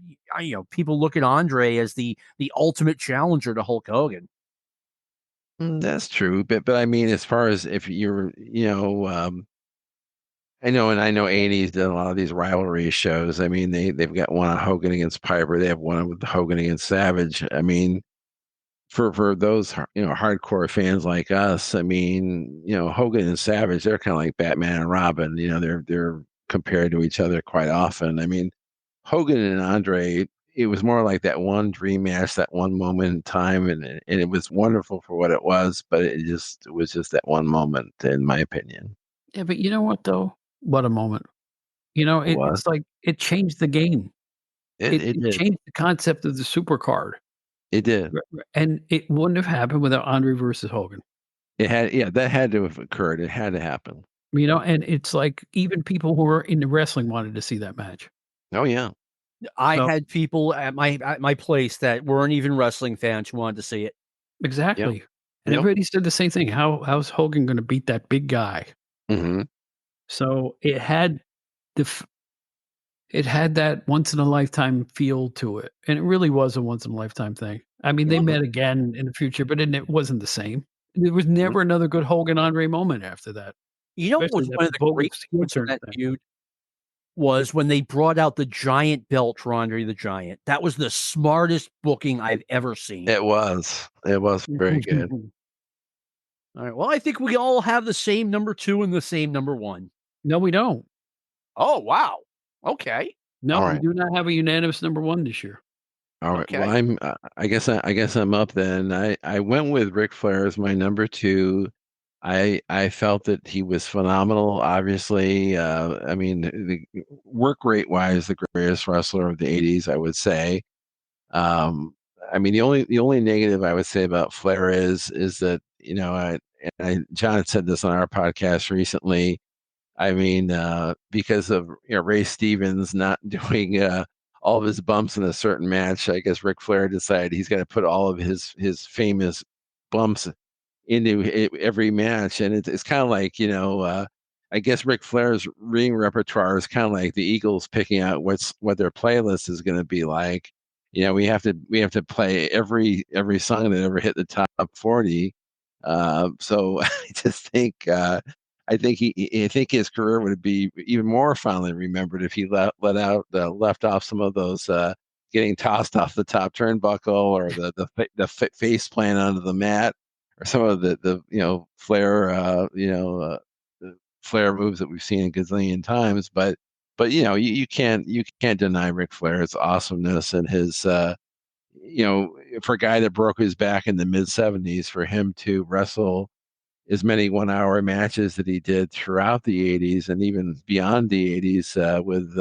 people look at Andre as the ultimate challenger to Hulk Hogan. That's true, but I mean, as far as if you're, I know A&E's done a lot of these rivalry shows. I mean, they've got one on Hogan against Piper. They have one with Hogan against Savage. I mean, for those hardcore fans like us, I mean, Hogan and Savage, they're kind of like Batman and Robin. They're compared to each other quite often. I mean, Hogan and Andre, it was more like that one dream match, that one moment in time, and it was wonderful for what it was, but it was just that one moment, in my opinion. Yeah, but you know what though? What a moment. It was. It's like it changed the game. It It did. changed the concept of the supercard. It did. And it wouldn't have happened without Andre versus Hogan. It had, yeah, that had to have occurred. It had to happen. You know, and it's like even people who were into wrestling wanted to see that match. Oh yeah. I So- had people at my place that weren't even wrestling fans who wanted to see it. Exactly. And Yep. everybody said the same thing. How's Hogan going to beat that big guy? Mm-hmm. So it had that once in a lifetime feel to it, and it really was a once in a lifetime thing. I mean, they met again in the future, but it wasn't the same. There was never another good Hogan Andre moment after that. You know what was Especially one of that the great bogus heel points of turn that thing. feud? Was when they brought out the giant belt for Andre the Giant. That was the smartest booking I've ever seen. It was very good. All right. Well, I think we all have the same number 2 and the same number 1. No, we don't. Oh, wow. Okay. No, All we right. do not have a unanimous number 1 this year. All right. Okay. Well, I guess I'm up then. I went with Ric Flair as my number 2. I felt that he was phenomenal. Obviously, I mean, the work rate wise, the greatest wrestler of the '80s, I would say. I mean, the only negative I would say about Flair is that, you know, John had said this on our podcast recently. I mean, because of, you know, Ray Stevens not doing all of his bumps in a certain match, I guess Ric Flair decided he's going to put all of his famous bumps into every match, and it's kind of like, you know, I guess Ric Flair's ring repertoire is kind of like the Eagles picking out what their playlist is going to be like. You know, we have to play every song that ever hit the top 40. So I just think I think his career would be even more fondly remembered if he left off some of those getting tossed off the top turnbuckle, or the face plant onto the mat, or some of the you know, Flair Flair moves that we've seen a gazillion times. But you know, you can't deny Ric Flair's awesomeness and his you know, for a guy that broke his back in the mid '70s, for him to wrestle as many 1 hour matches that he did throughout the '80s and even beyond the '80s, with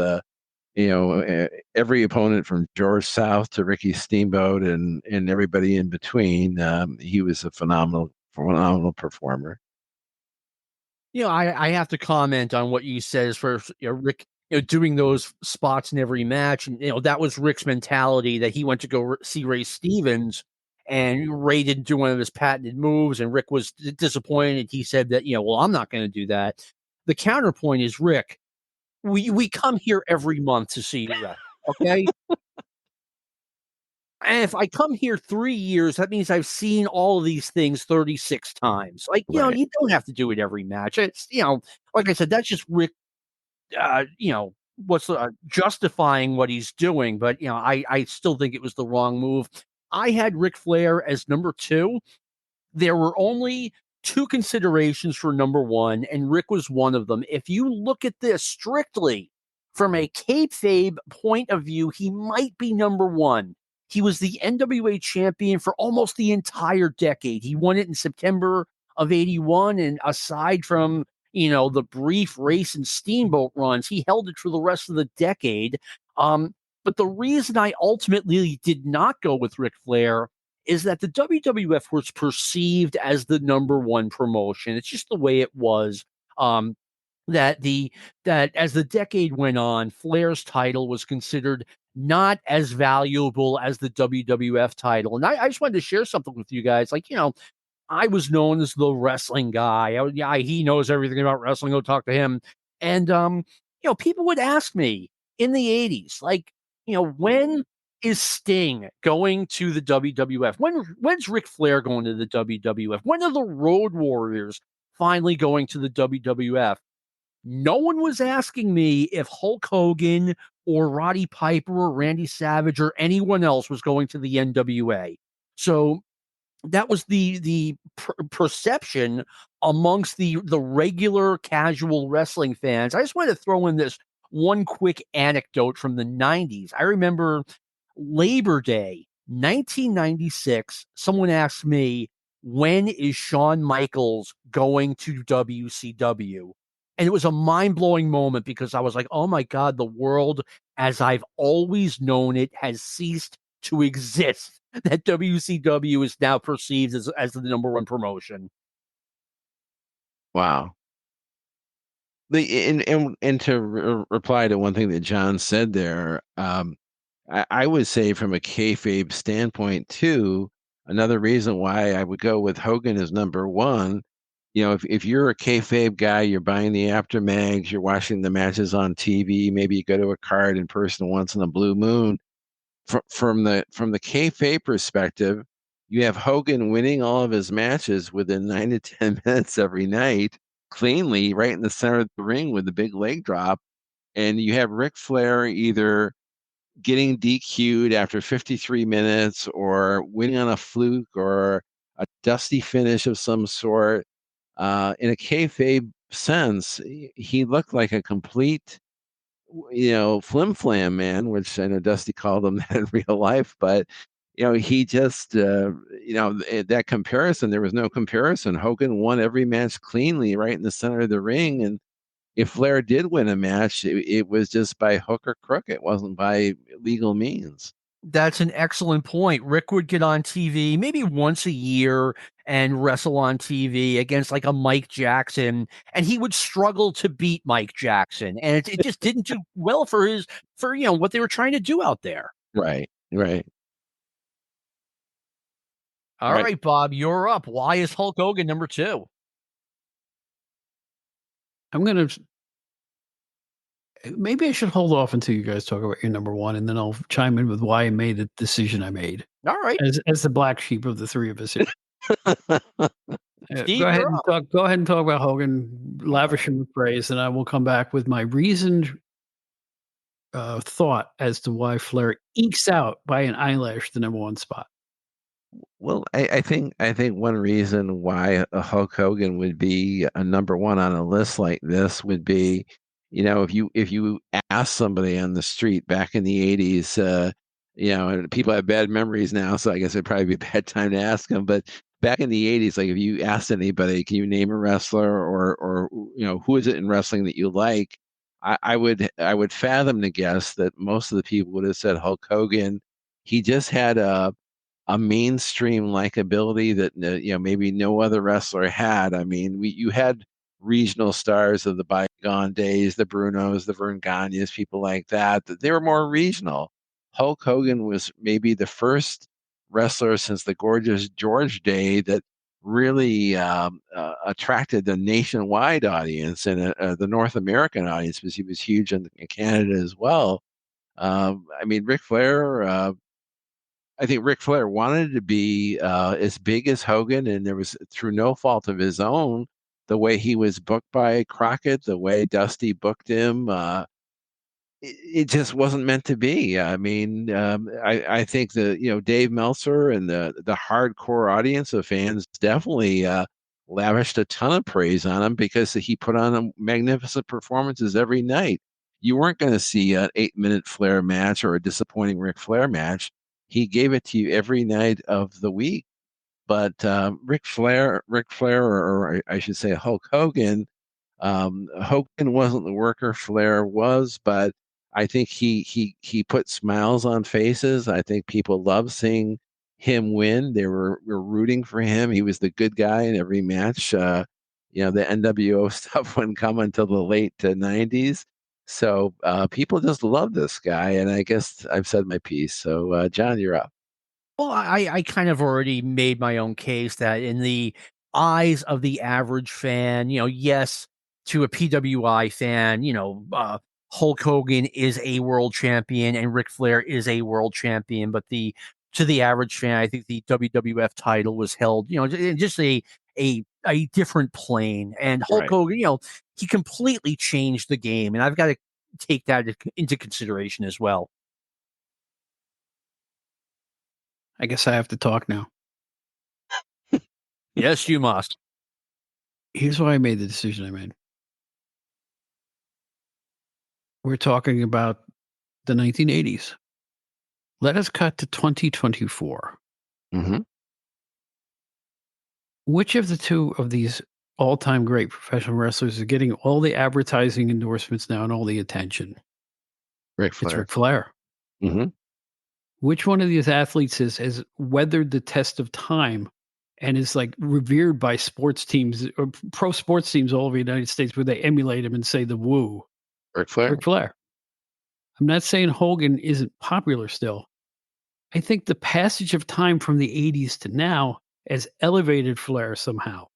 you know, every opponent from George South to Ricky Steamboat and everybody in between. He was a phenomenal performer. You know, I have to comment on what you said as far as, you know, Rick, you know, doing those spots in every match. And, you know, that was Rick's mentality, that he went to go see Ray Stevens, and Ray didn't do one of his patented moves, and Rick was disappointed. He said that, you know, well, I'm not going to do that. The counterpoint is, Rick, we come here every month to see you wrestle, okay? And if I come here 3 years, that means I've seen all of these things 36 times. Like, you know, Right. you don't have to do it every match. It's, you know, like I said, that's just Rick, you know, justifying what he's doing. But, you know, I still think it was the wrong move. I had Ric Flair as number 2. There were only 2 considerations for number 1, and Rick was one of them. If you look at this strictly from a kayfabe point of view, he might be number 1. He was the NWA champion for almost the entire decade. He won it in September of '81, and aside from, you know, the brief race and Steamboat runs, he held it for the rest of the decade. But the reason I ultimately did not go with Ric Flair is that the WWF was perceived as the number 1 promotion. It's just the way it was. That as the decade went on, Flair's title was considered not as valuable as the WWF title. And I just wanted to share something with you guys. Like, you know, I was known as the wrestling guy. He knows everything about wrestling. Go talk to him. And you know, people would ask me in the '80s, like, you know, when is Sting going to the WWF? When's Ric Flair going to the WWF? When are the Road Warriors finally going to the WWF? No one was asking me if Hulk Hogan or Roddy Piper or Randy Savage or anyone else was going to the NWA. So that was the perception amongst the regular casual wrestling fans. I just wanted to throw in this one quick anecdote from the '90s. I remember Labor Day 1996. Someone asked me, when is Shawn Michaels going to WCW? And it was a mind-blowing moment, because I was like, oh my God, the world as I've always known it has ceased to exist. that WCW is now perceived as the number one promotion. Wow. And to reply to one thing that John said there, I would say from a kayfabe standpoint too, another reason why I would go with Hogan as number one. If you're a kayfabe guy, you're buying the after mags, you're watching the matches on TV, maybe you go to a card in person once in a blue moon. From the kayfabe perspective, you have Hogan winning all of his matches within 9 to 10 minutes every night, cleanly, right in the center of the ring with the big leg drop, and you have Ric Flair either getting DQ'd after 53 minutes or winning on a fluke or a dusty finish of some sort. In a kayfabe sense, he looked like a complete flim flam man, which I know Dusty called him that in real life, but he just that comparison, there was no comparison. Hogan won every match cleanly right in the center of the ring, and if Flair did win a match, it was just by hook or crook. It wasn't by legal means. That's an excellent point. Rick would get on TV maybe once a year and wrestle on TV against like a Mike Jackson, and he would struggle to beat Mike Jackson, and it just didn't do well for what they were trying to do out there. Right. All right, Bob, you're up. Why is Hulk Hogan number 2? Maybe I should hold off until you guys talk about your number 1, and then I'll chime in with why I made the decision I made. All right. As the black sheep of the three of us here. Steve, go ahead and talk about Hogan, lavish him with praise, and I will come back with my reasoned thought as to why Flair ekes out by an eyelash the number 1 spot. Well, I think one reason why a Hulk Hogan would be a number 1 on a list like this would be, if you ask somebody on the street back in the 80s, and people have bad memories now, so I guess it'd probably be a bad time to ask them. But back in the 80s, like if you asked anybody, can you name a wrestler or who is it in wrestling that you like? I would fathom to guess that most of the people would have said Hulk Hogan. He just had a mainstream likability that maybe no other wrestler had. I mean, you had regional stars of the bygone days, the Brunos, the Vern Gagnes, people like that. They were more regional. Hulk Hogan was maybe the first wrestler since the Gorgeous George day that really attracted the nationwide audience and the North American audience, because he was huge in Canada as well. I mean, Ric Flair. I think Ric Flair wanted to be as big as Hogan, and there was, through no fault of his own, the way he was booked by Crockett, the way Dusty booked him, it just wasn't meant to be. I mean, I think Dave Meltzer and the hardcore audience of fans definitely lavished a ton of praise on him because he put on magnificent performances every night. You weren't going to see an 8-minute Flair match or a disappointing Ric Flair match. He gave it to you every night of the week. But Ric Flair, or I should say Hulk Hogan, Hogan wasn't the worker Flair was, but I think he put smiles on faces. I think people loved seeing him win. They were rooting for him. He was the good guy in every match. The NWO stuff wouldn't come until the late 90s. So people just love this guy, and I guess I've said my piece. So John, you're up. Well, I kind of already made my own case that in the eyes of the average fan, yes, to a PWI fan, Hulk Hogan is a world champion and Ric Flair is a world champion, but to the average fan, I think the WWF title was held, just a different plane. And Hulk Hogan, he completely changed the game, and I've got to take that into consideration as well. I guess I have to talk now. Yes, you must. Here's why I made the decision I made. We're talking about the 1980s. Let us cut to 2024. Mm-hmm. Which of the two of these all-time great professional wrestlers is getting all the advertising endorsements now and all the attention? Ric Flair. It's Ric Flair. Mm-hmm. Which one of these athletes has weathered the test of time and is like revered by sports teams or pro sports teams all over the United States where they emulate him and say the woo? Ric Flair. Ric Flair. I'm not saying Hogan isn't popular still. I think the passage of time from the 80s to now has elevated Flair somehow.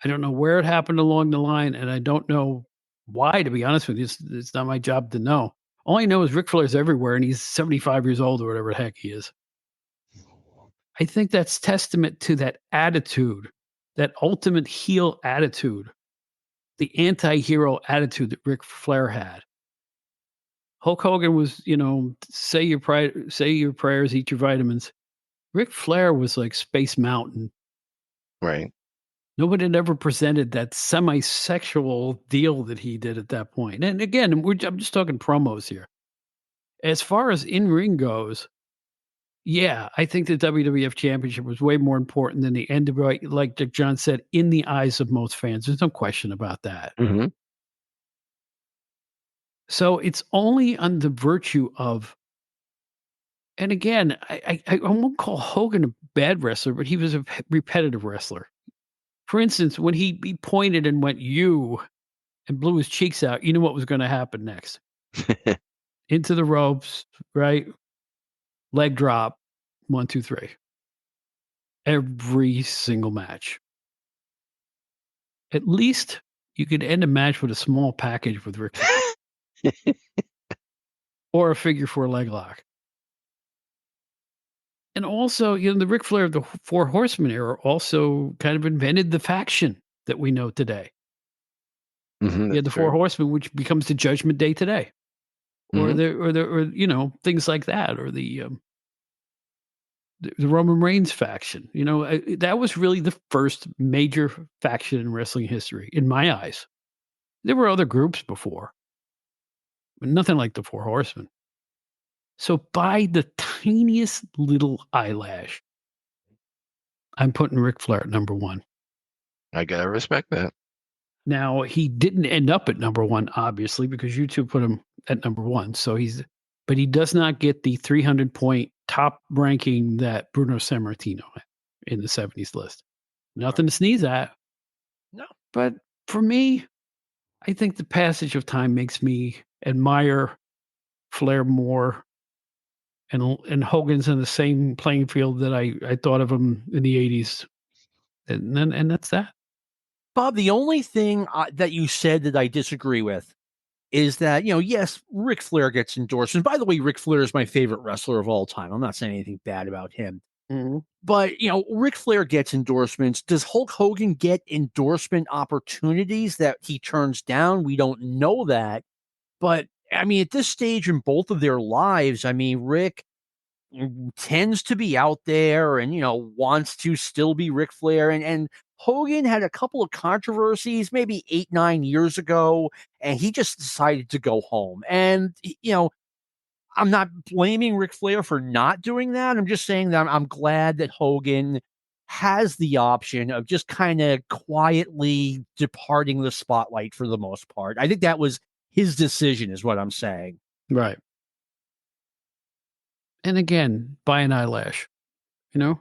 I don't know where it happened along the line, and I don't know why, to be honest with you. It's not my job to know. All I know is Ric Flair's everywhere, and he's 75 years old or whatever the heck he is. I think that's testament to that attitude, that ultimate heel attitude, the anti-hero attitude that Ric Flair had. Hulk Hogan was, say your prayers, eat your vitamins. Ric Flair was like Space Mountain. Right. Nobody had ever presented that semi-sexual deal that he did at that point. And again, I'm just talking promos here. As far as in-ring goes, yeah, I think the WWF Championship was way more important than the end of it, like John said, in the eyes of most fans. There's no question about that. Mm-hmm. So it's only on the virtue of, and again, I won't call Hogan a bad wrestler, but he was a repetitive wrestler. For instance, when he pointed and went, "You," and blew his cheeks out, you knew what was going to happen next. Into the ropes, right? Leg drop, 1, 2, 3. Every single match. At least you could end a match with a small package with Ric Flair. Or a figure 4 leg lock. And also, the Ric Flair of the Four Horsemen era also kind of invented the faction that we know today. Mm-hmm, You had the Four Horsemen, which becomes the Judgment Day today. Or things like that, or the Roman Reigns faction. That was really the first major faction in wrestling history, in my eyes. There were other groups before, but nothing like the Four Horsemen. So by the tiniest little eyelash, I'm putting Ric Flair at number 1. I gotta respect that. Now, he didn't end up at number 1, obviously, because you two put him at number 1. But he does not get the 300-point top ranking that Bruno Sammartino had in the 70s list. Nothing to sneeze at. No. But for me, I think the passage of time makes me admire Flair more. And Hogan's in the same playing field that I thought of him in the 80s. And that's that. Bob, the only thing that you said that I disagree with is that, yes, Ric Flair gets endorsed. And by the way, Ric Flair is my favorite wrestler of all time. I'm not saying anything bad about him. Mm-hmm. But, Ric Flair gets endorsements. Does Hulk Hogan get endorsement opportunities that he turns down? We don't know that. But, at this stage in both of their lives, Rick tends to be out there and, wants to still be Ric Flair. And Hogan had a couple of controversies maybe 8-9 years ago, and he just decided to go home. And, I'm not blaming Ric Flair for not doing that. I'm just saying that I'm glad that Hogan has the option of just kind of quietly departing the spotlight for the most part. I think that was his decision, is what I'm saying. Right. And again, by an eyelash, Yeah,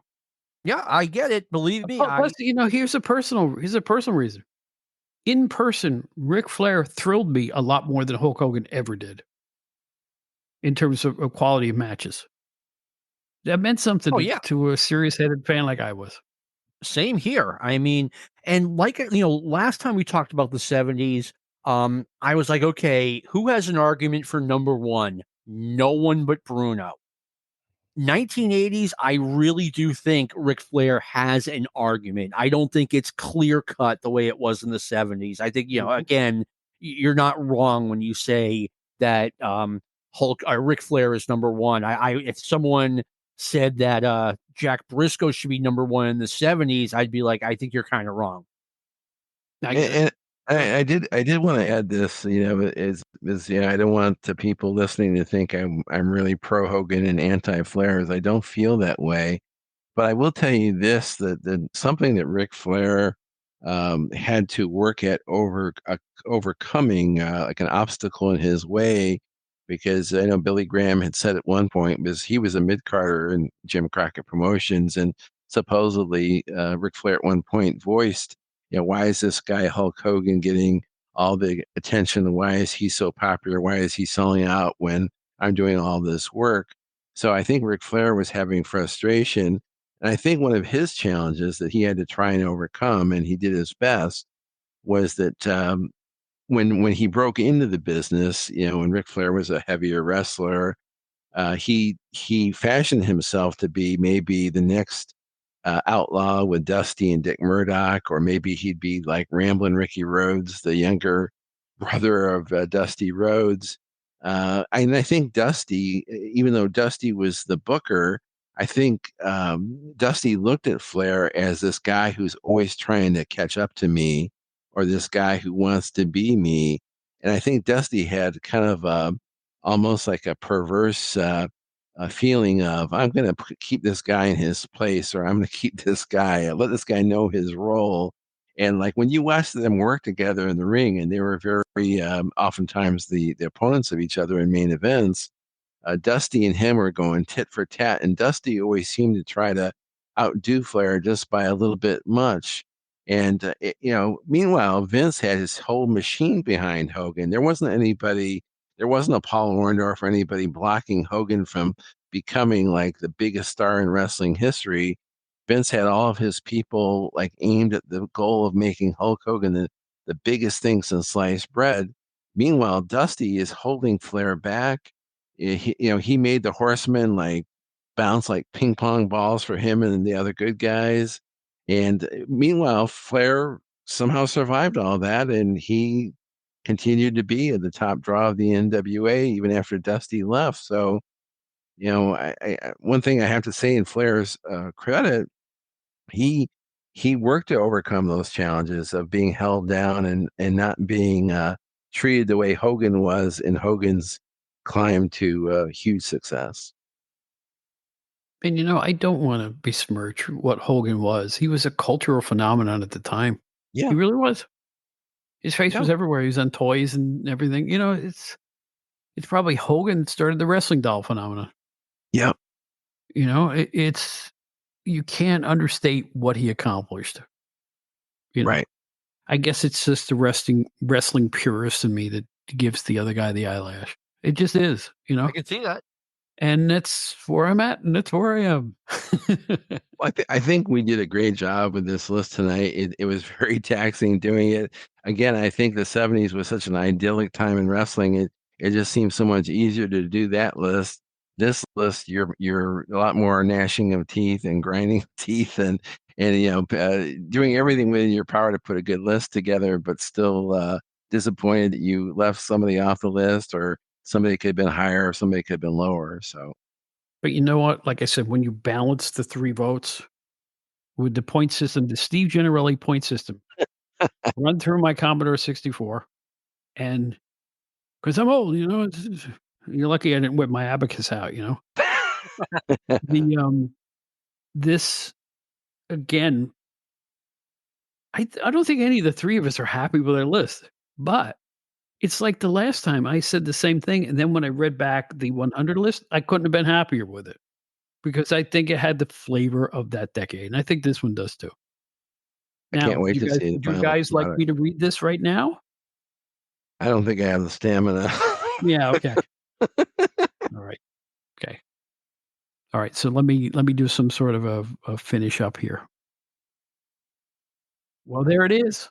I get it. Believe me. Plus, here's a personal reason. In person, Ric Flair thrilled me a lot more than Hulk Hogan ever did. In terms of quality of matches. That meant something to a serious-headed fan like I was. Same here. And like, last time we talked about the 70s, I was like, okay, who has an argument for number 1? No one but Bruno. 1980s, I really do think Ric Flair has an argument. I don't think it's clear-cut the way it was in the 70s. I think, again, you're not wrong when you say that Ric Flair is number 1. If someone said that Jack Briscoe should be number 1 in the 70s, I'd be like, I think you're kind of wrong. And I did want to add this, I don't want the people listening to think I'm really pro Hogan and anti Flair. I don't feel that way, but I will tell you this: that something that Ric Flair had to work at overcoming like an obstacle in his way because I know Billy Graham had said at one point was he was a mid-carder in Jim Crockett Promotions, and supposedly Ric Flair at one point voiced, why is this guy Hulk Hogan getting all the attention? Why is he so popular? Why is he selling out when I'm doing all this work? So I think Ric Flair was having frustration. And I think one of his challenges that he had to try and overcome, and he did his best, was that when he broke into the business, when Ric Flair was a heavier wrestler, he fashioned himself to be maybe the next outlaw with Dusty and Dick Murdoch, or maybe he'd be like Ramblin' Ricky Rhodes, the younger brother of Dusty Rhodes. And I think Dusty, even though Dusty was the booker, I think Dusty looked at Flair as this guy who's always trying to catch up to me, or this guy who wants to be me. And I think Dusty had kind of almost like a perverse feeling of, I'm going to keep this guy in his place, or I'm going to keep this guy, let this guy know his role. And like when you watch them work together in the ring, and they were very oftentimes the opponents of each other in main events, Dusty and him were going tit for tat, and Dusty always seemed to try to outdo Flair just by a little bit much. And meanwhile, Vince had his whole machine behind Hogan. There wasn't a Paul Orndorff or anybody blocking Hogan from becoming like the biggest star in wrestling history. Vince had all of his people like aimed at the goal of making Hulk Hogan the biggest thing since sliced bread. Meanwhile, Dusty is holding Flair back. He made the Horsemen like bounce like ping pong balls for him and the other good guys. And meanwhile, Flair somehow survived all that, and he continued to be at the top draw of the NWA even after Dusty left. So, one thing I have to say in Flair's credit, he worked to overcome those challenges of being held down and not being treated the way Hogan was in Hogan's climb to huge success. And I don't want to besmirch what Hogan was. He was a cultural phenomenon at the time. Yeah. He really was. His face was No. everywhere. He was on toys and everything. It's probably Hogan started the wrestling doll phenomenon. Yep. It's you can't understate what he accomplished. Right. I guess it's just the wrestling purist in me that gives the other guy the eyelash. It just is, I can see that. And that's where I'm at, and that's where I am. Well, I think we did a great job with this list tonight. It was very taxing doing it. Again, I think the 70s was such an idyllic time in wrestling. It just seems so much easier to do that list. This list, you're a lot more gnashing of teeth and grinding of teeth and doing everything within your power to put a good list together, but still disappointed that you left somebody off the list, or somebody could have been higher, or somebody could have been lower. So. But you know what? Like I said, when you balance the 3 votes with the point system, the Steve Gennarelli point system, run through my Commodore 64, and because I'm old, you're lucky I didn't whip my abacus out, The this again, I don't think any of the 3 of us are happy with our list, but it's like the last time I said the same thing, and then when I read back the 100 list, I couldn't have been happier with it, because I think it had the flavor of that decade, and I think this one does too. I Now, can't wait to see the would you final guys like product. me to read this right now? I don't think I have the stamina. Yeah, okay. All right. Okay. All right, so let me do some sort of a finish up here. Well, there it is.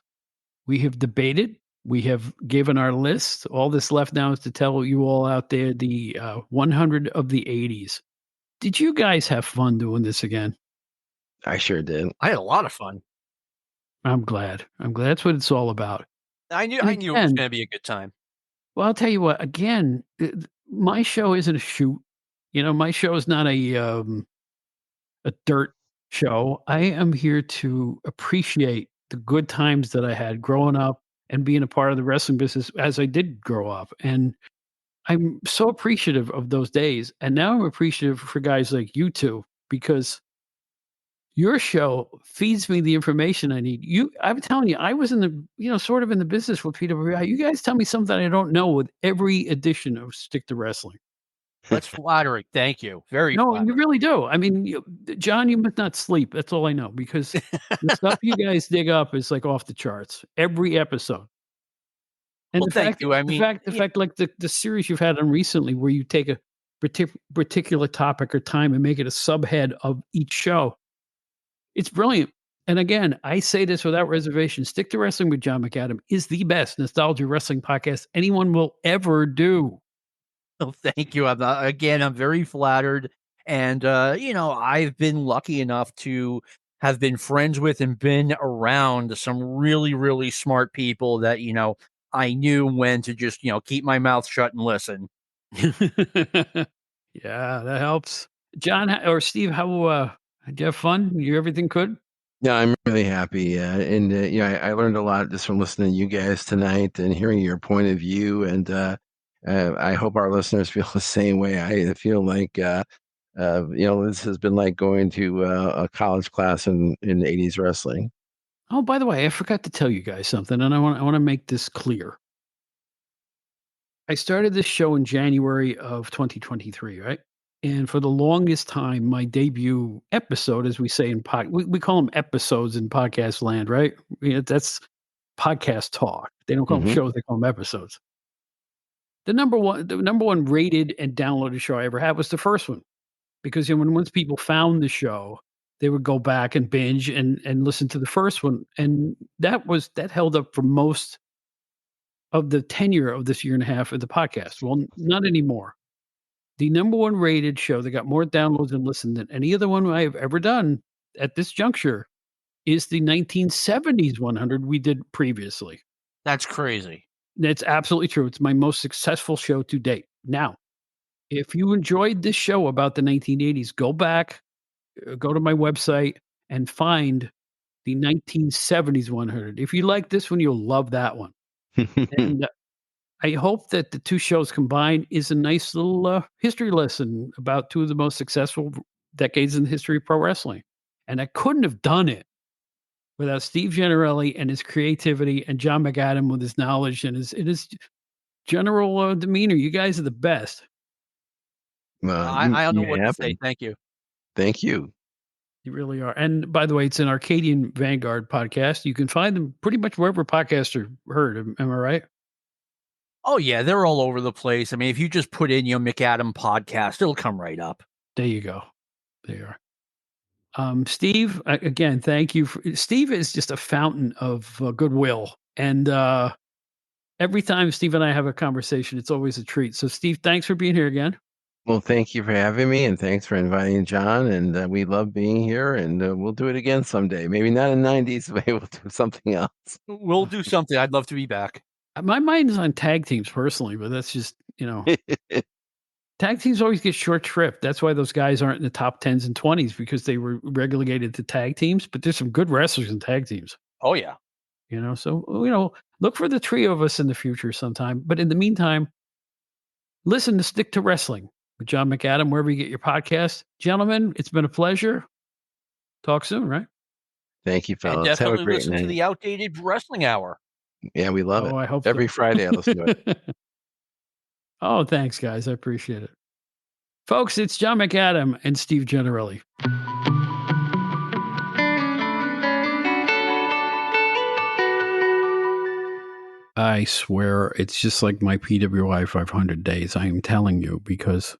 We have debated. We have given our list. All that's left now is to tell you all out there the 100 of the 80s. Did you guys have fun doing this again? I sure did. I had a lot of fun. I'm glad. That's what it's all about. I knew And it was again, going to be a good time. well, I'll tell you what, again, my show isn't a shoot. My show is not a dirt show. I am here to appreciate the good times that I had growing up and being a part of the wrestling business as I did grow up. And I'm so appreciative of those days. And now I'm appreciative for guys like you two, because Your show feeds me the information I need. I'm telling you, I was in the, sort of in the business with PWI. You guys tell me something I don't know with every edition of Stick to Wrestling. That's flattering. Thank you. Very No, flattering. you really do. I mean, John, you must not sleep. That's all I know, because the stuff you guys dig up is like off the charts every episode. And Well, thank you. I mean, the fact, like the series you've had on recently, where you take a particular topic or time and make it a subhead of each show, it's brilliant. And again, I say this without reservation: Stick to Wrestling with John McAdam is the best nostalgia wrestling podcast anyone will ever do. Oh, thank you. I'm very flattered. And, I've been lucky enough to have been friends with and been around some really, really smart people that, I knew when to just, keep my mouth shut and listen. Yeah, that helps. John or Steve, how did you have fun? Everything good? Yeah, I'm really happy. I learned a lot just from listening to you guys tonight and hearing your point of view. And I hope our listeners feel the same way. I feel like, this has been like going to a college class in 80s wrestling. Oh, by the way, I forgot to tell you guys something, and I want to make this clear. I started this show in January of 2023, right? And for the longest time, my debut episode, as we say in we call them episodes in podcast land, right? That's podcast talk. They don't call them shows; they call them episodes. The number one rated and downloaded show I ever had was the first one, because once people found the show, they would go back and binge and listen to the first one, and that held up for most of the tenure of this year and a half of the podcast. Well, not anymore. The number one rated show that got more downloads and listened than any other one I have ever done at this juncture is the 1970s 100 we did previously. That's crazy. That's absolutely true. It's my most successful show to date. Now, if you enjoyed this show about the 1980s, go back, go to my website and find the 1970s 100. If you like this one, you'll love that one. And I hope that the two shows combined is a nice little history lesson about two of the most successful decades in the history of pro wrestling. And I couldn't have done it without Steve Gennarelli and his creativity, and John McAdam with his knowledge and his general demeanor. You guys are the best. I don't know what to say. Thank you. Thank you. You really are. And by the way, it's an Arcadian Vanguard podcast. You can find them pretty much wherever podcasts are heard. Am I right? Oh, yeah. They're all over the place. I mean, if you just put in your McAdam podcast, it'll come right up. There you go. There you are. Steve, again, thank you. Steve is just a fountain of goodwill. And every time Steve and I have a conversation, it's always a treat. So, Steve, thanks for being here again. Well, thank you for having me, and thanks for inviting John. And we love being here, and we'll do it again someday. Maybe not in the 90s, but we'll do something else. We'll do something. I'd love to be back. My mind is on tag teams personally, but that's just, tag teams always get short shrift. That's why those guys aren't in the top 10s and 20s, because they were relegated to tag teams. But there's some good wrestlers in tag teams. Oh, yeah. So, look for the trio of us in the future sometime. But in the meantime, listen to Stick to Wrestling with John McAdam, wherever you get your podcast. Gentlemen, it's been a pleasure. Talk soon, right? Thank you, fellas. And definitely have a great listen night. to the Outdated Wrestling Hour. Yeah, we love it. I hope every so. Friday I'll listen to it. Oh, thanks, guys. I appreciate it. Folks, it's John McAdam and Steve Gennarelli. I swear it's just like my PWI 500 days. I am telling you, because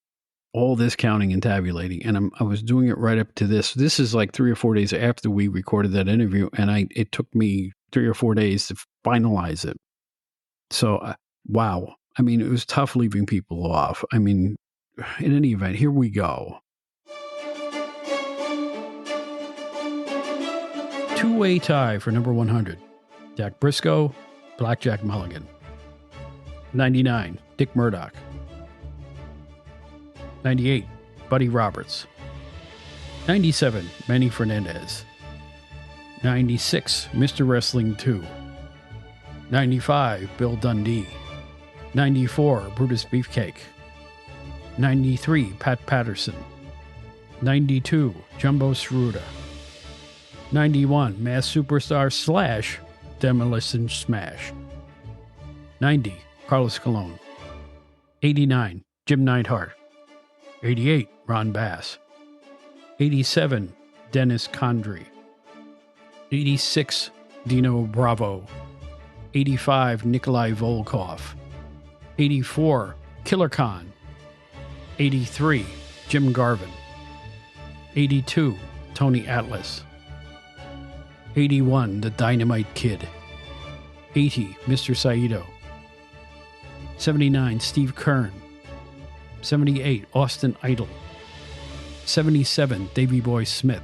all this counting and tabulating, and I was doing it right up to this. This is like 3 or 4 days after we recorded that interview, and it took me 3 or 4 days to finalize it. So, wow. I mean, it was tough leaving people off. I mean, in any event, here we go. Two-way tie for number 100. Jack Briscoe, Blackjack Mulligan. 99, Dick Murdoch. 98, Buddy Roberts. 97, Manny Fernandez. 96, Mr. Wrestling 2. 95, Bill Dundee. 94, Brutus Beefcake. 93, Pat Patterson. 92, Jumbo Ceruda. 91, Mass Superstar slash Demolition Smash. 90, Carlos Colon. 89, Jim Neidhart. 88, Ron Bass. 87, Dennis Condrey. 86, Dino Bravo. 85, Nikolai Volkov. 84, Killer Khan. 83, Jim Garvin. 82, Tony Atlas. 81, The Dynamite Kid. 80, Mr. Saito. 79, Steve Kern. 78, Austin Idol. 77, Davey Boy Smith.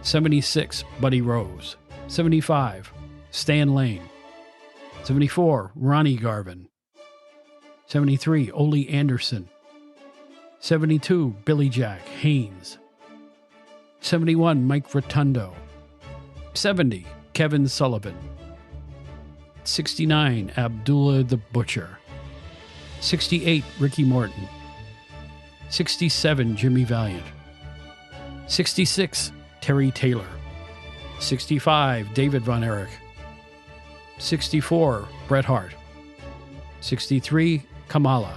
76, Buddy Rose. 75, Stan Lane. 74, Ronnie Garvin. 73, Ole Anderson. 72, Billy Jack Haynes. 71, Mike Rotundo. 70, Kevin Sullivan. 69, Abdullah the Butcher. 68, Ricky Morton. 67, Jimmy Valiant. 66, Terry Taylor. 65, David Von Erich. 64, Bret Hart. 63, Kamala.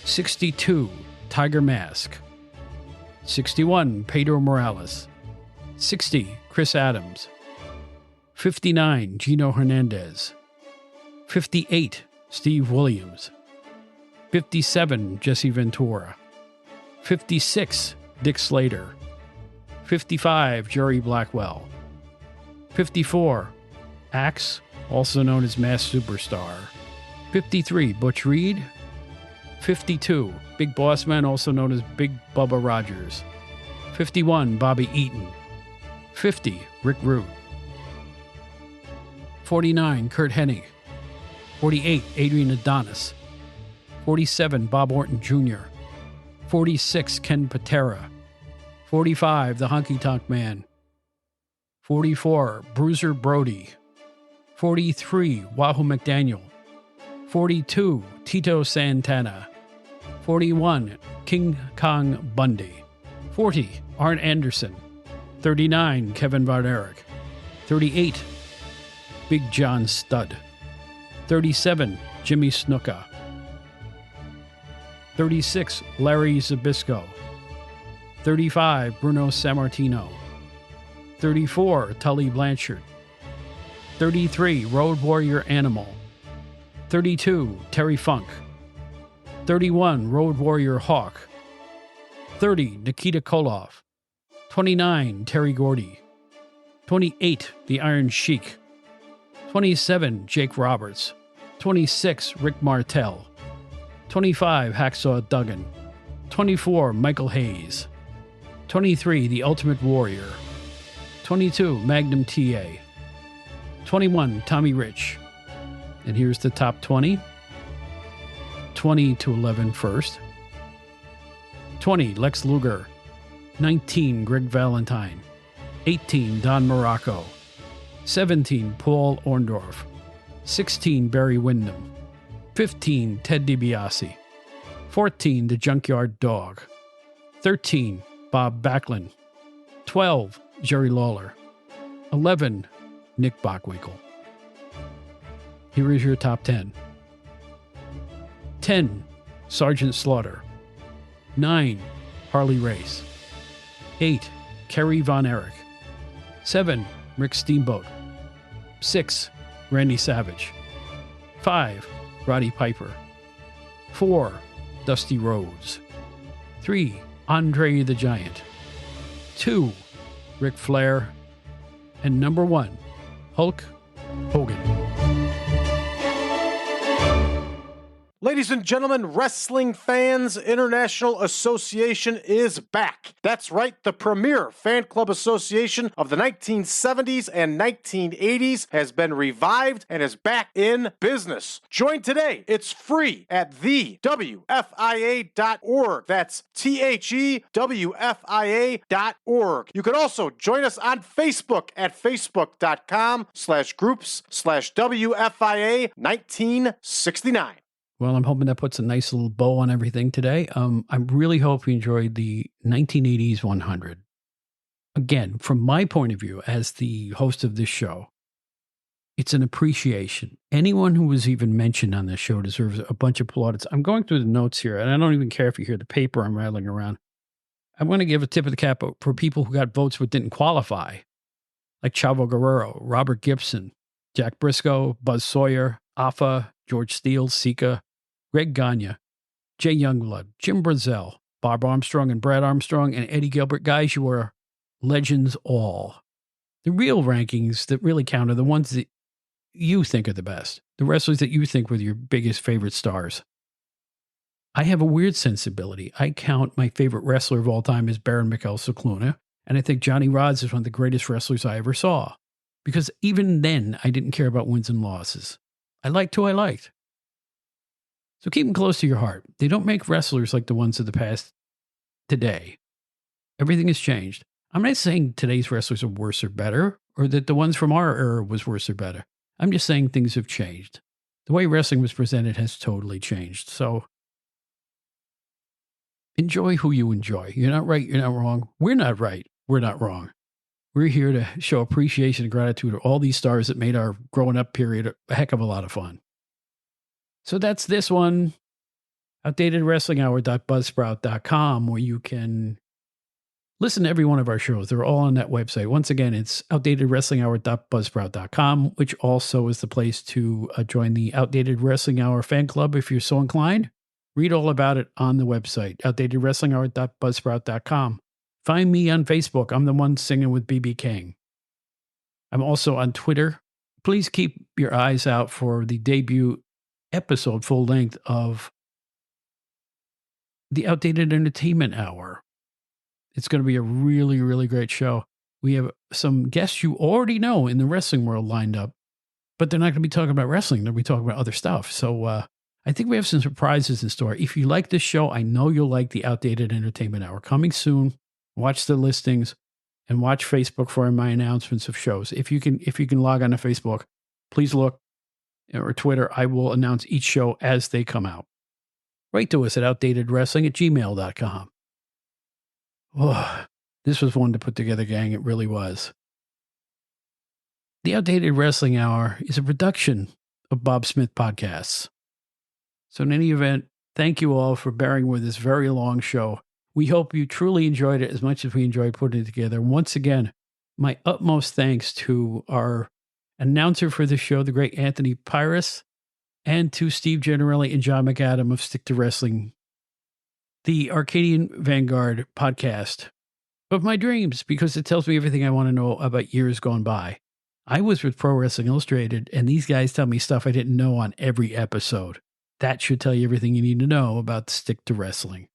62, Tiger Mask. 61, Pedro Morales. 60, Chris Adams. 59, Gino Hernandez. 58, Steve Williams. 57, Jesse Ventura. 56, Dick Slater. 55, Jerry Blackwell. 54, Axe, also known as Mass Superstar. 53, Butch Reed. 52, Big Boss Man, also known as Big Bubba Rogers. 51, Bobby Eaton. 50, Rick Rude. 49, Kurt Hennig. 48, Adrian Adonis. 47, Bob Orton Jr. 46, Ken Patera. 45, The Honky Tonk Man. 44, Bruiser Brody. 43, Wahoo McDaniel. 42, Tito Santana. 41, King Kong Bundy. 40, Arn Anderson. 39, Kevin Von Erich. 38, Big John Studd. 37, Jimmy Snuka. 36, Larry Zbyszko. 35, Bruno Sammartino. 34, Tully Blanchard. 33, Road Warrior Animal. 32, Terry Funk. 31, Road Warrior Hawk. 30, Nikita Koloff. 29, Terry Gordy. 28, The Iron Sheik. 27, Jake Roberts. 26, Rick Martel. 25, Hacksaw Duggan. 24, Michael Hayes. 23, The Ultimate Warrior. 22, Magnum TA. 21, Tommy Rich. And here's the top 20. 20 to 11 first. 20, Lex Luger. 19, Greg Valentine. 18, Don Morocco. 17, Paul Orndorff. 16, Barry Windham. 15, Ted DiBiase. 14, The Junkyard Dog. 13, Bob Backlund. 12, Jerry Lawler. 11, Nick Bockwinkel. Here is your top 10. 10, Sergeant Slaughter. 9, Harley Race. 8, Kerry Von Erich. 7, Rick Steamboat. 6, Randy Savage. 5, Roddy Piper. 4, Dusty Rhodes. 3, Andre the Giant. 2, Ric Flair. And number 1, Hulk Hogan. Ladies and gentlemen, Wrestling Fans International Association is back. That's right, the premier fan club association of the 1970s and 1980s has been revived and is back in business. Join today. It's free at thewfia.org. That's thewfia.org. You can also join us on Facebook at facebook.com/groups/WFIA 1969. Well, I'm hoping that puts a nice little bow on everything today. I really hope you enjoyed the 1980s 100. again, from my point of view as the host of this show, it's an appreciation. Anyone who was even mentioned on this show deserves a bunch of plaudits. I'm going through the notes here, and I don't even care if you hear the paper I'm rattling around. I want to give a tip of the cap for people who got votes but didn't qualify, like Chavo Guerrero, Robert Gibson, Jack Briscoe, Buzz Sawyer, Afa, George Steele, Sika, Greg Gagne, Jay Youngblood, Jim Brazel, Bob Armstrong and Brad Armstrong, and Eddie Gilbert. Guys, you are legends all. The real rankings that really count are the ones that you think are the best, the wrestlers that you think were your biggest favorite stars. I have a weird sensibility. I count my favorite wrestler of all time as Baron Mikel Cicluna, and I think Johnny Rodz is one of the greatest wrestlers I ever saw. Because even then, I didn't care about wins and losses. I liked who I liked. So keep them close to your heart. They don't make wrestlers like the ones of the past today. Everything has changed. I'm not saying today's wrestlers are worse or better, or that the ones from our era was worse or better. I'm just saying things have changed. The way wrestling was presented has totally changed. So enjoy who you enjoy. You're not right. You're not wrong. We're not right. We're not wrong. We're here to show appreciation and gratitude to all these stars that made our growing up period a heck of a lot of fun. So that's this one, outdatedwrestlinghour.buzzsprout.com, where you can listen to every one of our shows. They're all on that website. Once again, it's outdatedwrestlinghour.buzzsprout.com, which also is the place to join the Outdated Wrestling Hour fan club if you're so inclined. Read all about it on the website, outdatedwrestlinghour.buzzsprout.com. Find me on Facebook. I'm the one singing with BB King. I'm also on Twitter. Please keep your eyes out for the debut episode, full length, of the Outdated Entertainment Hour. It's going to be a really, really great show. We have some guests you already know in the wrestling world lined up, but they're not going to be talking about wrestling. They'll be talking about other stuff. So I think we have some surprises in store. If you like this show, I know you'll like the Outdated Entertainment Hour. Coming soon. Watch the listings and watch Facebook for my announcements of shows. If you can log on to Facebook, please look, or Twitter. I will announce each show as they come out. Write to us at outdatedwrestling@gmail.com. Oh, this was one to put together, gang. It really was. The Outdated Wrestling Hour is a production of Bob Smith Podcasts. So in any event, thank you all for bearing with this very long show. We hope you truly enjoyed it as much as we enjoyed putting it together. Once again, my utmost thanks to our announcer for the show, the great Anthony Pyrus, and to Steve Gennarelli and John McAdam of Stick to Wrestling, the Arcadian Vanguard podcast of my dreams, because it tells me everything I want to know about years gone by. I was with Pro Wrestling Illustrated, and these guys tell me stuff I didn't know on every episode. That should tell you everything you need to know about Stick to Wrestling.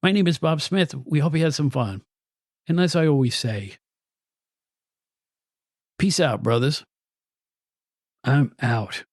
My name is Bob Smith. We hope you had some fun. And as I always say, peace out, brothers. I'm out.